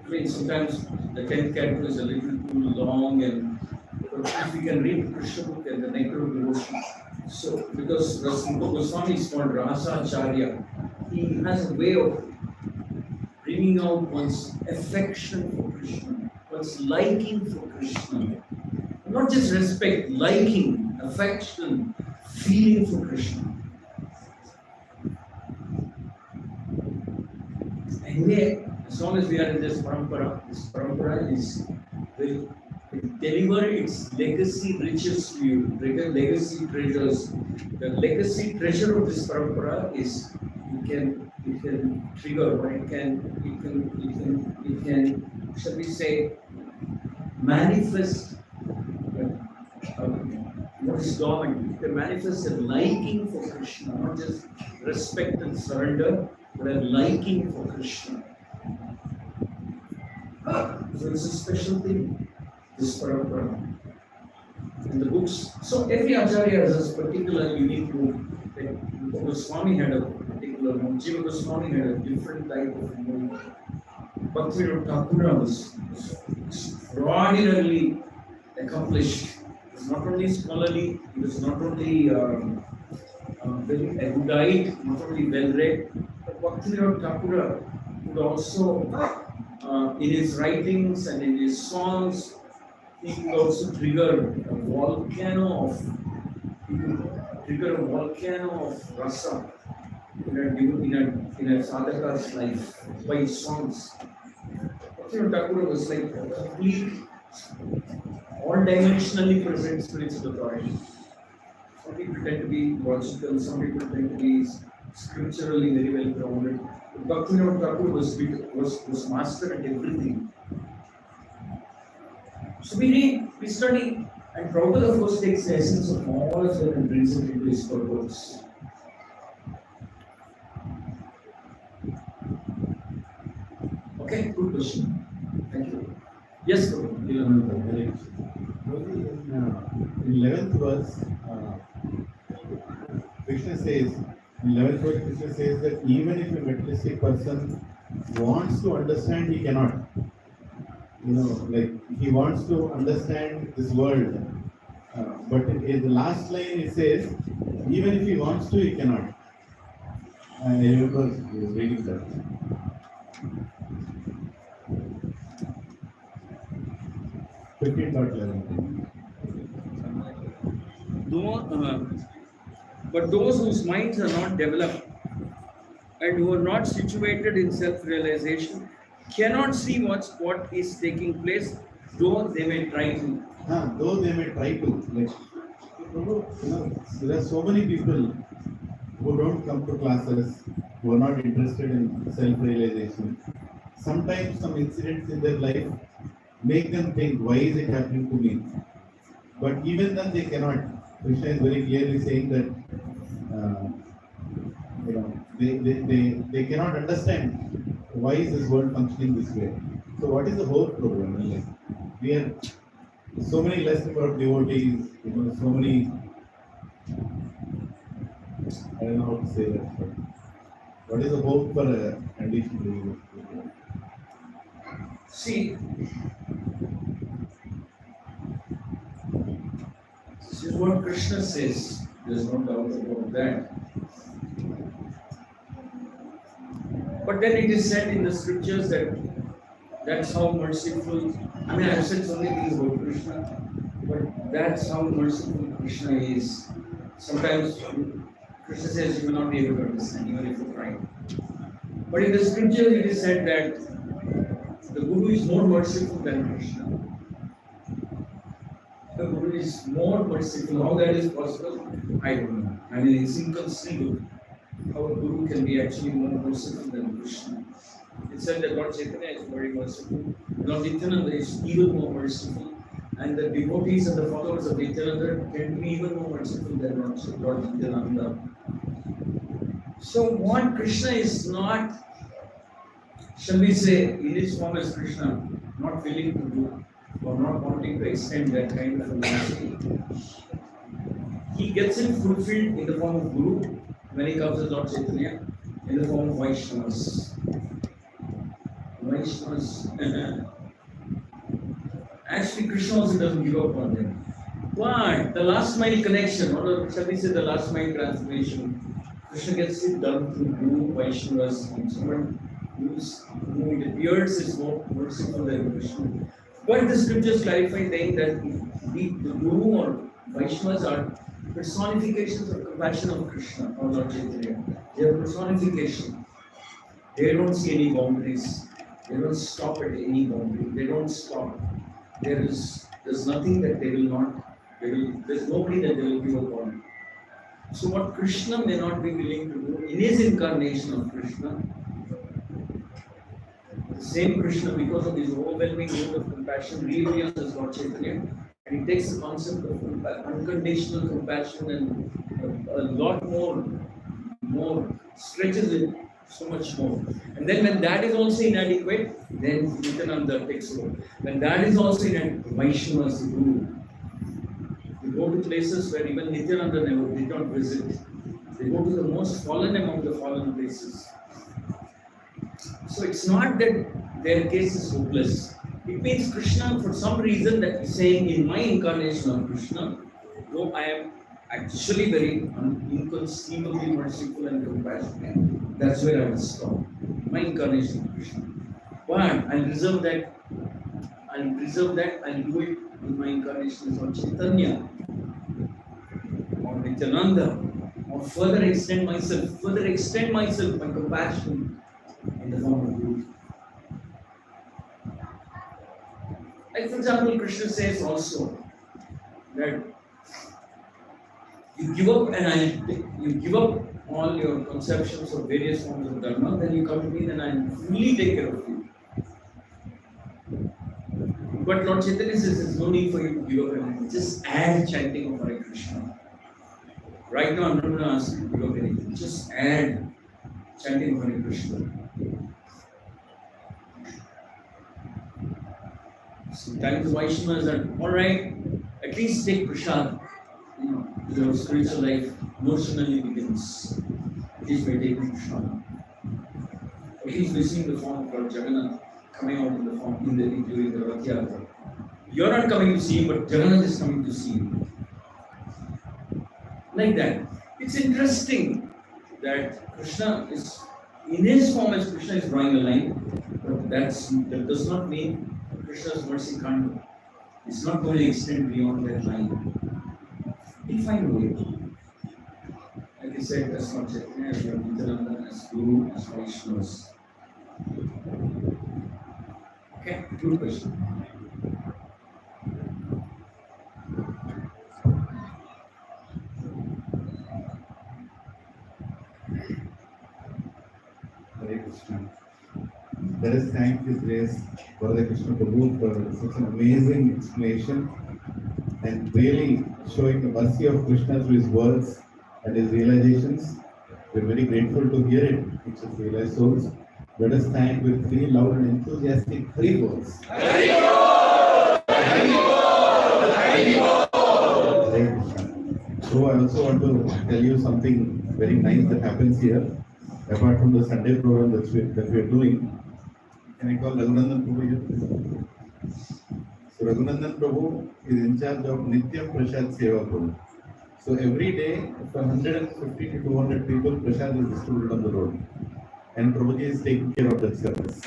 I mean, sometimes the 10th canto is a little too long, and if we can read Krishna book and the Nectar Devotion. So, because Rupa Goswami is called Rasa Acharya, he has a way of bringing out one's affection for Krishna, one's liking for Krishna. Not just respect, liking, affection, feeling for Krishna. Anyway, as long as we are in this parampara will deliver its legacy riches to you, legacy treasures. The legacy treasure of this parampara is it can trigger, or it can, shall we say, manifest what is dormant. It can manifest a liking for Krishna, not just respect and surrender, but a liking for Krishna. So it's a special thing, this parampara. In the books, so every acharya has a particular unique book. Like Goswami had a particular book, Jiva Goswami had a different type of book. Bhaktivinoda Thakur was extraordinarily accomplished. He was not only scholarly, he was not only very erudite, not only well read, but Bhaktivinoda Thakur could also, in his writings and in his songs, he could also trigger a volcano of rasa in a sadhaka's life by his songs. Bhaktivinoda Thakur was like a complete, all-dimensionally present spiritual authority. Some people tend to be logical, some people tend to be scripturally very well grounded. Bhaktivinoda Thakur was master at everything. So we read, we study, and Prabhupada of course takes the essence of all of them and brings it into his purpose. Okay, good question. Thank you. Yes, Prabhu. Lilananda, in 11th verse, Krishna says, in 11th verse, Krishna says that even if a materialistic person wants to understand, he cannot. Like he wants to understand this world, but in the last line it says, even if he wants to, he cannot. I remember reading that. But those whose minds are not developed and who are not situated in self-realization cannot see what is taking place, though they may try to. Though they may try to. Like, there are so many people who don't come to classes, who are not interested in self-realization. Sometimes some incidents in their life make them think, why is it happening to me? But even then they cannot. Krishna is very clearly saying that they cannot understand why is this world functioning this way. So what is the whole program? Like, we have so many less number of devotees, so many, I don't know how to say that, but what is the hope for a condition? See, this is what Krishna says. There's no doubt about that. But then it is said in the scriptures that that's how merciful. I mean, I've said so many things about Krishna, but that's how merciful Krishna is. Sometimes Krishna says you will not be able to understand, even if you try. But in the scriptures, it is said that the Guru is more merciful than Krishna. The Guru is more merciful. How that is possible, I don't know. I mean, it's inconceivable how a Guru can be actually more merciful than Krishna. It said that Lord Chaitanya is very merciful. Lord Nityananda is even more merciful. And the devotees and the followers of Nityananda tend to be even more merciful than Lord Nityananda. So what Krishna is not, shall we say, in his form as Krishna, not willing to do or not wanting to extend that kind of mercy. he gets it fulfilled in the form of Guru when he comes as Lord Chaitanya, in the form of Vaishnavas. Vaishnavas. Actually, Krishna also doesn't give up on them. Why? The last mile connection, or shall we say the last mile transformation. Krishna gets it done through Guru, Vaishnavas, and someone who it appears is more merciful than Krishna. But the scriptures clarify saying that the Guru or Vaishnavas are personifications of compassion of Krishna or Lord Chaitanya. They are personification. They don't see any boundaries. They don't stop at any boundary. They don't stop. There's nothing that they will not. There's nobody that they will give up on. So what Krishna may not be willing to do in his incarnation of Krishna, the same Krishna, because of his overwhelming mood of compassion, reappears as Lord Chaitanya, and he takes the concept of unconditional compassion and a lot more, stretches it so much more. And then when that is also inadequate, then Lilananda takes over. When that is also inadequate, Vaishnavas Guru. They go to places where even Nityananda never did not visit. They go to the most fallen among the fallen places. So it's not that their case is hopeless. It means Krishna, for some reason, that is saying in my incarnation of Krishna, though I am actually very inconceivably merciful and compassionate, that's where I will stop. My incarnation of Krishna. But I'll reserve that. I'll do it in my incarnation as Lord Chaitanya or Nityananda, or further extend myself, my compassion in the form of Guru. Like for example, Krishna says also that you give up all your conceptions of various forms of dharma, then you come to me, then I will fully take care of you. But Lord Chaitanya says there's no need for you to give up anything. Just add chanting of Hare Krishna. Right now I'm not going to ask you to give up anything. Just add chanting of Hare Krishna. Sometimes the Vaishnavas are alright, at least take prasad. Your spiritual life emotionally begins. At least by taking prasad. At least by seeing the form of Lord Jagannath coming out in the form during the Rath Yatra. You're not coming to see him, but Jagannath is coming to see him. Like that. It's interesting that Krishna is, in his form as Krishna is drawing a line, but that does not mean Krishna's mercy can't. It's not going to extend beyond that line. He'll find a way. Like I said, as Lord Chaitanya, as Lord Lilananda, as Guru, as Vaishnavas. Okay, good question. Hare Krishna. Let us thank His Grace Varada Krishna Prabhuji for such an amazing explanation and really showing the mercy of Krishna through his words and his realizations. We're very grateful to hear it, which is realized souls. Let us thank with three loud and enthusiastic Hari Bols. Hari Bol! Hari Bol! Hari Bol! Hare Krishna. So I also want to tell you something very nice that happens here. Apart from the Sunday program that we are doing, can I call Raghunandan Prabhu here? So Raghunandan Prabhu is in charge of Nityam Prasad Seva Prabhu. So every day, for 150 to 200 people, Prasad is distributed on the road. And Prabhuji is taking care of that service.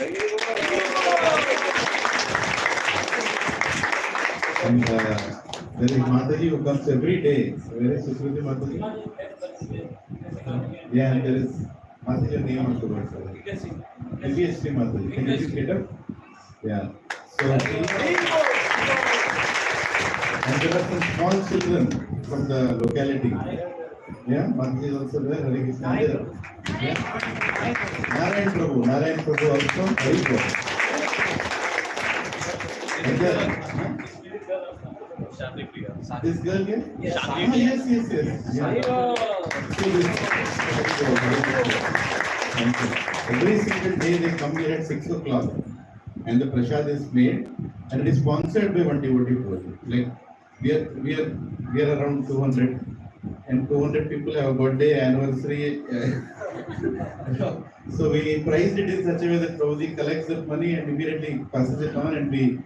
And there is Mataji who comes every day. So where is Sukriti Mataji? Yeah, and there is Mataji, name of the word. PhD Mataji. Can you please get up? Yeah. So, and there are some small children from the locality. Yeah, Mataji is also there. Hare Krishna is there. Yeah. Narayan Prabhu also. Very good. This girl here? Yes. Yes. Yeah. Thank you. Every single day they come here at 6 o'clock and the prasad is made and it is sponsored by one devotee project. Like we are around 200 and 200 people have a birthday, anniversary. So we priced it in such a way that Prabhuji collects the money and immediately passes it on, and we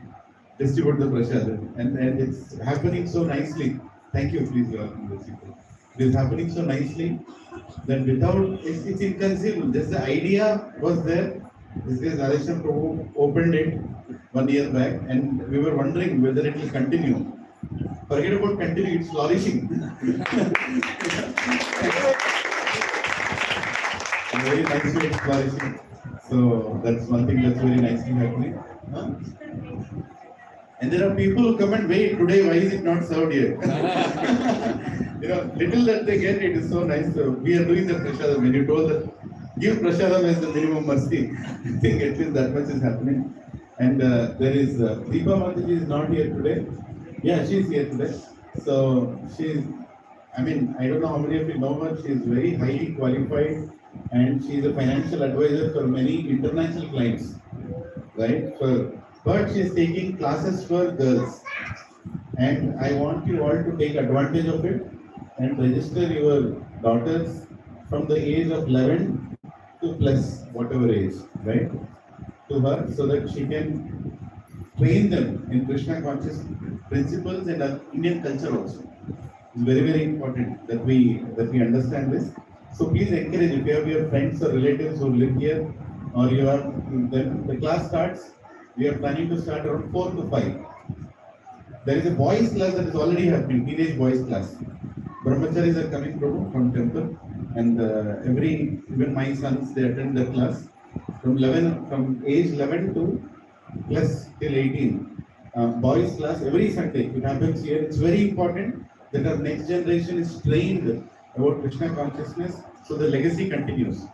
distribute the prasad. And it's happening so nicely. Thank you, please, you all. It is happening so nicely that without, it's inconceivable. Just the idea was there. This is Krishna Prabhu opened it 1 year back, and we were wondering whether it will continue. Forget about continue, it's flourishing. Very nicely it's flourishing. So that's one thing that's very nicely happening. Huh? And there are people who come and wait today, why is it not served yet? Little that they get, it is so nice. So we are doing the prasadam. When you told that give prasadam as the minimum mercy, I think at least that much is happening. And there is Deepa Mataji is not here today. Yeah, she is here today. So she's, I don't know how many of you know her. She is very highly qualified, and she is a financial advisor for many international clients, right? But she is taking classes for girls, and I want you all to take advantage of it and register your daughters from the age of 11 to plus whatever age, right, to her, so that she can train them in Krishna conscious principles and Indian culture also. It's very, very important that we understand this. So please encourage, if you have your friends or relatives who live here, or you are, then the class starts. We are planning to start around 4 to 5. There is a boys class that is already happening, teenage boys class. Brahmacharis are coming from temple, and even my sons, they attend the class from age 11 to plus till 18. Boys class every Sunday. It happens here. It's very important that our next generation is trained about Krishna consciousness, so the legacy continues.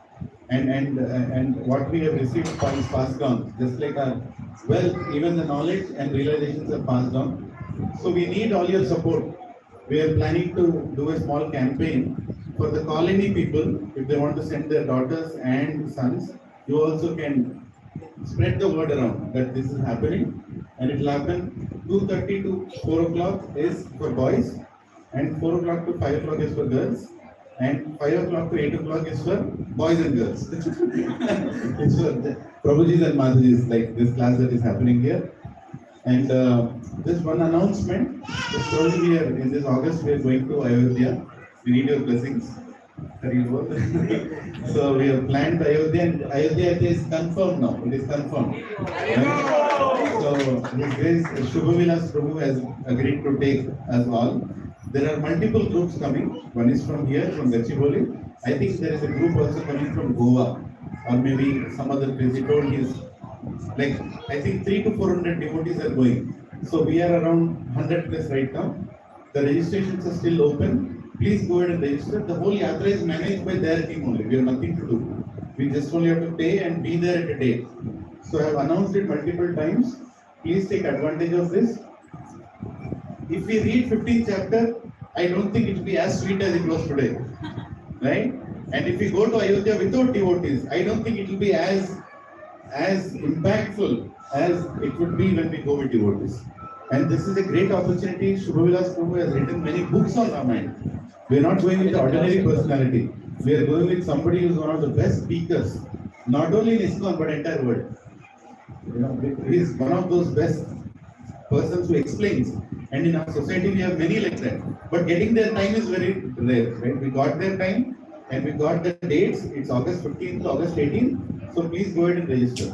And what we have received is passed on, just like our wealth, even the knowledge and realizations are passed on. So we need all your support. We are planning to do a small campaign for the colony people. If they want to send their daughters and sons, you also can spread the word around that this is happening, and it will happen 2:30 to 4 o'clock is for boys, and 4 o'clock to 5 o'clock is for girls, and 5 o'clock to 8 o'clock is for boys and girls. It's for Prabhujis and Madhujis, like this class that is happening here. And just one announcement. Slowly we are, in this August, we are going to Ayodhya. We need your blessings. So we have planned Ayodhya, and Ayodhya is confirmed now. It is confirmed. So His Grace Shubhavilas Prabhu has agreed to take us all. There are multiple groups coming. One is from here, from Gachibowli. I think there is a group also coming from Goa, or maybe some other place. He told his, like, I think 300 to 400 devotees are going. So we are around 100 plus right now. The registrations are still open. Please go ahead and register. The whole yatra is managed by their team only. We have nothing to do. We just only have to pay and be there at a date. So I have announced it multiple times. Please take advantage of this. If we read 15th chapter, I don't think it will be as sweet as it was today, right? And if we go to Ayodhya without devotees, I don't think it will be as impactful as it would be when we go with devotees. And this is a great opportunity. Shubhavilas Prabhu has written many books on Ramayana. We are not going with the ordinary personality. We are going with somebody who is one of the best speakers, not only in ISKCON but entire world. He is one of those best persons who explains. And in our society we have many like that. But getting their time is very rare, right? We got their time and we got the dates. It's August 15th to August 18th. So please go ahead and register.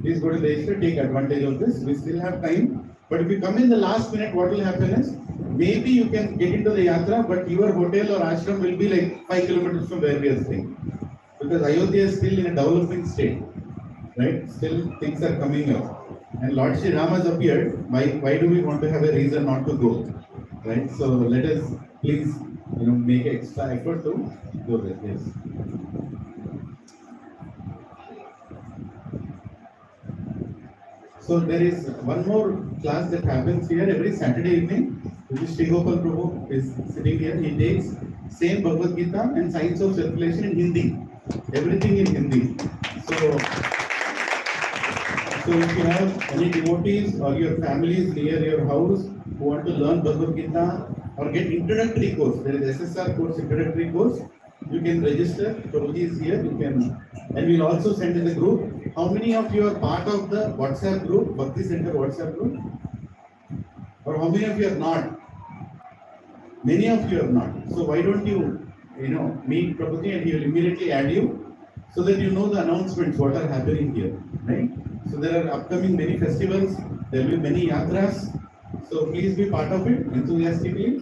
Please go ahead and register, take advantage of this. We still have time. But if you come in the last minute, what will happen is, maybe you can get into the yatra, but your hotel or ashram will be like 5 kilometers from where we are staying. Because Ayodhya is still in a developing state, right? Still things are coming up. And Lord Shri Ram has appeared. Why do we want to have a reason not to go, right? So let us please, make extra effort to go there. Yes. So there is one more class that happens here every Saturday evening, which is Sri Gopal Prabhu is sitting here. He takes same Bhagavad Gita and Science of Circulation in Hindi. Everything in Hindi. So if you have any devotees or your families near your house who want to learn Bhagavad Gita or get introductory course. There is SSR course, introductory course. You can register. Prabhuji is here. You can, and we'll also send in the group. How many of you are part of the WhatsApp group, Bhakti Center WhatsApp group? Or how many of you are not? Many of you are not. So why don't you meet Prabhuji and he will immediately add you so that you know the announcements, what are happening here, right? So there are upcoming many festivals, there will be many yatras. So please be part of it enthusiastically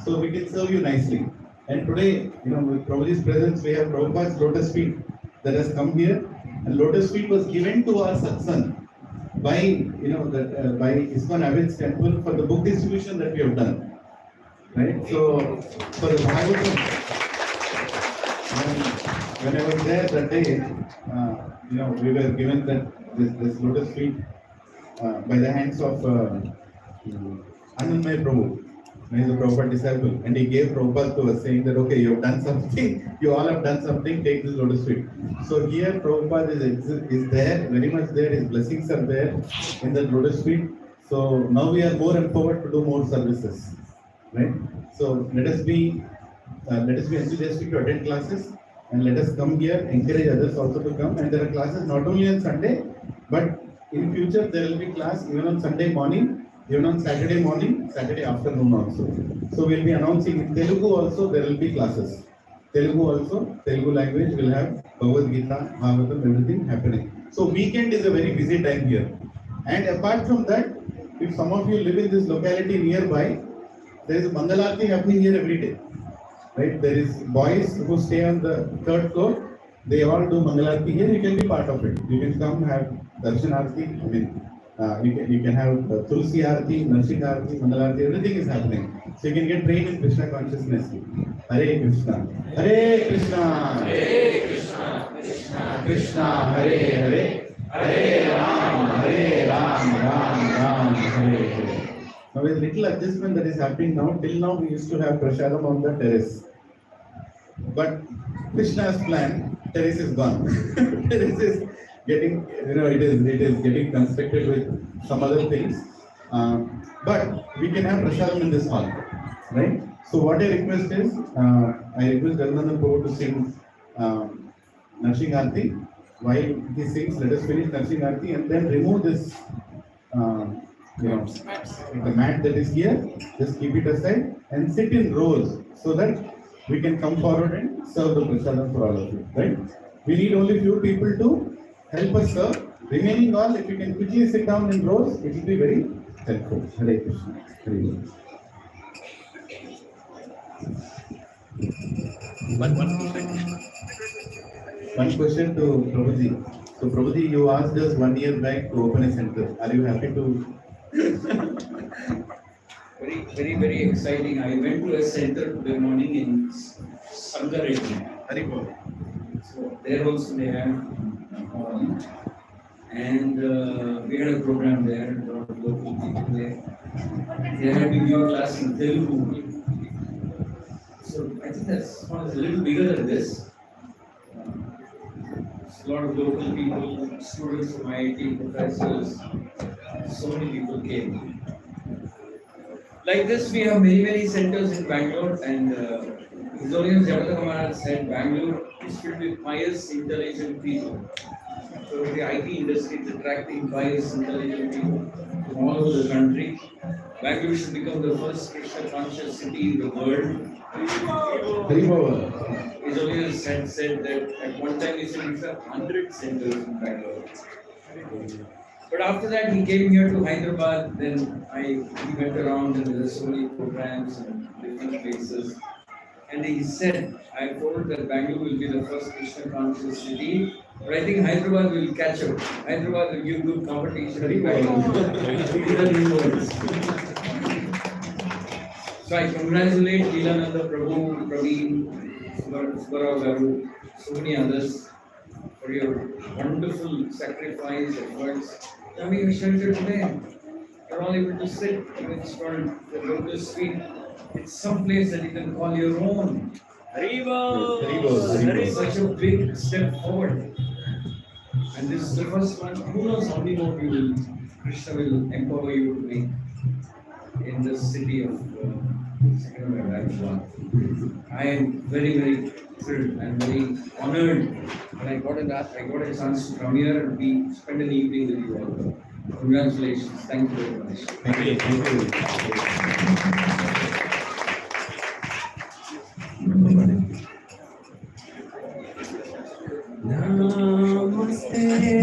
so we can serve you nicely. And today, with Prabhuji's presence, we have Prabhupada's lotus feet that has come here. And lotus feet was given to our satsang by, by ISKCON Avid's temple for the book distribution that we have done. Right? So, for the Bhagavatam, when I was there that day, we were given this lotus feet by the hands of Anandmay Prabhu. He is a Prabhupada disciple, and he gave Prabhupada to us, saying that, okay, you have done something, you all have done something, take this lotus feet. So here Prabhupada is there, very much there, his blessings are there in the lotus feet. So now we are more empowered to do more services. Right? So let us be enthusiastic to attend classes, and let us come here, encourage others also to come. And there are classes not only on Sunday, but in future there will be class even on Sunday morning, even on Saturday morning, Saturday afternoon also. So we'll be announcing in Telugu also there will be classes. Telugu language will have Bhagavad Gita, Bhagavatam, everything happening. So weekend is a very busy time here. And apart from that, if some of you live in this locality nearby, there is a Mangalarti happening here every day. Right? There is boys who stay on the third floor. They all do Mangalarti here. You can be part of it. You can come have Darshan Arti. You can have Tulsi Arti, Narsing Arti, Mangalarti. Everything is happening. So you can get trained in Krishna consciousness. Hare Krishna. Hare Krishna. Hare Krishna. Krishna Krishna Hare Hare. Hare Ram. Ram Hare Hare. Now with little adjustment that is happening now, till now we used to have prasadam on the terrace. But Krishna's plan, terrace is gone. Terrace is getting, it is getting constructed with some other things. But we can have prasadam in this hall, right? So what I request is, I request Lilananda Prabhu to sing Narsing Arti. While he sings, let us finish Narsing Arti and then remove this the mat that is here, just keep it aside and sit in rows so that we can come forward and serve the prasadam for all of you, right? We need only few people to help us serve. Remaining all, if you can quickly sit down in rows, it will be very helpful. Hare Krishna. Hare Krishna. One question to Prabhuji. So Prabhuji, you asked us 1 year back to open a center. Are you happy to? Very exciting. I went to a center today morning in Sangareddy. So there also they have and we had a program there, a lot of local people there. They had video class in Telugu. So I think that's one is a little bigger than this. A lot of local people, students from IIT, professors, so many people came. Like this, we have many centers in Bangalore, and His Holiness Jagataka Maharaj said Bangalore is filled with pious, intelligent people. So the IT industry is attracting pious, intelligent people from all over the country. Bangalore should become the first Krishna conscious city in the world. His Holiness had said that at one time he said we have 100 centers in Bangalore. But after that he came here to Hyderabad, then he went around and there were so many programs in different places. And he said, I am told that Bangalore will be the first Krishna conscious city, but I think Hyderabad will catch up. Hyderabad will give good competition to Bangalore. These are his words. So I congratulate Lilananda Prabhu, Praveen, Subbarao Garu, so many others for your wonderful sacrifice, efforts. Coming a shelter today, you're all able to sit in front of the lotus feet. It's some place that you can call your own. Haribo! That is such a big step forward. And this is the first one. Who knows how many more people Krishna will empower you to make in the city of second of my wife's one. I am very, very thrilled and very honored when I got a chance to come here and spend an evening with you all. Congratulations. Thank you very much. Thank you. Thank you. Namaste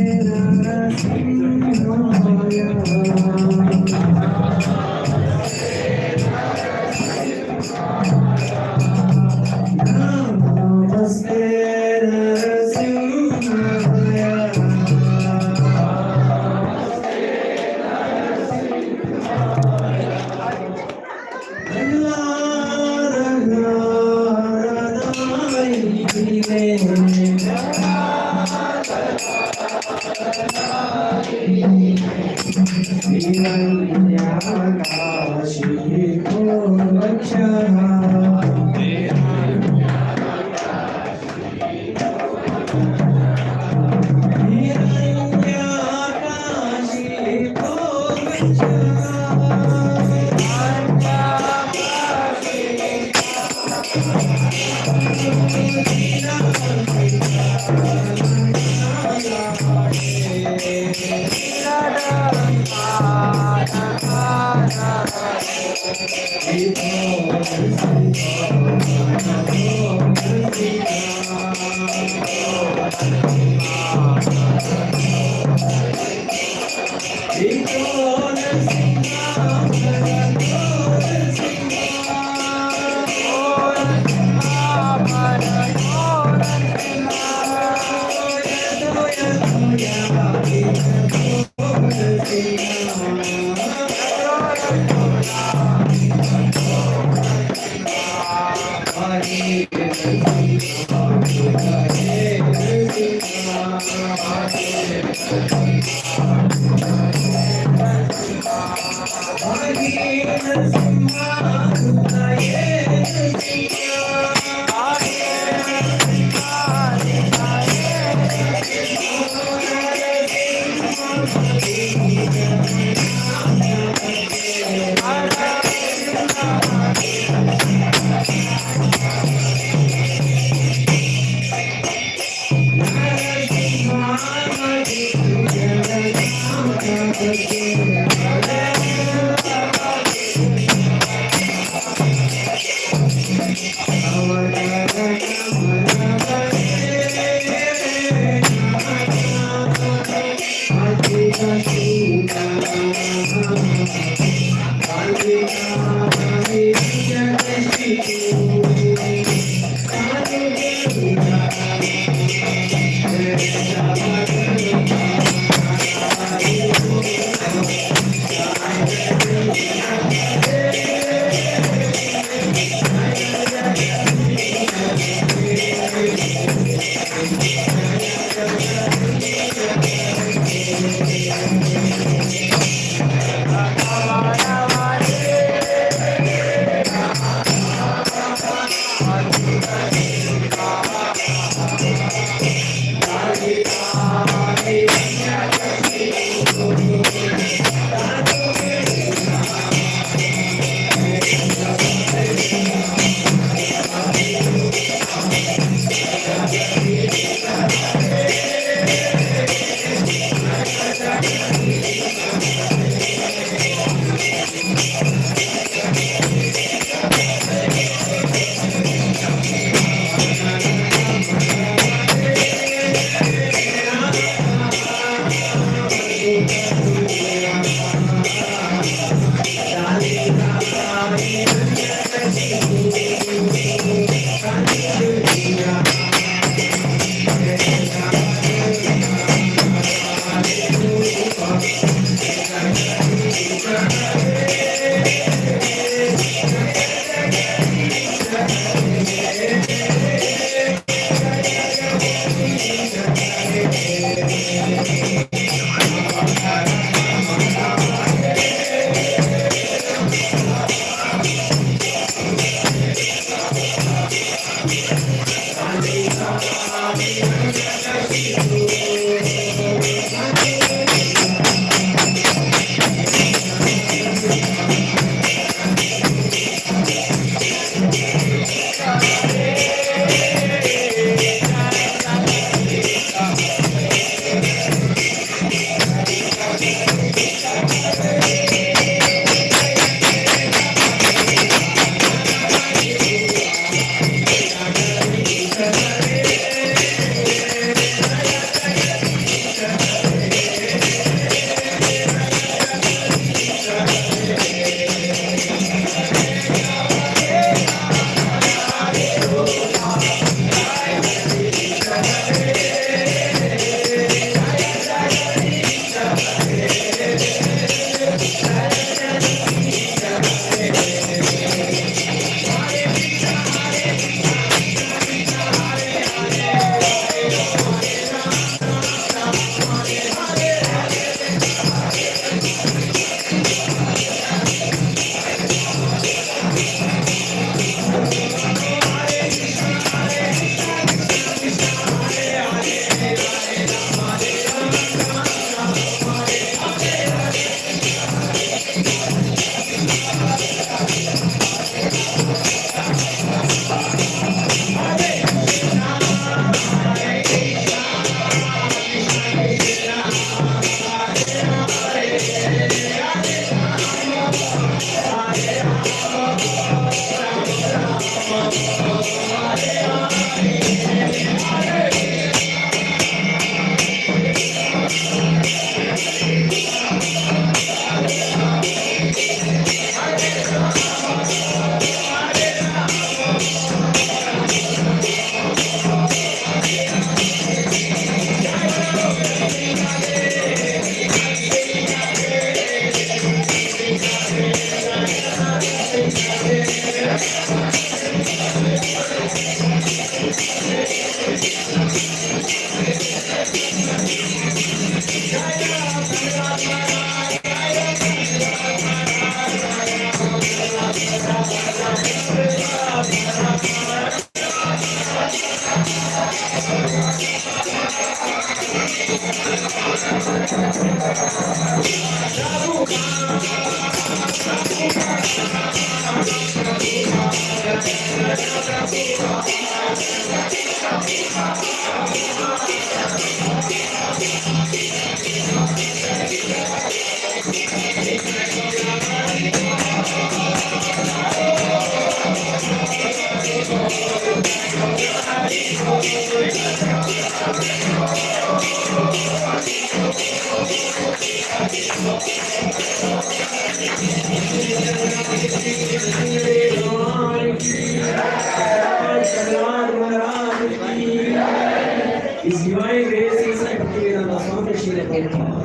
His divine grace is like Bhaktivedanta Swami Srila Prabhupada.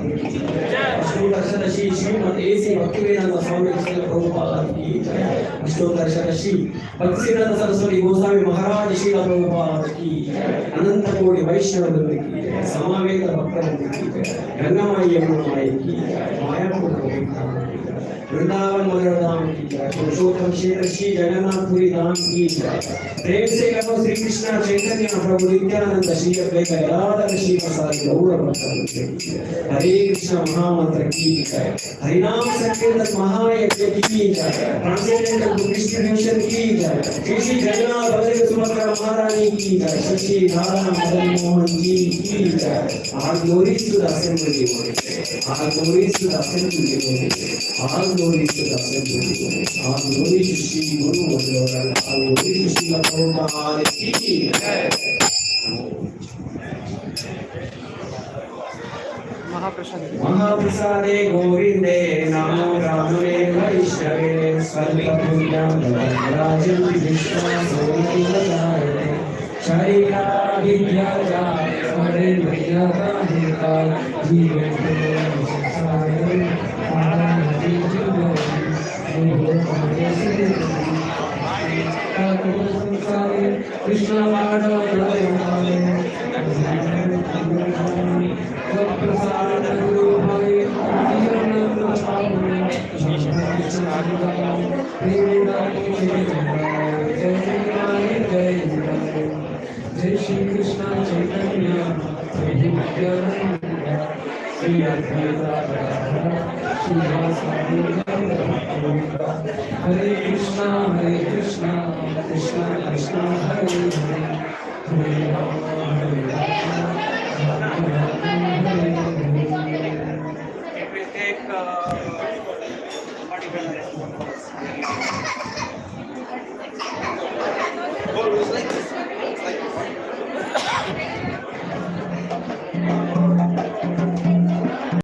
Ashtodarshana Shri Srimad A.C. Bhaktivedanta Swami Srila Prabhupada ki jai. Ashtodarshana Shri Bhaktisiddhanta Saraswati Goswami Maharaj Srila Prabhupada ki jai. Ananta Koti Vaishnava Vrinda ki jai. Samaveta Bhakta Vrinda ki jai. Gangamai Yamunamai ki jai. Mayapur Govinda ki jai. Vrindavan मधुर धाम की जय। पुरुषोत्तम क्षेत्र श्री जगन्नाथपुरी धाम की जय। प्रेम से कहो श्री कृष्ण चैतन्य प्रभु नित्यानंद श्री अद्वैत गदाधर श्री प्रसाद गौर भक्तवृंद की जय। हरे कृष्ण महामंत्र की जय। हरिनाम संकीर्तन महायज्ञ की जय। ट्रांसेंडेंटल बुक डिस्ट्रीब्यूशन की जय। श्री श्री जगन्नाथ बलदेव सुभद्रा महारानी की जय। श्री श्री राधा मदन मोहन जी की जय। All glories to the assembled devotees. All glories to the assembled devotees. All glories to the assembled devotees. All glories to Shri Guru Vaishnava. All glories to Shri Prabhupada ki jai. महाप्रसादे गोविंदे नमो रामने वैष्णवे सर्वपुण्यं राजं विश्वासोऽनुदायते शरीरा विद्याया हरेन्द्रियता हेता जीवन्ते संसारे आनन्दे जीवने कृष्ण माधव जय श्री कृष्ण चैतन्य प्रभु नित्यानंद श्री अद्वैत गदाधर श्रीवासादि हरे कृष्ण कृष्ण कृष्ण हरे हरे हरे राम हरे Ram Ram Ram Hare Hare. It will take 45 minutes.